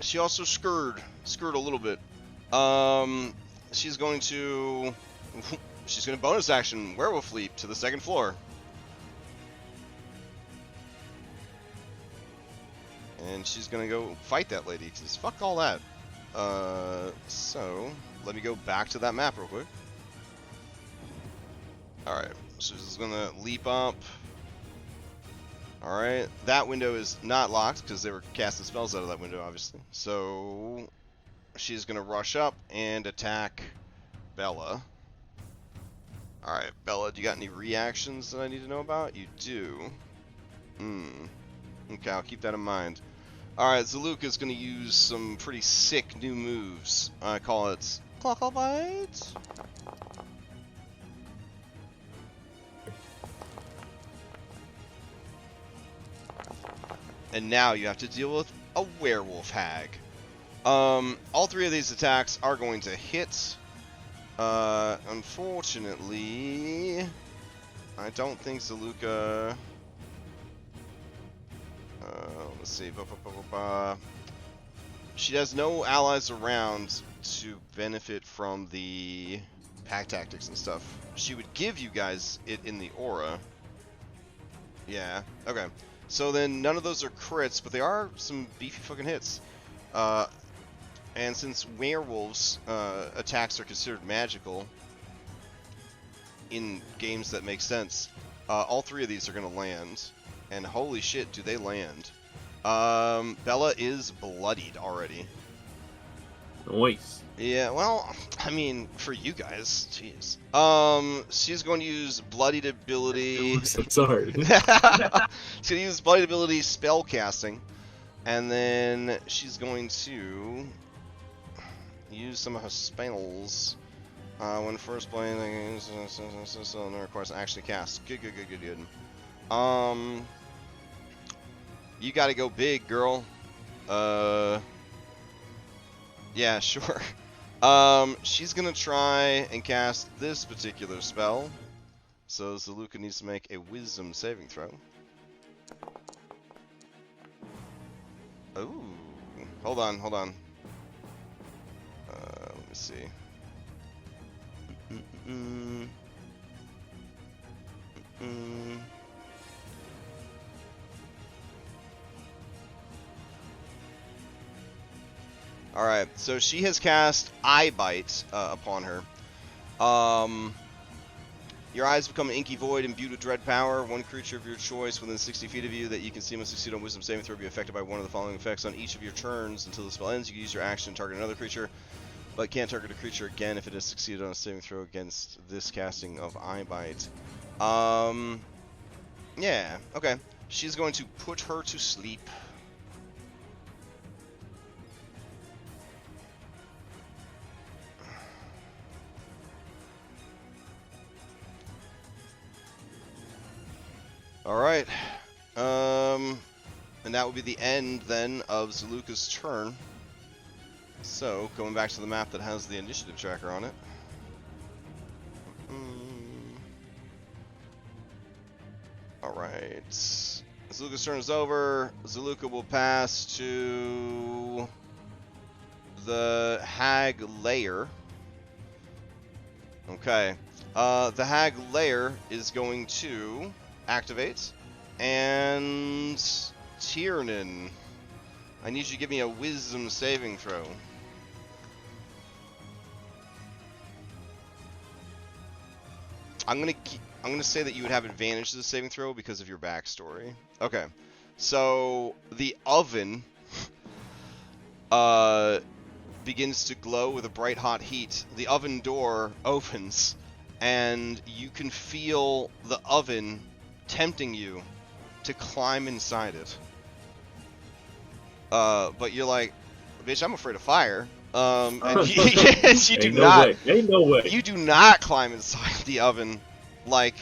She also scurred a little bit. She's going to bonus action werewolf leap to the second floor. And she's gonna go fight that lady, because fuck all that. So, let me go back to that map real quick. Alright, so she's gonna leap up. Alright, that window is not locked, because they were casting spells out of that window, obviously. So, she's gonna rush up and attack Bella. Alright, Bella, do you got any reactions that I need to know about? You do. Okay, I'll keep that in mind. Alright, Zaluka's gonna use some pretty sick new moves. I call it Clockabite. And now you have to deal with a werewolf hag. All three of these attacks are going to hit. Unfortunately, I don't think Zaluka. Let's see. She has no allies around to benefit from the pack tactics and stuff. She would give you guys it in the aura. Yeah. Okay. So then none of those are crits, but they are some beefy fucking hits. And since werewolves attacks are considered magical in games that make sense, all three of these are going to land. And holy shit, do they land. Bella is bloodied already. Nice. Yeah, well, I mean, for you guys, jeez. She's going to use bloodied ability. Sorry. She's going to use bloodied ability spell casting. And then she's going to use some of her spells. When first playing, requires actually cast. Good. You gotta go big, girl. Yeah, sure. She's gonna try and cast this particular spell. So Zaluka needs to make a wisdom saving throw. Ooh. Hold on. Let me see. Alright, so she has cast Eye Bite upon her. Your eyes become an inky void imbued with dread power. One creature of your choice within 60 feet of you that you can see must succeed on wisdom saving throw be affected by one of the following effects on each of your turns until the spell ends. You can use your action to target another creature, but can't target a creature again if it has succeeded on a saving throw against this casting of Eye Bite. Yeah, okay. She's going to put her to sleep. Alright, and that will be the end then of Zaluka's turn. So, going back to the map that has the initiative tracker on it. Alright, Zaluka's turn is over. Zaluka will pass to the Hag Lair. Okay, the Hag Lair is going to activate, and Tiernan, I need you to give me a wisdom saving throw. I'm gonna say that you would have advantage to the saving throw because of your backstory. Okay, so the oven begins to glow with a bright hot heat. The oven door opens, and you can feel the oven tempting you to climb inside it. But you're like, bitch, I'm afraid of fire. And you do not. Ain't no way. You do not climb inside the oven like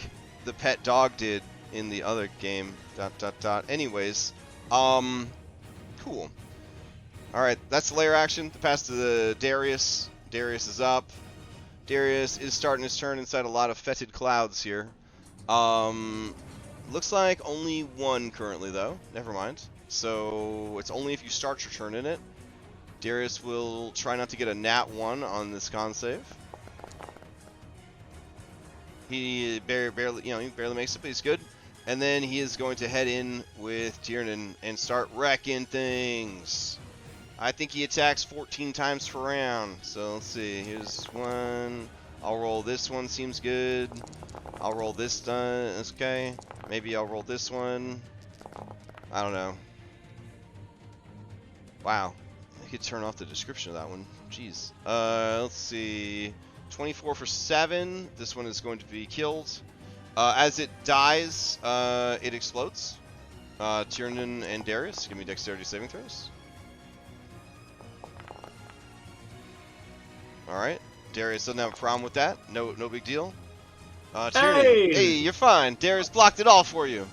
the pet dog did in the other game. ... Anyways, cool. All right, that's the layer action. The pass to the Darius. Darius is up. Darius is starting his turn inside a lot of fetid clouds here. Looks like only one currently, though. Never mind. So it's only if you start your turn in it. Darius will try not to get a nat 1 on this con save. He barely makes it, but he's good. And then he is going to head in with Tiernan and start wrecking things. I think he attacks 14 times per round. So let's see. Here's one. I'll roll this one. Seems good. I'll roll this done. Okay. Maybe I'll roll this one. I don't know. Wow. I could turn off the description of that one. Jeez. Let's see. 24 for 7. This one is going to be killed. As it dies, it explodes. Tiernan and Darius, give me dexterity saving throws. Alright. Darius doesn't have a problem with that. No big deal. Tiernan, hey, you're fine. Darius blocked it all for you.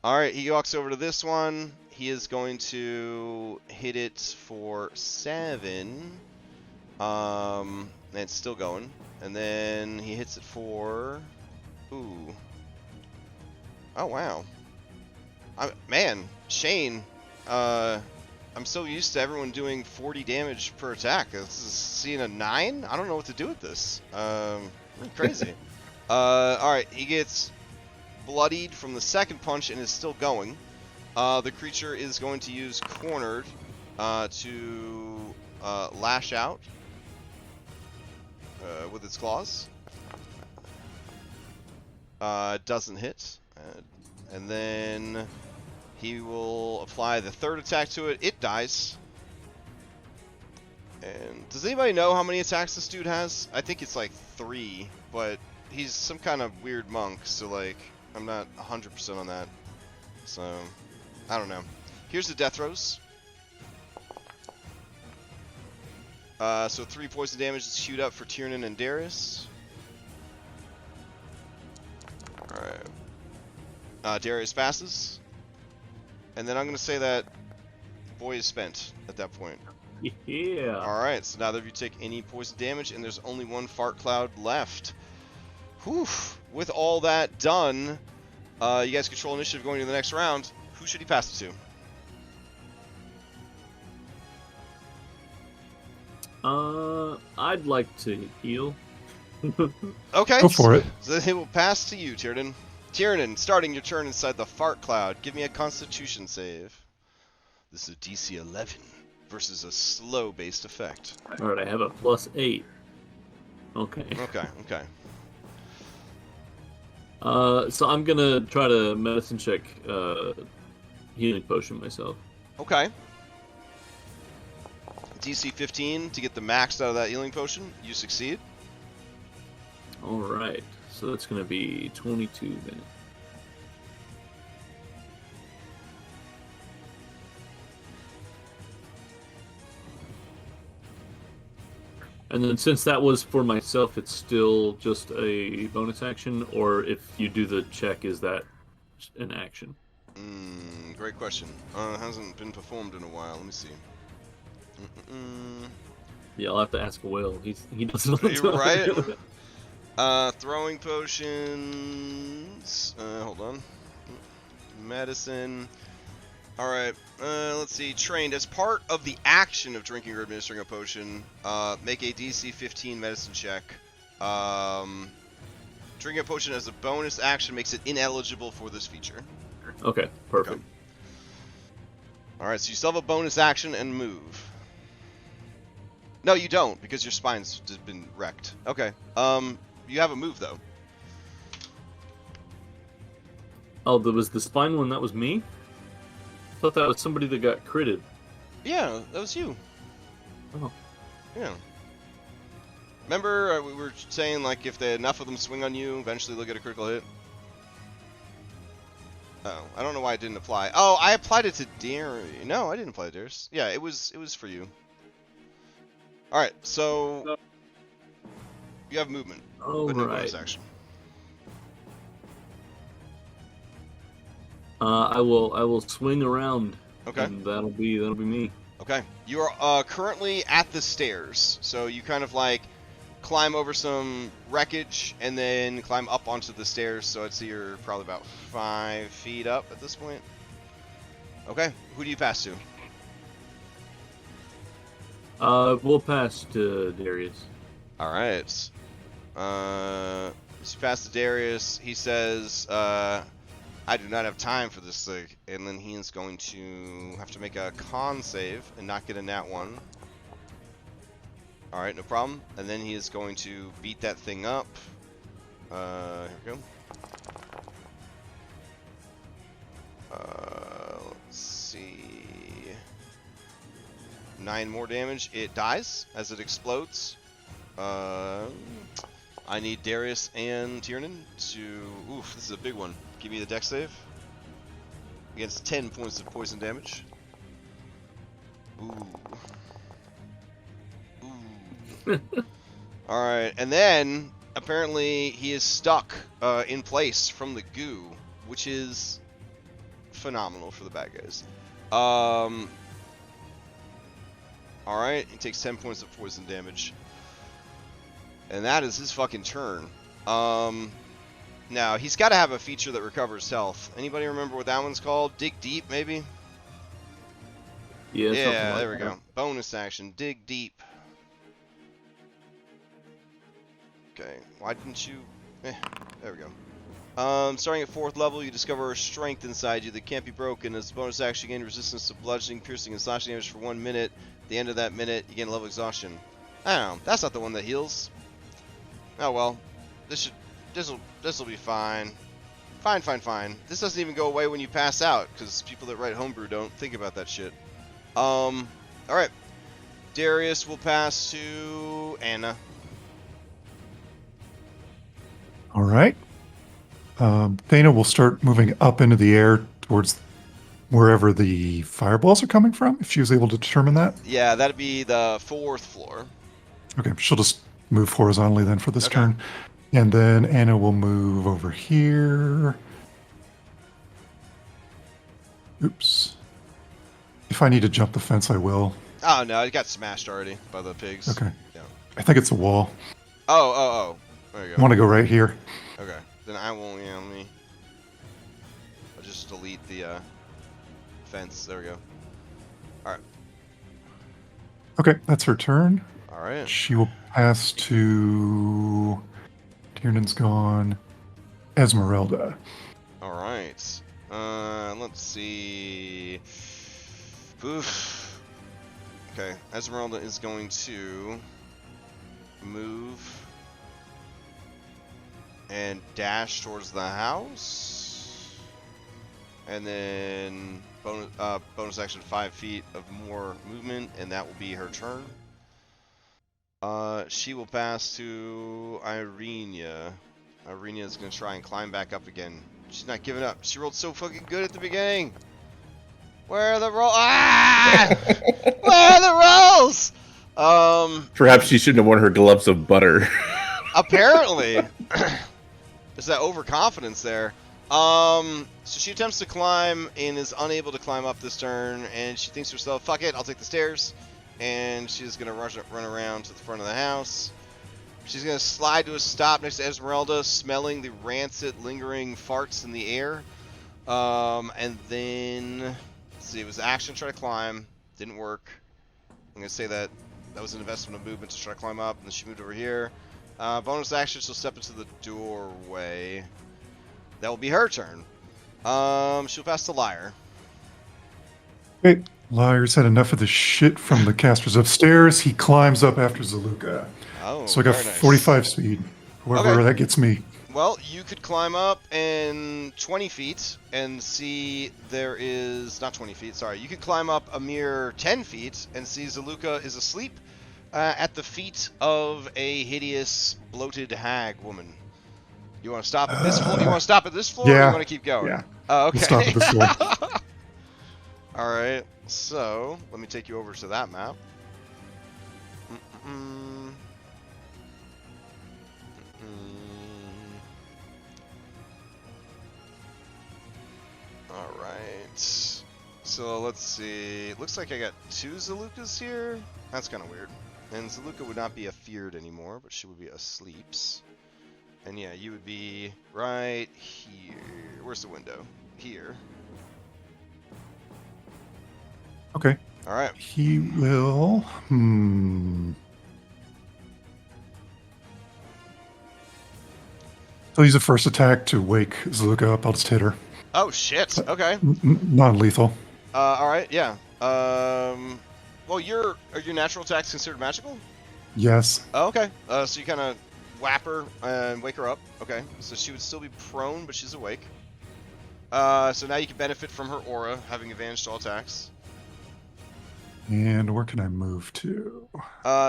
Alright, he walks over to this one. He is going to hit it for 7. And it's still going. And then he hits it for... Ooh. Oh, wow. Man, Shane, I'm so used to everyone doing 40 damage per attack. This is seeing a 9? I don't know what to do with this. Really crazy. Alright, he gets bloodied from the second punch and is still going. The creature is going to use Cornered to lash out with its claws. Doesn't hit. And then he will apply the third attack to it. It dies. And does anybody know how many attacks this dude has? I think it's like 3, but he's some kind of weird monk, so like I'm not 100% on that. So I don't know. Here's the death throws. So 3 poison damage is queued up for Tiernan and Darius. Alright. Darius passes. And then I'm going to say that boy is spent at that point. Yeah. Alright, so neither of you take any poison damage, and there's only one fart cloud left. Whew. With all that done, you guys control initiative going to the next round. Who should he pass it to? I'd like to heal. Okay. Go for it. So it will pass to you, Tiernan. Tiernan, starting your turn inside the fart cloud. Give me a Constitution save. This is a DC 11 versus a slow-based effect. Alright, I have a +8. Okay. Okay. So I'm gonna try to medicine check healing potion myself. Okay. DC 15 to get the max out of that healing potion. You succeed. Alright, so that's gonna be 22 then. And then since that was for myself, it's still just a bonus action, or if you do the check, is that an action? Great question. Hasn't been performed in a while. Let me see. Yeah, I'll have to ask Will. He doesn't know. You're right. Throwing potions. Hold on. Medicine. Alright, let's see. Trained. As part of the action of drinking or administering a potion, make a DC 15 medicine check. Drinking a potion as a bonus action makes it ineligible for this feature. Okay, perfect. Okay. Alright, so you still have a bonus action and move. No, you don't, because your spine's just been wrecked. Okay. You have a move, though. Oh, there was the spine one. That was me? I thought that was somebody that got critted. Yeah, that was you. Oh. Yeah. Remember, we were saying, like, if enough of them swing on you, eventually they'll get a critical hit? Oh, I don't know why it didn't apply. Oh, I applied it to Darius. No, I didn't apply it to Darius. Yeah, it was for you. Alright, so... You have movement, but no bonus action. I will swing around. Okay. And that'll be me. Okay. You are currently at the stairs, so you kind of like climb over some wreckage and then climb up onto the stairs. So I'd say you're probably about 5 feet up at this point. Okay. Who do you pass to? We'll pass to Darius. All right. So you pass to Darius. He says, I do not have time for this thing. And then he is going to have to make a con save and not get a nat 1. Alright, no problem. And then he is going to beat that thing up. Here we go. Let's see. 9 more damage. It dies as it explodes. I need Darius and Tiernan to... Oof, this is a big one. Give me the dex save. Against 10 points of poison damage. Ooh. Ooh. Alright, and then, apparently, he is stuck in place from the goo, which is phenomenal for the bad guys. Alright, he takes 10 points of poison damage. And that is his fucking turn. Now, he's got to have a feature that recovers health. Anybody remember what that one's called? Dig Deep, maybe? Yeah, Yeah, there we that. go. Bonus action, Dig Deep. Okay, why didn't you... there we go. Starting at 4th level, you discover a strength inside you that can't be broken. As a bonus action, you gain resistance to bludgeoning, piercing, and slashing damage for 1 minute. At the end of that minute, you gain a level exhaustion. I don't know. That's not the one that heals. Oh well. This'll be fine. Fine. This doesn't even go away when you pass out, because people that write homebrew don't think about that shit. Alright. Darius will pass to Anna. All right. Thana will start moving up into the air towards wherever the fireballs are coming from, if she was able to determine that. Yeah, that'd be the 4th floor. Okay, she'll just move horizontally then for this Okay. turn. And then Anna will move over here. Oops. If I need to jump the fence, I will. Oh no, it got smashed already by the pigs. Okay. Yeah. I think it's a wall. Oh. There you I go. want to go right here. Okay. Then I won't, I'll just delete the fence. There we go. Alright. Okay, that's her turn. Alright. She will pass to... Tiernan's gone. Esmeralda. Alright. Let's see. Oof. Okay, Esmeralda is going to move and dash towards the house. And then bonus action 5 feet of more movement, and that will be her turn. She will pass to Irenia. Irenia is going to try and climb back up again. She's not giving up. She rolled so fucking good at the beginning. Where are the rolls? Ah! Where are the rolls? Perhaps she shouldn't have worn her gloves of butter. Apparently. There's that overconfidence there. So she attempts to climb and is unable to climb up this turn, and she thinks to herself, fuck it, I'll take the stairs. And she's going to run around to the front of the house. She's going to slide to a stop next to Esmeralda, smelling the rancid, lingering farts in the air. And then, let's see, it was action to try to climb. Didn't work. I'm going to say that was an investment of movement to try to climb up, and then she moved over here. Bonus action, she'll step into the doorway. That will be her turn. She'll pass to Liar. Okay. Liar's had enough of the shit from the casters upstairs. He climbs up after Zaluka. Oh, So I got very nice. 45 speed. Wherever Okay. that gets me. Well, you could climb up and 20 feet and see there is... Not 20 feet, sorry. You could climb up a mere 10 feet and see Zaluka is asleep at the feet of a hideous, bloated hag woman. You want to stop at this floor? You want to stop at this floor, or yeah. you want to keep going? Yeah. Oh, okay. We'll stop at this floor. All right. So let me take you over to that map. All right. So let's see. It looks like I got 2 Zalukas here. That's kind of weird. And Zaluka would not be a feared anymore, but she would be a sleeps. And yeah, you would be right here. Where's the window? Here. Okay. All right. He will... He'll use a first attack to wake Zaluka up. I'll just hit her. Oh shit. Okay. Non-lethal. All right. Yeah. Well, are your natural attacks considered magical? Yes. Oh, okay. So you kind of whap her and wake her up. Okay. So she would still be prone, but she's awake. So now you can benefit from her aura, having advantage to all attacks. And where can I move to?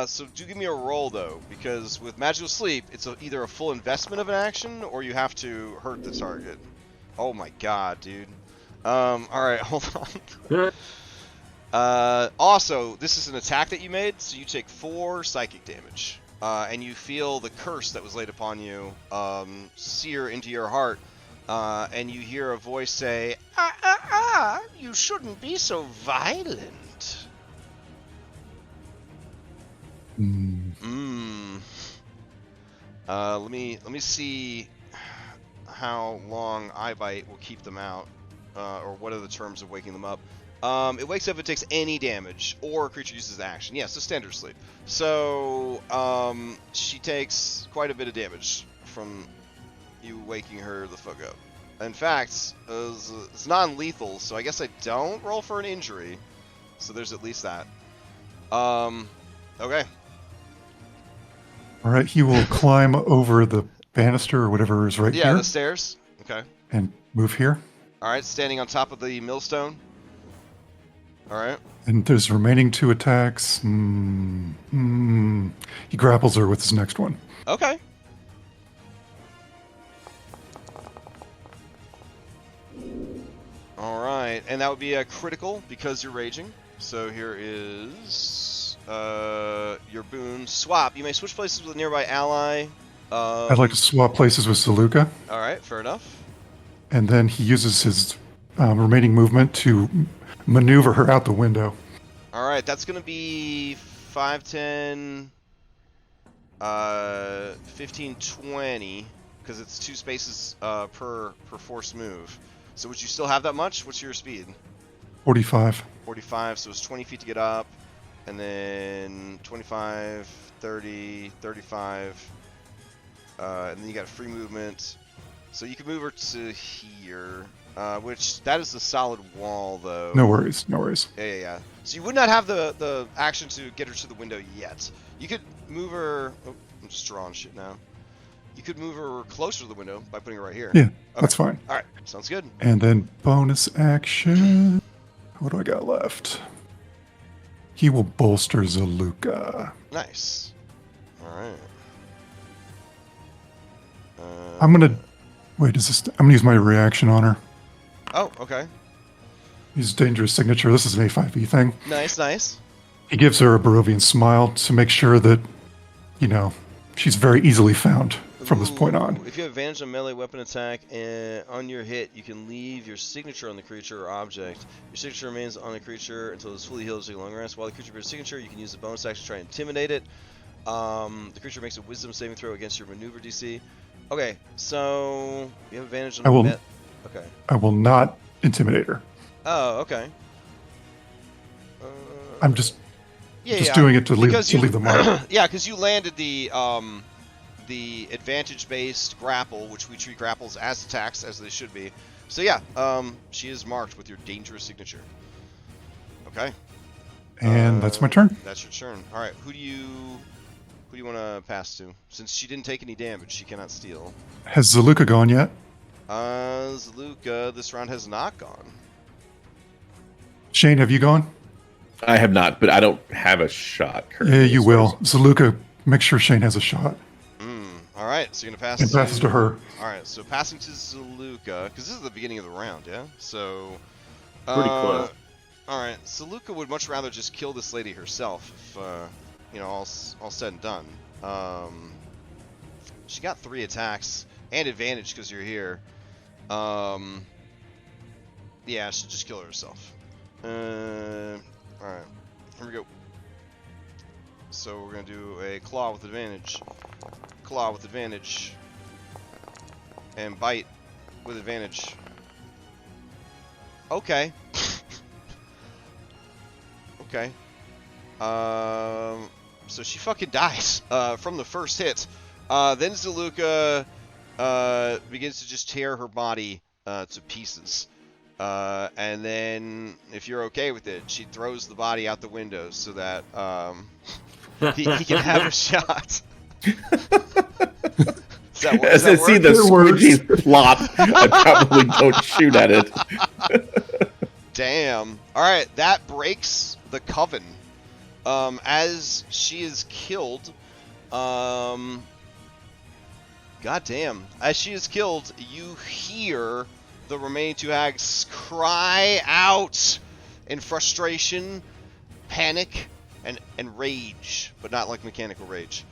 So do give me a roll though, because with magical sleep, it's either a full investment of an action or you have to hurt the target. Oh my god, dude. All right, hold on. Also, this is an attack that you made, so you take 4 psychic damage, and you feel the curse that was laid upon you sear into your heart, and you hear a voice say, you shouldn't be so violent. Let me see how long I bite will keep them out, or what are the terms of waking them up. It wakes up if it takes any damage, or a creature uses action. Yeah, so standard sleep. So, she takes quite a bit of damage from you waking her the fuck up. In fact, it's non-lethal, so I guess I don't roll for an injury. So there's at least that. Okay. All right, he will climb over the banister or whatever is right Yeah, here the stairs. Okay. and move here. All right, standing on top of the millstone. All right. And there's remaining 2 attacks. He grapples her with his next one. Okay. All right, and that would be a critical because you're raging. So here is your boon. Swap. You may switch places with a nearby ally. I'd like to swap places with Zaluka. All right, fair enough. And then he uses his remaining movement to maneuver her out the window. All right, that's going to be 5, 10, 15, 20, because it's 2 spaces per force move. So would you still have that much? What's your speed? 45. 45, so it's 20 feet to get up, and then 25, 30, 35, and then you got free movement. So you can move her to here, which that is a solid wall, though. No worries, no worries. Yeah. So you would not have the action to get her to the window yet. You could move her. Oh, I'm just drawing shit now. You could move her closer to the window by putting her right here. Yeah, Okay. that's fine. All right, sounds good. And then bonus action. What do I got left? He will bolster Zaluka. Nice. All right. I'm gonna wait. I'm gonna use my reaction on her. Oh, okay. Use dangerous signature. This is an A5E thing. Nice. He gives her a Barovian smile to make sure that, she's very easily found from this point on. If you have advantage on melee weapon attack and on your hit, you can leave your signature on the creature or object. Your signature remains on the creature until it's fully healed, so you long rest. While the creature bears signature, you can use the bonus action to try and intimidate it. The creature makes a wisdom saving throw against your maneuver DC. Okay, so you have advantage on Okay. I will not intimidate her. Oh, okay. I'm just doing it to leave the mark. Yeah, because you landed the advantage-based grapple, which we treat grapples as attacks, as they should be. So yeah, she is marked with your dangerous signature. Okay. And that's my turn. That's your turn. All right, who do you want to pass to? Since she didn't take any damage, she cannot steal. Has Zaluka gone yet? Zaluka, this round has not gone. Shane, have you gone? I have not, but I don't have a shot currently. Yeah, you will. Zaluka, make sure Shane has a shot. All right, so you're gonna pass. And passes to her. All right, so passing to Zaluka, because this is the beginning of the round, yeah. So. Pretty close. All right, Zaluka would much rather just kill this lady herself, if all said and done. She got 3 attacks and advantage because you're here. Yeah, she'll just kill herself. Alright, here we go. So we're gonna do a claw with advantage. Claw with advantage. And bite with advantage. Okay. Okay. So she fucking dies from the first hit. Then Zaluka begins to just tear her body to pieces. And then, if you're okay with it, she throws the body out the window so that he can have a shot. As I see the squidgies plop, I probably don't shoot at it. Damn. All right, that breaks the coven. As she is killed, goddamn. As she is killed, you hear the remaining two hags cry out in frustration, panic, and rage, but not like mechanical rage.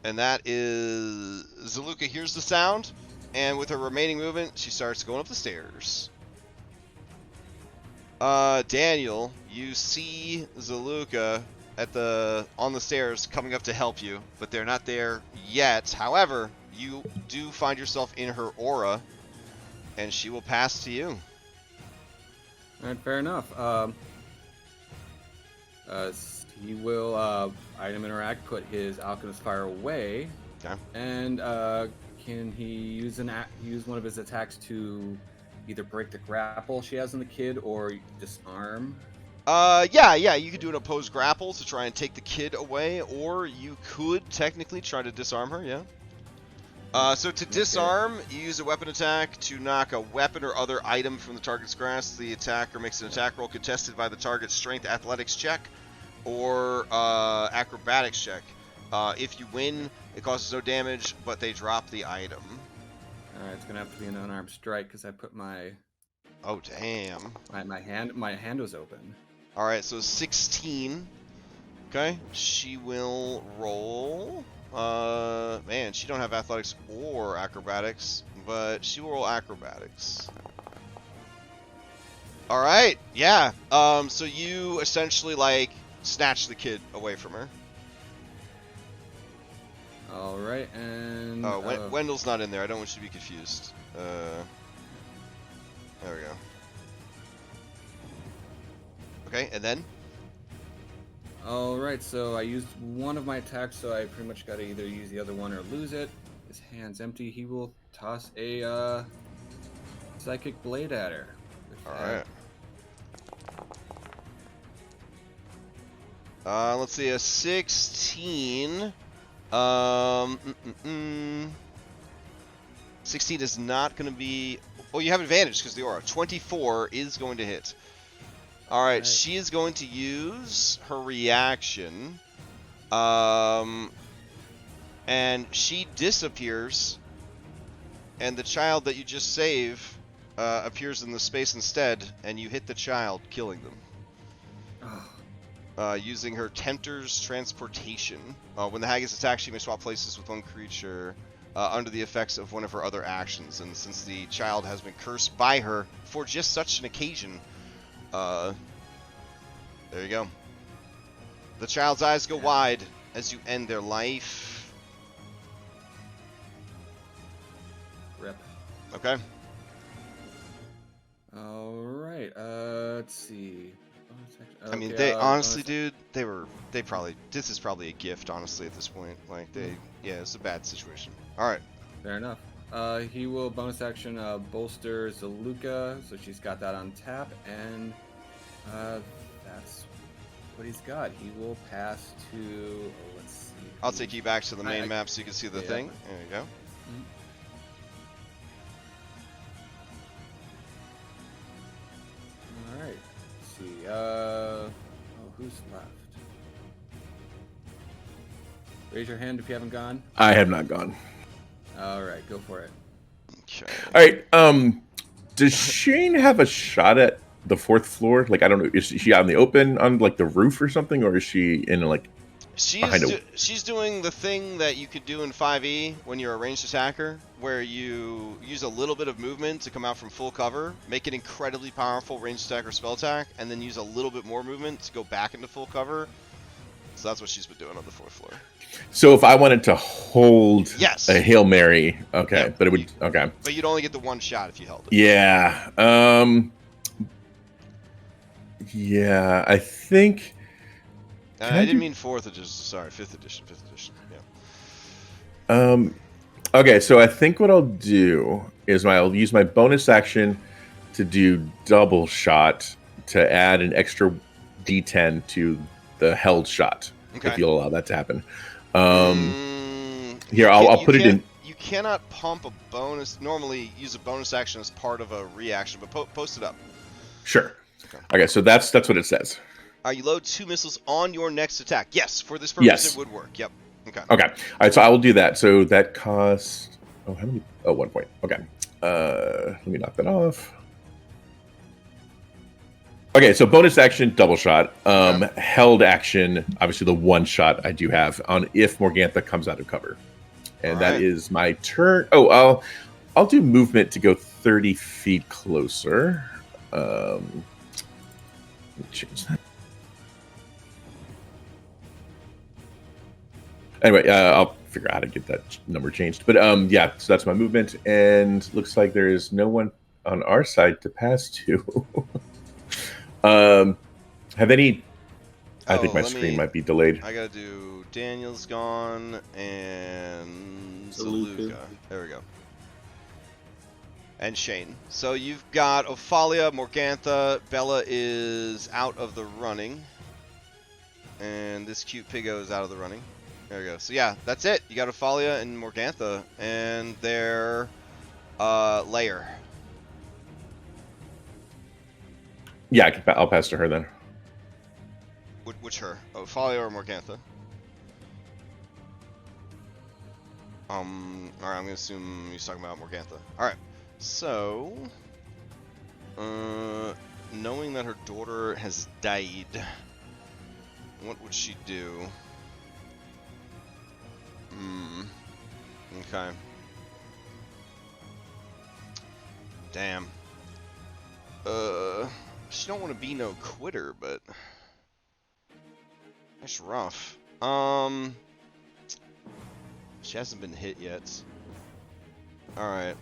And that is... Zaluka hears the sound, and with her remaining movement, she starts going up the stairs. Daniel, you see Zaluka on the stairs coming up to help you, but they're not there yet. However, you do find yourself in her aura, and she will pass to you. Alright, fair enough. He will item interact, put his alchemist fire away, Okay. and can he use one of his attacks to either break the grapple she has on the kid or disarm? Yeah, you could do an opposed grapple to try and take the kid away, or you could technically try to disarm her, yeah. So to disarm, you use a weapon attack to knock a weapon or other item from the target's grasp. The attacker makes an attack roll contested by the target's strength athletics check or acrobatics check. If you win, it causes no damage, but they drop the item. Alright, it's gonna have to be an unarmed strike because I put my... Oh, damn. My hand was open. Alright, so 16. Okay, she will roll... man, she don't have athletics or acrobatics, but she will roll acrobatics. Alright, yeah. So you essentially, like, snatch the kid away from her. Alright, and... Oh, Wendell's not in there. I don't want you to be confused. There we go. Okay, and then? Alright, so I used one of my attacks, so I pretty much gotta either use the other one or lose it. His hand's empty. He will toss a psychic blade at her. Alright. Let's see, a 16. 16 is not going to be... Oh, you have advantage because the aura. 24 is going to hit. Alright, she is going to use her reaction. And she disappears. And the child that you just save appears in the space instead. And you hit the child, killing them. Using her Tempter's Transportation. When the hag is attacked, she may swap places with one creature under the effects of one of her other actions. And since the child has been cursed by her for just such an occasion, there you go. The child's eyes go wide as you end their life. Rip. Okay. Alright, let's see. I mean, they honestly, dude, this is probably a gift, honestly, at this point. Like, yeah, it's a bad situation. Alright. Fair enough. He will bonus action bolster Zaluka, so she's got that on tap, and that's what he's got. He will pass to, let's see. I'll take you back to the main map so you can see the thing. There you go. Alright. See, oh, who's left? Raise your hand if you haven't gone. I have not gone. Alright, go for it. Okay. Alright, does Shane have a shot at the fourth floor? Like, I don't know, is she out in the open on, like, the roof or something? Or is she in, like, She's doing the thing that you could do in 5e when you're a ranged attacker, where you use a little bit of movement to come out from full cover, make an incredibly powerful ranged attacker spell attack, and then use a little bit more movement to go back into full cover. So that's what she's been doing on the 4th floor. So if I wanted to hold yes. a Hail Mary, okay, yeah, but it would, okay. But you'd only get the one shot if you held it. Yeah, yeah, I think... I didn't mean 4th edition, sorry, 5th edition, yeah. Okay, so I think what I'll do is I'll use my bonus action to do double shot to add an extra D10 to the held shot. Okay. If you'll allow that to happen. Here, You I'll can't- put you it in. can't- You cannot pump a bonus. Normally, use a bonus action as part of a reaction, but post it up. Sure. Okay, so that's what it says. You load 2 missiles on your next attack. Yes, for this purpose, Yes. it would work. Yep. Okay. Okay. All right, so I will do that. So that costs. Oh, how many? Oh, 1 point. Okay. Let me knock that off. Okay, so bonus action, double shot. Held action, obviously the 1 shot I do have on if Morgantha comes out of cover, and All that right. is my turn. Oh, I'll do movement to go 30 feet closer. Let me change that. Anyway, I'll figure out how to get that number changed. But yeah, so that's my movement, and looks like there is no one on our side to pass to. Have any? I think my screen might be delayed. I gotta do Daniel's gone and Zaluka. Zaluka. There we go. And Shane. So you've got Ophalia, Morgantha, Bella is out of the running, and this cute piggo is out of the running. There we go. So yeah, that's it. You got Ophalia and Morgantha and their lair. Yeah, I'll pass to her then. Which her? Ophalia or Morgantha? Alright, I'm gonna assume he's talking about Morgantha. Alright, so knowing that her daughter has died, what would she do? Okay. Damn. She don't want to be no quitter, but that's rough. She hasn't been hit yet. Alright.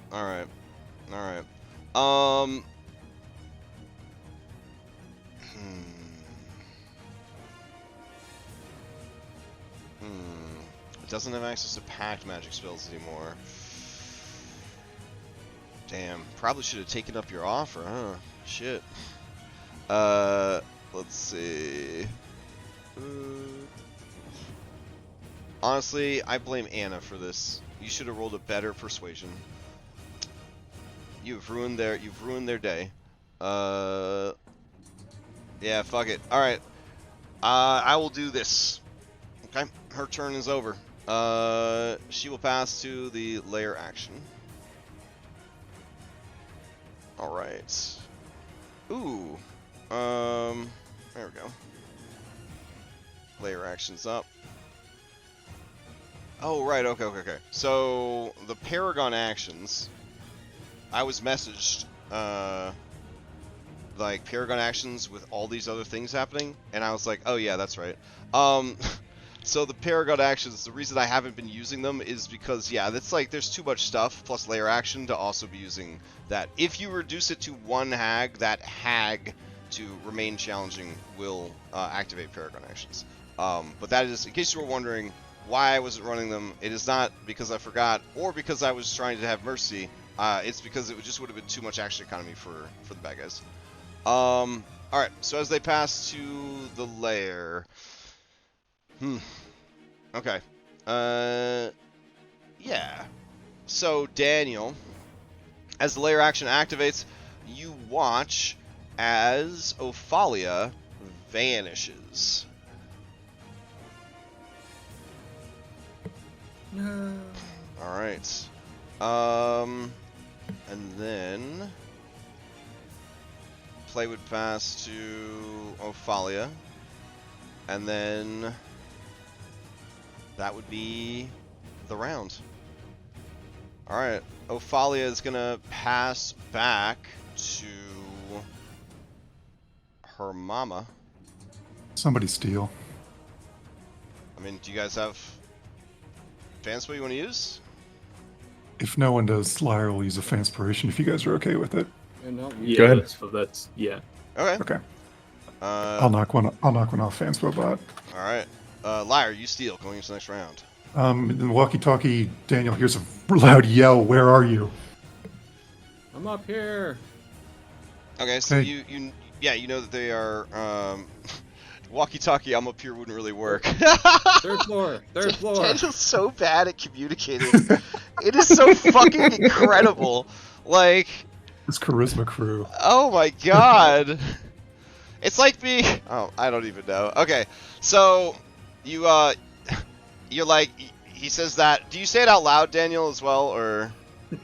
It doesn't have access to packed magic spells anymore. Damn. Probably should have taken up your offer, huh? Shit. Let's see. Honestly, I blame Anna for this. You should have rolled a better persuasion. You've ruined their day. Yeah, fuck it. Alright. I will do this. Okay, her turn is over. She will pass to the lair action. Alright. Ooh. There we go. Lair actions up. Oh, right, okay. So, the Paragon actions, I was messaged, like, Paragon actions with all these other things happening, and I was like, oh yeah, that's right. So the Paragon actions, the reason I haven't been using them is because, yeah, that's like, there's too much stuff, plus layer action, to also be using that. If you reduce it to 1 hag, that hag to remain challenging will activate Paragon actions. But that is, in case you were wondering why I wasn't running them, it is not because I forgot, or because I was trying to have mercy. It's because it just would have been too much action economy for the bad guys. Alright, so as they pass to the lair... Okay. Yeah. So, Daniel, as the lair action activates, you watch as Ophalia vanishes. No. Alright. And then... play would pass to Ophalia. And then... that would be the round. Alright, Ophalia is gonna pass back to her mama. Somebody steal. I mean, do you guys have Fanspell you want to use? If no one does, Lyre will use a Fanspiration if you guys are okay with it. No, Yeah, Go ahead. That's yeah. Okay. Okay. I'll knock one off Fanspo bot. Alright. Lyre, you steal going into the next round. In the walkie-talkie, Daniel hears a loud yell, "Where are you?" I'm up here. Okay, so Hey. you know that they are walkie-talkie. I'm up here wouldn't really work. Third floor. Third floor. Daniel's so bad at communicating. It is so fucking incredible. Like, This charisma crew. oh my god. It's like me. Oh, I don't even know. Okay, so you're like, he says that. Do you say it out loud, Daniel, as well, or?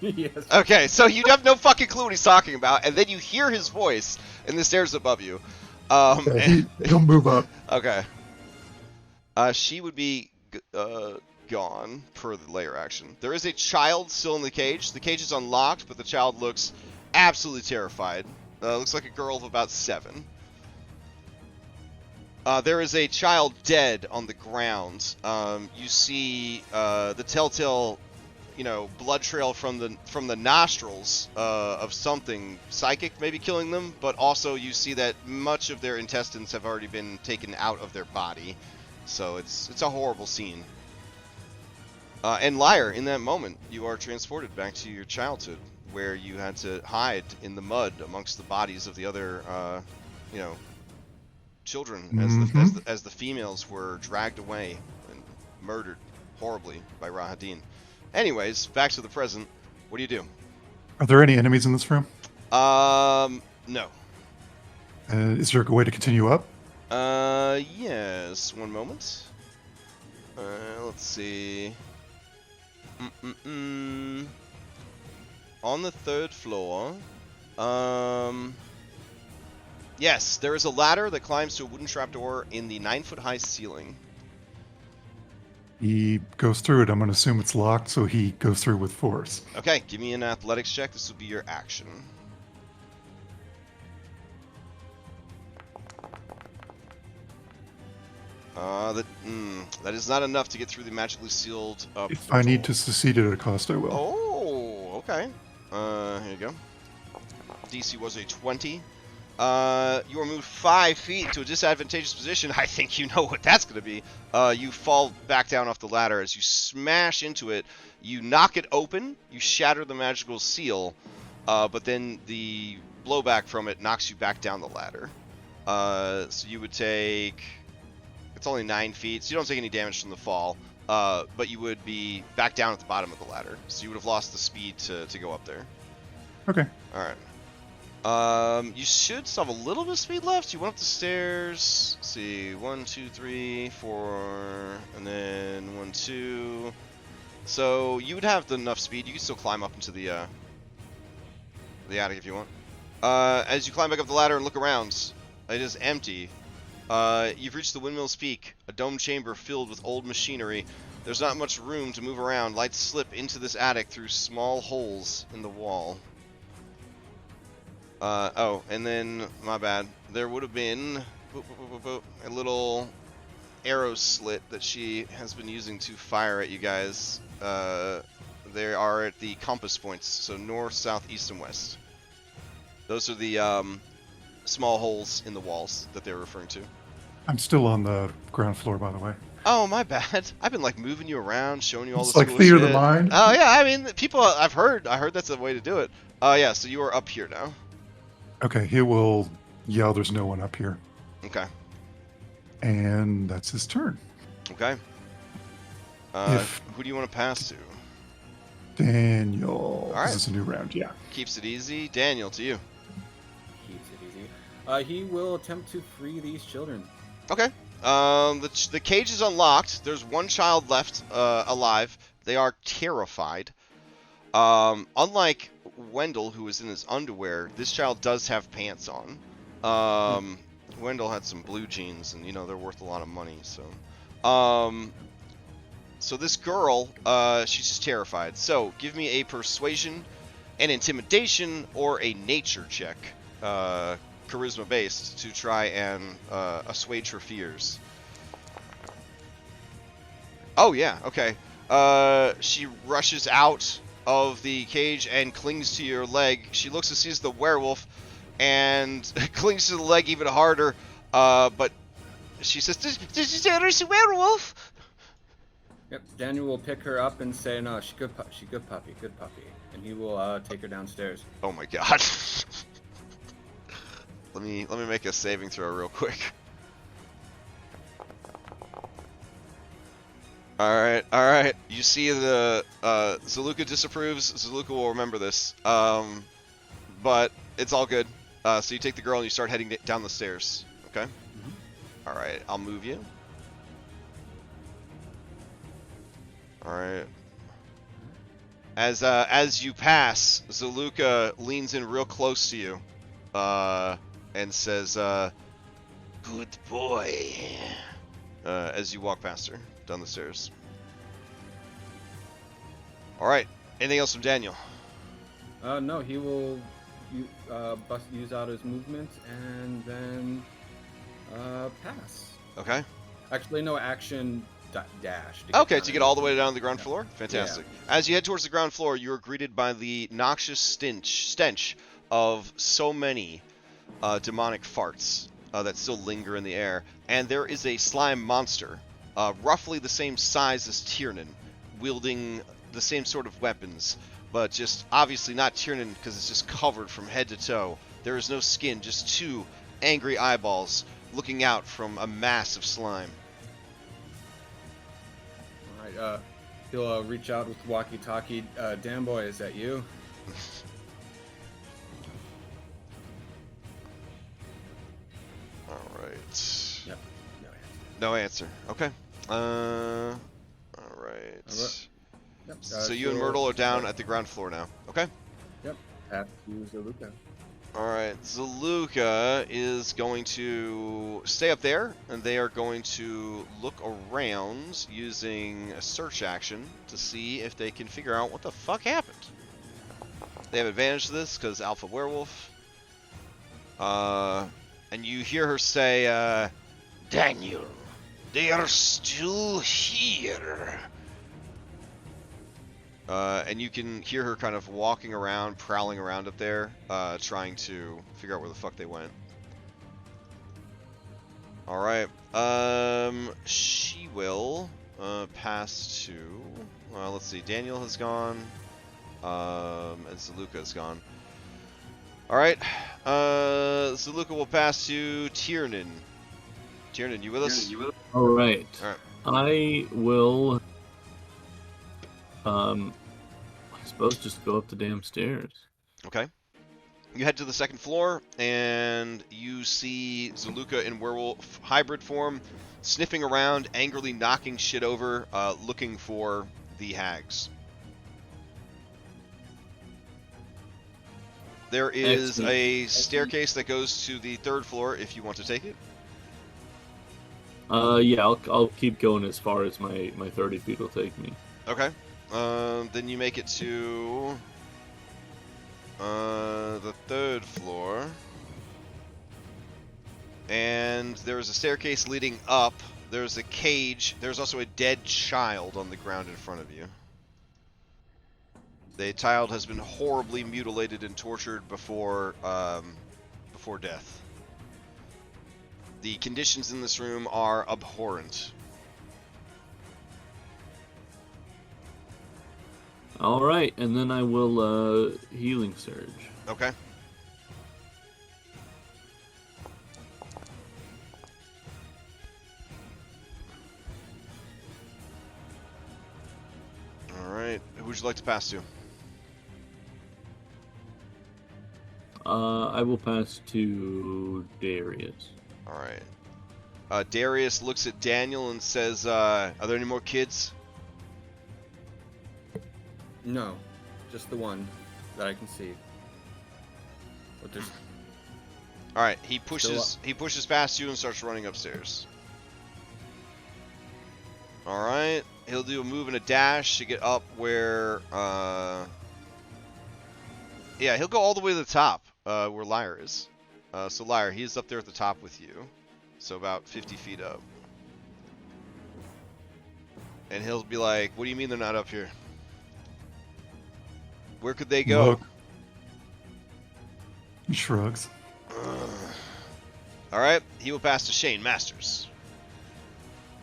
Yes. Okay, so you have no fucking clue what he's talking about, and then you hear his voice in the stairs above you. He'll move up. Okay. She would be gone per the layer action. There is a child still in the cage. The cage is unlocked, but the child looks absolutely terrified. Looks like a girl of about 7. There is a child dead on the ground. You see the telltale, blood trail from the nostrils of something psychic maybe killing them, but also you see that much of their intestines have already been taken out of their body. So it's a horrible scene. And Lyre, in that moment, you are transported back to your childhood, where you had to hide in the mud amongst the bodies of the other, children, as the females were dragged away and murdered horribly by Rahadin. Anyways, back to the present. What do you do? Are there any enemies in this room? No. Is there a way to continue up? Yes. One moment. Let's see. On the 3rd floor, yes, there is a ladder that climbs to a wooden trapdoor in the 9-foot-high ceiling. He goes through it. I'm going to assume it's locked, so he goes through with force. Okay, give me an athletics check. This will be your action. That is not enough to get through the magically sealed If portal. I need to succeed at a cost, I will. Oh, okay. Here you go. DC was a 20. You are moved 5 feet to a disadvantageous position. I think you know what that's going to be. You fall back down off the ladder. As you smash into it, you knock it open, you shatter the magical seal, but then the blowback from it knocks you back down the ladder. So you would take... It's only 9 feet, so you don't take any damage from the fall, but you would be back down at the bottom of the ladder. So you would have lost the speed to go up there. Okay. Alright. You should still have a little bit of speed left. You went up the stairs. Let's see, 1, 2, 3, 4, and then 1, 2. So you would have enough speed. You can still climb up into the attic if you want. As you climb back up the ladder and look around, it is empty. You've reached the windmill's peak, a domed chamber filled with old machinery. There's not much room to move around. Lights slip into this attic through small holes in the wall. And then, my bad, there would have been a little arrow slit that she has been using to fire at you guys. They are at the compass points, so north, south, east, and west. Those are the small holes in the walls that they're referring to. I'm still on the ground floor, by the way. Oh, my bad. I've been like moving you around, showing you all It's this like cool theater shit. of the mind. Oh yeah, I mean, people I heard that's the way to do it. Yeah, so you are up here now. Okay, he will yell, "There's no one up here," Okay. and that's his turn. Okay. If- Who do you want to pass to? Daniel. All right. This is a new round, yeah. Keeps it easy. Daniel, to you. Keeps it easy. He will attempt to free these children. Okay. The cage is unlocked. There's one child left alive. They are terrified. Unlike Wendell, who is in his underwear, this child does have pants on. Wendell had some blue jeans, and they're worth a lot of money. So, so this girl, she's just terrified. So give me a persuasion, an intimidation, or a nature check, charisma based, to try and assuage her fears. Oh yeah, okay. She rushes out of the cage and clings to your leg. She looks and sees the werewolf and clings to the leg even harder. But she says, "Did you say there's a werewolf?" Yep. Daniel will pick her up and say, "No, she good puppy, good puppy," and he will take her downstairs. Oh my god. let me make a saving throw real quick. Alright. You see the Zaluka disapproves. Zaluka will remember this. But it's all good. So you take the girl and you start heading down the stairs. Okay? Mm-hmm. Alright, I'll move you. Alright. As you pass, Zaluka leans in real close to you. And says, "Good boy." As you walk past her down the stairs. Alright. Anything else from Daniel? No, he will use out his movement and then pass. Okay. Actually, no, action dash. Okay, to get all the way down to the ground floor? Fantastic. Yeah. As you head towards the ground floor, you are greeted by the noxious stench of so many demonic farts that still linger in the air. And there is a slime monster, roughly the same size as Tiernan, wielding the same sort of weapons, but just obviously not Tiernan because it's just covered from head to toe. There is no skin, just two angry eyeballs looking out from a mass of slime. All right. He'll reach out with walkie-talkie. "Damn boy, is that you?" Alright. Yep. No answer. Okay. Alright. Yep. So you and Myrtle are down at the ground floor now. Okay? Yep. Path to Zaluka. Alright. Zaluka is going to stay up there, and they are going to look around using a search action to see if they can figure out what the fuck happened. They have advantage to this because Alpha Werewolf. And you hear her say, "Daniel, they are still here." And you can hear her kind of walking around, prowling around up there, trying to figure out where the fuck they went. Alright. She will pass to... let's see. Daniel has gone. And Zaluka has gone. Alright. Zaluka will pass to Tiernan. Tiernan, you with us? Alright. Alright. I will... I suppose just go up the damn stairs. Okay. You head to the second floor, and you see Zaluka in werewolf hybrid form, sniffing around, angrily knocking shit over, looking for the hags. There is a staircase that goes to the third floor if you want to take it. Yeah, I'll keep going as far as my 30 feet will take me. Okay. Then you make it to the third floor. And there is a staircase leading up. There's a cage. There's also a dead child on the ground in front of you. The child has been horribly mutilated and tortured before death. The conditions in this room are abhorrent. Alright, and then I will healing surge. Okay. Alright, who would you like to pass to? I will pass to Darius. Alright. Darius looks at Daniel and says, are there any more kids? No, just the one that I can see. But there's... Alright, he pushes past you and starts running upstairs. Alright, he'll do a move and a dash to get up where, yeah, he'll go all the way to the top, where Lyre is. So Lyre, he's up there at the top with you. So about 50 feet up. And he'll be like, what do you mean they're not up here? Where could they go? Look. He shrugs. Alright, he will pass to Shane Masters.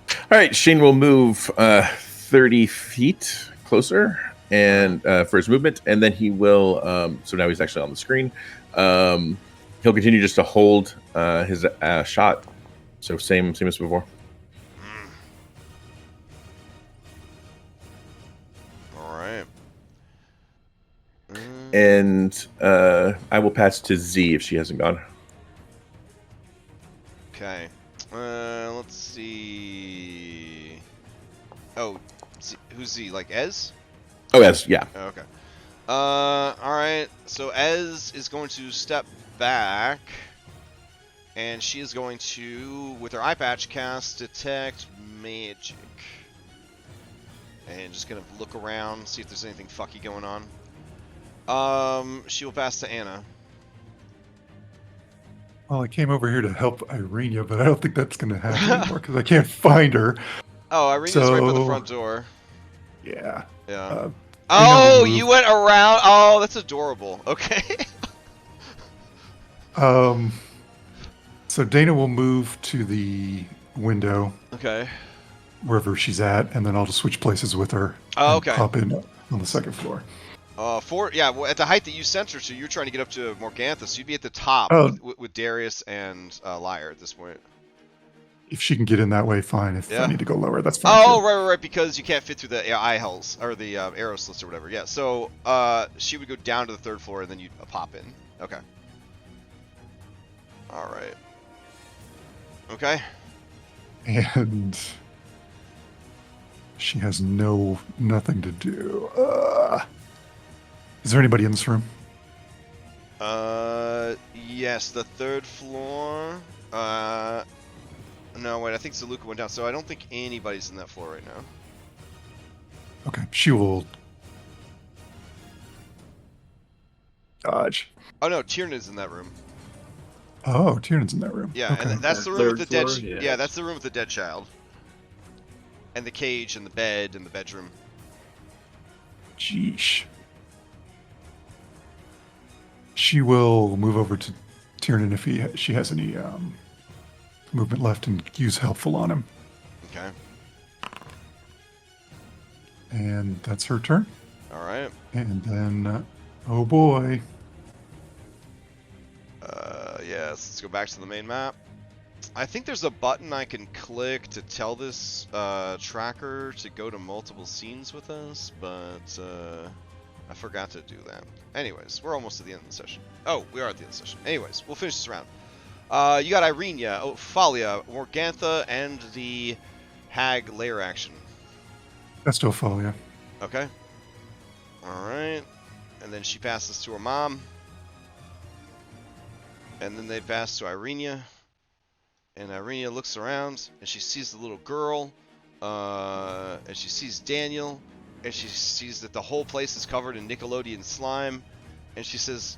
All right, Shane will move 30 feet closer and for his movement, and then he will. So now he's actually on the screen. He'll continue just to hold his shot. So same as before. All right. And I will pass to Z if she hasn't gone. Okay. Let's see. Oh, Z, who's Z? Like Ez? Oh, yes, yeah. Okay. All right. So Ez is going to step back, and she is going to, with her eye patch, cast Detect Magic, and just gonna look around, see if there's anything fucky going on. She will pass to Anna. Well, I came over here to help Irenia, but I don't think that's going to happen anymore because I can't find her. Oh, Irena's right by the front door. Yeah. Yeah. Oh, you went around. Oh, that's adorable. Okay. So Dana will move to the window. Okay. Wherever she's at, and then I'll just switch places with her. Oh, and okay. Hop in on the second floor. Well, at the height that you sent her to, you're trying to get up to Morgantha, so you'd be at the top with Darius and Lyre at this point. If she can get in that way, fine. If I need to go lower, that's fine. Oh, too. right, because you can't fit through the eye holes or the arrow slits or whatever. Yeah, so she would go down to the third floor, and then you'd pop in. Okay. All right. Okay. And she has nothing to do. Is there anybody in this room? Yes, the third floor. No, wait, I think Zaluka went down, so I don't think anybody's in that floor right now. Okay, she will dodge. Oh no, Tiernan's in that room. Oh, Tiernan's in that room. Yeah, okay. and that's the room with the dead. Floor? Yeah, that's the room with the dead child. And the cage and the bed and the bedroom. Jeesh. She will move over to Tiernan if she has any movement left and use helpful on him. Okay. And that's her turn. All right. And then, oh boy. Yes, let's go back to the main map. I think there's a button I can click to tell this tracker to go to multiple scenes with us, but I forgot to do that. Anyways, we're almost at the end of the session. Oh, we are at the end of the session. Anyways, we'll finish this round. You got Irenia, Ophalia, Morgantha, and the Hag layer action. That's Ophalia. Okay. Alright. And then she passes to her mom. And then they pass to Irenia. And Irenia looks around, and she sees the little girl. And she sees Daniel. And she sees that the whole place is covered in Nickelodeon slime. And she says,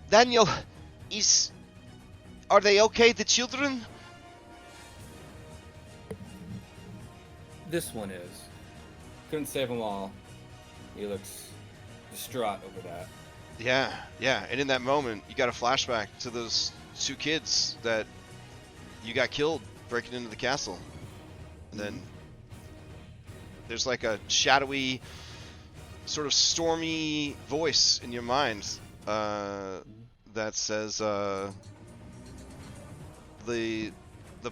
Daniel, are they okay, the children? This one is. Couldn't save them all. He looks distraught over that. Yeah. And in that moment, you got a flashback to those two kids that you got killed breaking into the castle. And then there's like a shadowy, sort of stormy voice in your mind that says, the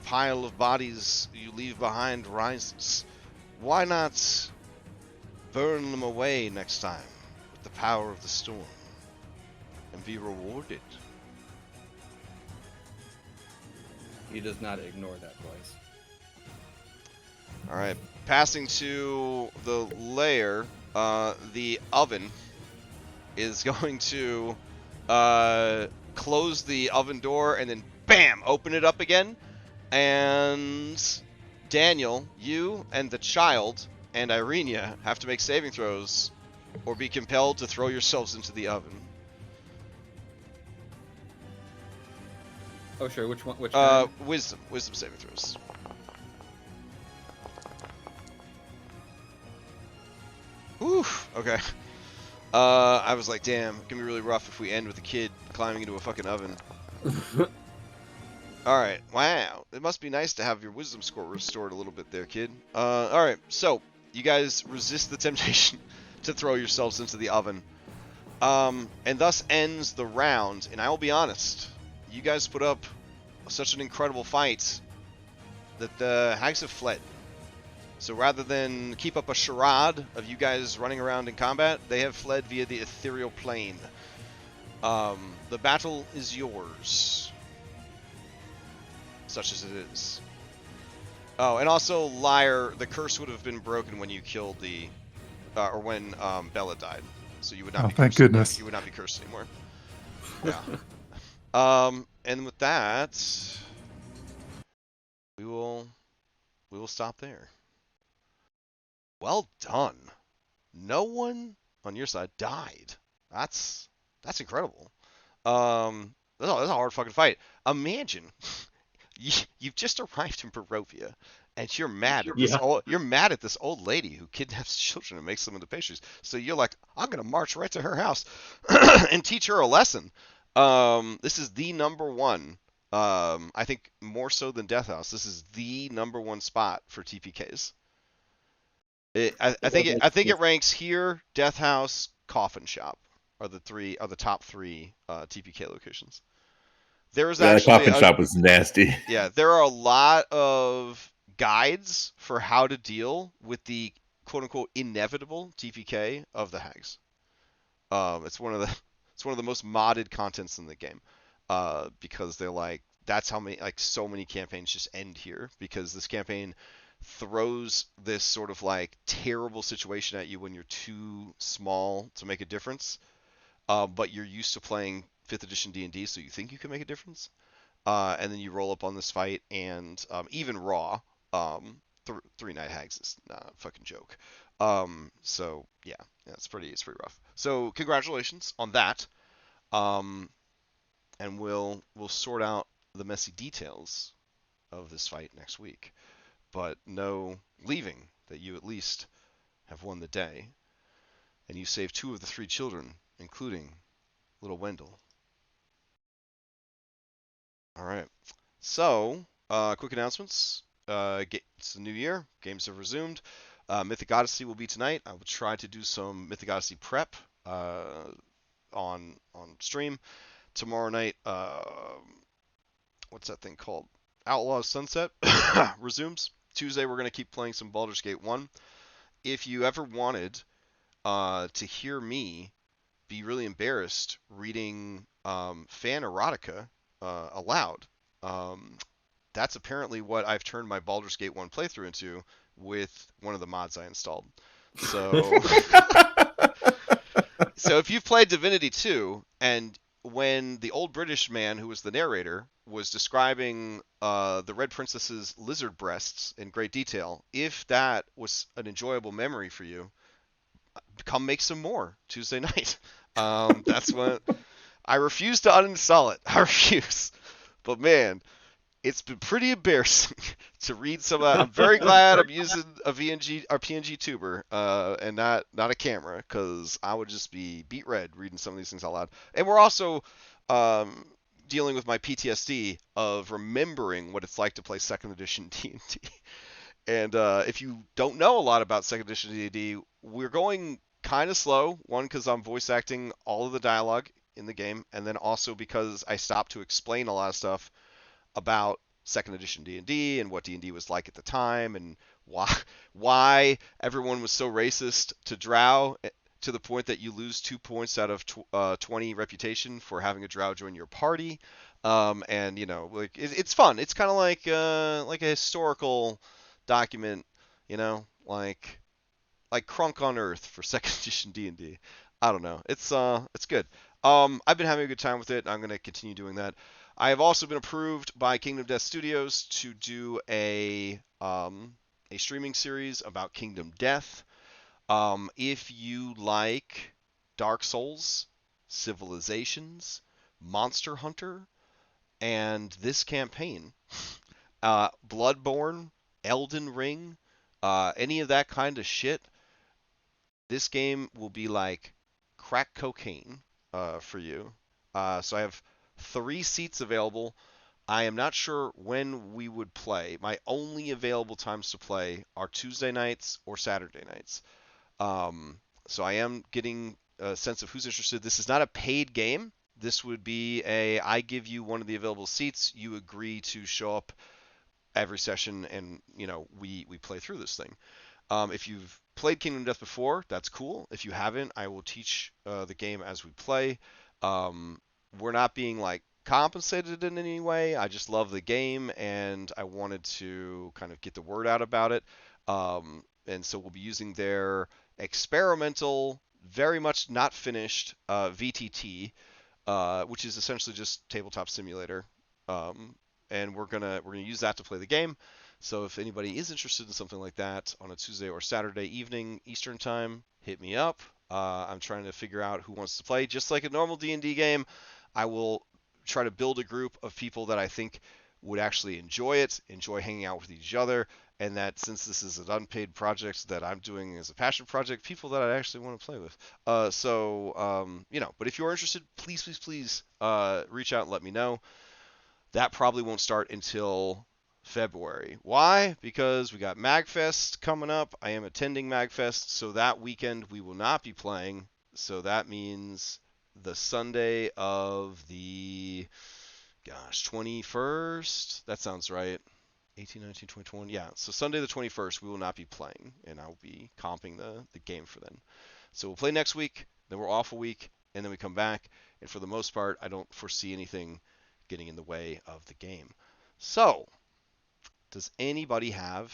pile of bodies you leave behind rises. Why not burn them away next time with the power of the storm and be rewarded? He does not ignore that voice. Alright, passing to the layer, the oven is going to close the oven door and then BAM! Open it up again. And Daniel, you and the child and Irenia have to make saving throws or be compelled to throw yourselves into the oven. Oh, sure. Which one? Which Wisdom saving throws. Oof. Okay. I was like, damn, it's gonna be really rough if we end with a kid climbing into a fucking oven. Alright, wow. It must be nice to have your wisdom score restored a little bit there, kid. Alright, so, You guys resist the temptation to throw yourselves into the oven. And thus ends the round. And I will be honest, you guys put up such an incredible fight that the hags have fled. So rather than keep up a charade of you guys running around in combat, they have fled via the ethereal plane. The battle is yours. Such as it is. Oh, and also, liar, the curse would have been broken when you killed the... or when Bella died. So you would not be thank cursed. goodness. You would not be cursed anymore. Yeah. And with that, we will stop there. Well done. No one on your side died. That's incredible. That's a hard fucking fight. Imagine you've just arrived in Barovia, and you're mad at this old lady who kidnaps children and makes them into pastries. So you're like, I'm gonna march right to her house and teach her a lesson. This is the number one. I think more so than Death House. This is the number one spot for TPKs. I think it ranks here, Death House, Coffin Shop are the top three TPK locations. There is actually Coffin Shop was nasty. Yeah, there are a lot of guides for how to deal with quote unquote inevitable TPK of the hags. It's one of the most modded contents in the game, because they're like, that's how many, like, so many campaigns just end here, because this campaign throws this sort of like terrible situation at you when you're too small to make a difference, but you're used to playing 5th edition D&D, so you think you can make a difference, and then you roll up on this fight, and even raw, 3 night hags is not a fucking joke. So yeah, it's pretty rough. So congratulations on that. And we'll sort out the messy details of this fight next week. But no leaving that you at least have won the day, and you saved 2 of the 3 children, including little Wendell. All right. So, quick announcements. It's the new year. Games have resumed. Mythic Odyssey will be tonight. I will try to do some Mythic Odyssey prep on stream. Tomorrow night, what's that thing called? Outlaws Sunset resumes. Tuesday, we're going to keep playing some Baldur's Gate 1. If you ever wanted to hear me be really embarrassed reading fan erotica aloud, that's apparently what I've turned my Baldur's Gate 1 playthrough into with one of the mods I installed. So, so if you've played Divinity 2, and when the old British man who was the narrator was describing the Red Princess's lizard breasts in great detail, if that was an enjoyable memory for you, come make some more Tuesday night. That's when I refuse to uninstall it. I refuse. But man, it's been pretty embarrassing to read some of that. I'm very glad I'm using a VNG or PNG tuber and not a camera, because I would just be beat red reading some of these things out loud. And we're also dealing with my PTSD of remembering what it's like to play 2nd edition D&D. And if you don't know a lot about 2nd edition D&D, we're going kind of slow. One, because I'm voice acting all of the dialogue in the game, and then also because I stopped to explain a lot of stuff about 2nd edition D&D and what D&D was like at the time, and why everyone was so racist to Drow, to the point that you lose 2 points out of 20 reputation for having a Drow join your party. And like it's fun. It's kind of like a historical document, like Crunk on Earth for 2nd edition D&D. I don't know. It's good. I've been having a good time with it. I'm going to continue doing that. I have also been approved by Kingdom Death Studios to do a streaming series about Kingdom Death. If you like Dark Souls, Civilizations, Monster Hunter, and this campaign, Bloodborne, Elden Ring, any of that kind of shit, this game will be like crack cocaine for you. So I have 3 seats available. I am not sure when we would play. My only available times to play are Tuesday nights or Saturday nights. So I am getting a sense of who's interested. This is not a paid game. This would be I give you one of the available seats. You agree to show up every session, and we play through this thing. If you've played Kingdom Death before, that's cool. If you haven't, I will teach the game as we play. We're not being like compensated in any way. I just love the game, and I wanted to kind of get the word out about it. And so we'll be using their experimental, very much not finished VTT, which is essentially just tabletop simulator. And we're gonna use that to play the game. So if anybody is interested in something like that on a Tuesday or Saturday evening Eastern time, hit me up. I'm trying to figure out who wants to play. Just like a normal D&D game, I will try to build a group of people that I think would actually enjoy it, enjoy hanging out with each other, and that since this is an unpaid project that I'm doing as a passion project, people that I actually want to play with. But if you're interested, please reach out and let me know. That probably won't start until February. Why? Because we got MagFest coming up. I am attending MagFest, so that weekend we will not be playing. So that means the Sunday of the 21st. That sounds right. 18, 19, 20, 21. Yeah, so Sunday the 21st we will not be playing, and I'll be comping the game for then. So we'll play next week, then we're off a week, and then we come back. And for the most part, I don't foresee anything getting in the way of the game. So, does anybody have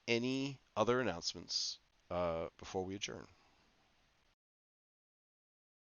any other announcements before we adjourn?